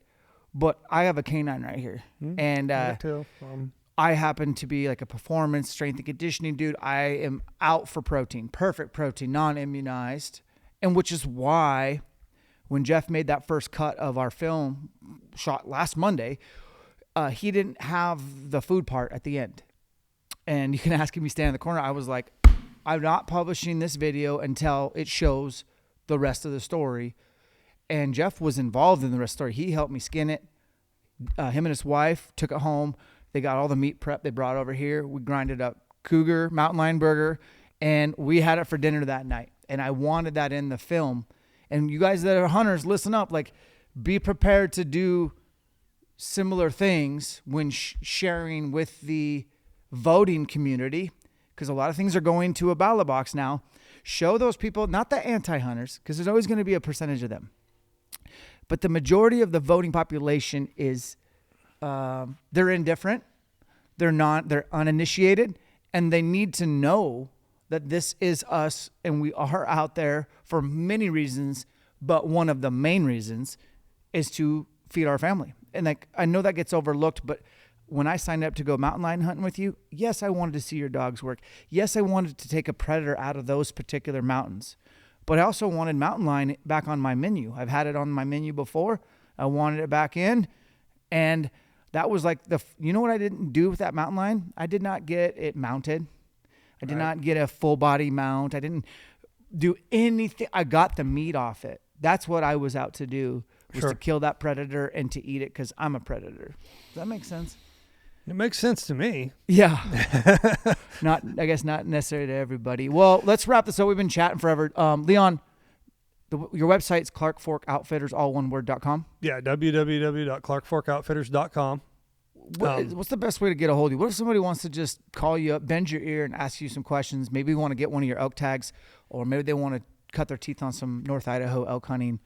[SPEAKER 1] But I have a canine right here. And I happen to be like a performance, strength and conditioning dude. I am out for protein, perfect protein, non-immunized. And which is why when Jeff made that first cut of our film shot last Monday, he didn't have the food part at the end. And you can ask him, he stand in the corner. I was like, I'm not publishing this video until it shows the rest of the story. And Jeff was involved in the rest of the story. He helped me skin it. Him and his wife took it home. They got all the meat prep they brought over here. We grinded up cougar, mountain lion burger, and we had it for dinner that night. And I wanted that in the film. And you guys that are hunters, listen up. Like, be prepared to do similar things when sharing with the voting community, because a lot of things are going to a ballot box now. Show those people, not the anti-hunters, because there's always going to be a percentage of them, but the majority of the voting population is they're indifferent, they're uninitiated, and they need to know that this is us, and we are out there for many reasons, but one of the main reasons is to feed our family. And like, I know that gets overlooked, but when I signed up to go mountain lion hunting with you, yes, I wanted to see your dogs work. Yes, I wanted to take a predator out of those particular mountains, but I also wanted mountain lion back on my menu. I've had it on my menu before. I wanted it back in, and that was like you know what I didn't do with that mountain lion? I did not get it mounted. I did not get a full body mount. I didn't do anything. I got the meat off it. That's what I was out to do, was to kill that predator and to eat it, because I'm a predator. Does that make sense?
[SPEAKER 2] It makes sense to me.
[SPEAKER 1] Yeah. I guess not necessarily to everybody. Well, let's wrap this up. We've been chatting forever. Leon, your website's clarkforkoutfitters.com.
[SPEAKER 2] Yeah, www.clarkforkoutfitters.com.
[SPEAKER 1] What's the best way to get a hold of you? What if somebody wants to just call you up, bend your ear, and ask you some questions? Maybe want to get one of your elk tags, or maybe they want to cut their teeth on some North Idaho elk hunting.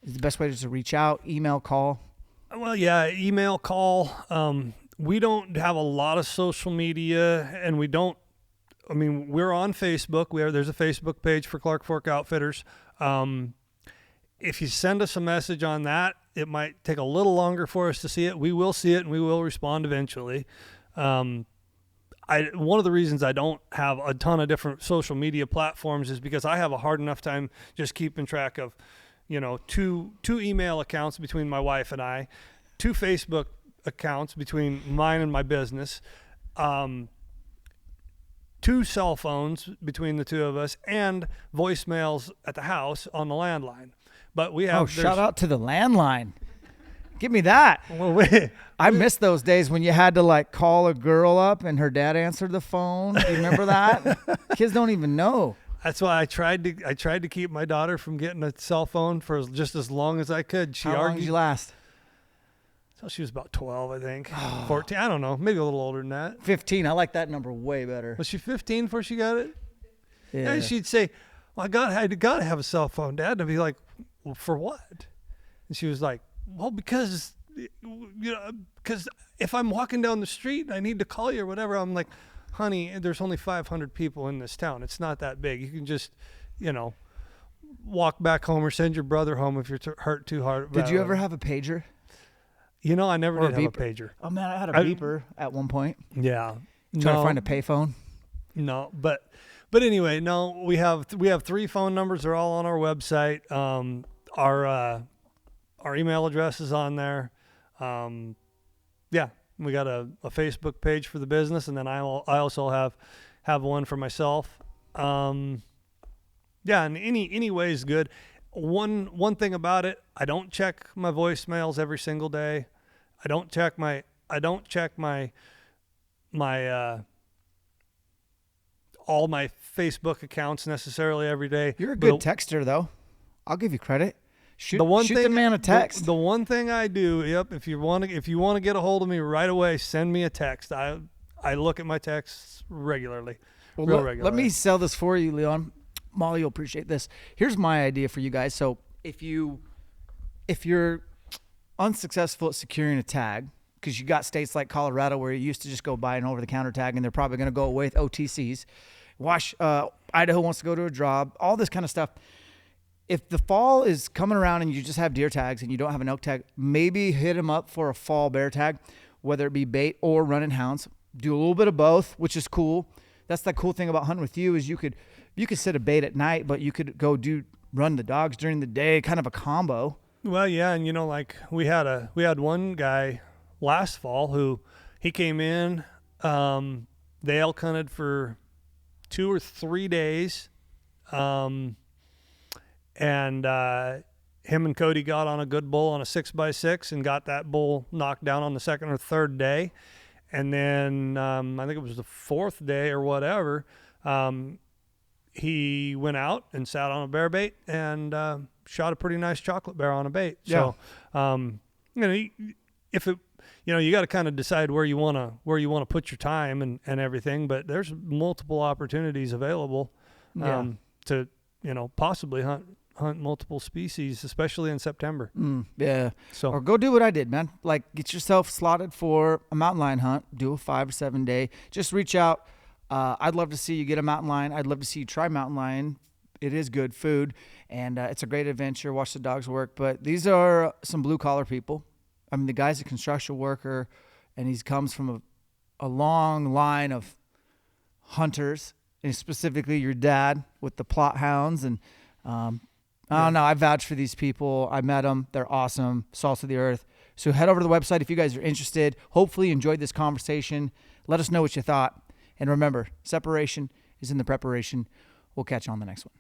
[SPEAKER 1] Is the best way just to reach out, email, call?
[SPEAKER 2] Well, yeah, email, call. We don't have a lot of social media, and we're on Facebook. There's a Facebook page for Clark Fork Outfitters. If you send us a message on that, it might take a little longer for us to see it. We will see it, and we will respond eventually. One of the reasons I don't have a ton of different social media platforms is because I have a hard enough time just keeping track of, two email accounts between my wife and I, 2 Facebook accounts between mine and my business, 2 cell phones between the 2 of us, and voicemails at the house on the landline. But we have
[SPEAKER 1] shout out to the landline. Give me that. Well, I miss those days when you had to like call a girl up and her dad answered the phone. Do you remember that? Kids don't even know.
[SPEAKER 2] That's why I tried to keep my daughter from getting a cell phone for just as long as I could.
[SPEAKER 1] How long did you last?
[SPEAKER 2] So she was about 12, I think. 14. I don't know. Maybe a little older than that.
[SPEAKER 1] 15. I like that number way better.
[SPEAKER 2] Was she 15 before she got it?
[SPEAKER 1] Yeah.
[SPEAKER 2] And she'd say, well, I gotta have a cell phone, Dad. And I'd be like, well, for what? And she was like, well, because if I'm walking down the street and I need to call you or whatever, I'm like, honey, there's only 500 people in this town. It's not that big. You can just, walk back home or send your brother home if you're hurt too hard.
[SPEAKER 1] Did you ever have a pager?
[SPEAKER 2] You know, I never
[SPEAKER 1] Or
[SPEAKER 2] did
[SPEAKER 1] a
[SPEAKER 2] have a
[SPEAKER 1] beeper?
[SPEAKER 2] pager.
[SPEAKER 1] Oh man, I had a beeper at one point.
[SPEAKER 2] Yeah.
[SPEAKER 1] Trying to find a payphone.
[SPEAKER 2] No, but anyway, no, we have 3 phone numbers. They're all on our website. Our email address is on there. Yeah, we got a Facebook page for the business, and then I also have one for myself. Yeah, and any way is good. One thing about it, I don't check my voicemails every single day. I don't check my all my Facebook accounts necessarily every day.
[SPEAKER 1] You're a good texter, though. I'll give you credit. Shoot the man a text.
[SPEAKER 2] The one thing I do, if you want to get a hold of me right away, send me a text. I look at my texts regularly.
[SPEAKER 1] Regularly. Let me sell this for you, Leon. Molly, you'll appreciate this. Here's my idea for you guys. So if you're unsuccessful at securing a tag, because you got states like Colorado where you used to just go buy an over-the-counter tag, and they're probably going to go away with OTCs. Idaho wants to go to a job, all this kind of stuff. If the fall is coming around and you just have deer tags and you don't have an elk tag, maybe hit them up for a fall bear tag, whether it be bait or running hounds. Do a little bit of both, which is cool. That's the cool thing about hunting with you is you could set a bait at night, but you could go run the dogs during the day, kind of a combo.
[SPEAKER 2] Well, yeah, and like we had one guy last fall who he came in, they elk hunted for 2 or 3 days, and him and Cody got on a good bull on a 6x6 and got that bull knocked down on the 2nd or 3rd day. And then I think it was the 4th day or whatever, he went out and sat on a bear bait and shot a pretty nice chocolate bear on a bait.
[SPEAKER 1] Yeah.
[SPEAKER 2] So, you got to kind of decide where you want to put your time and everything, but there's multiple opportunities available to possibly hunt multiple species, especially in September.
[SPEAKER 1] Yeah.
[SPEAKER 2] So,
[SPEAKER 1] or go do what I did, man. Like get yourself slotted for a mountain lion hunt. Do a 5 or 7 day. Just reach out. I'd love to see you get a mountain lion. I'd love to see you try mountain lion. It is good food, and it's a great adventure. Watch the dogs work. But these are some blue collar people. I mean, the guy's a construction worker, and he comes from a long line of hunters, and specifically your dad with the plot hounds. And I don't know. I vouch for these people. I met them. They're awesome. Salt of the earth. So head over to the website if you guys are interested. Hopefully you enjoyed this conversation. Let us know what you thought. And remember, separation is in the preparation. We'll catch you on the next one.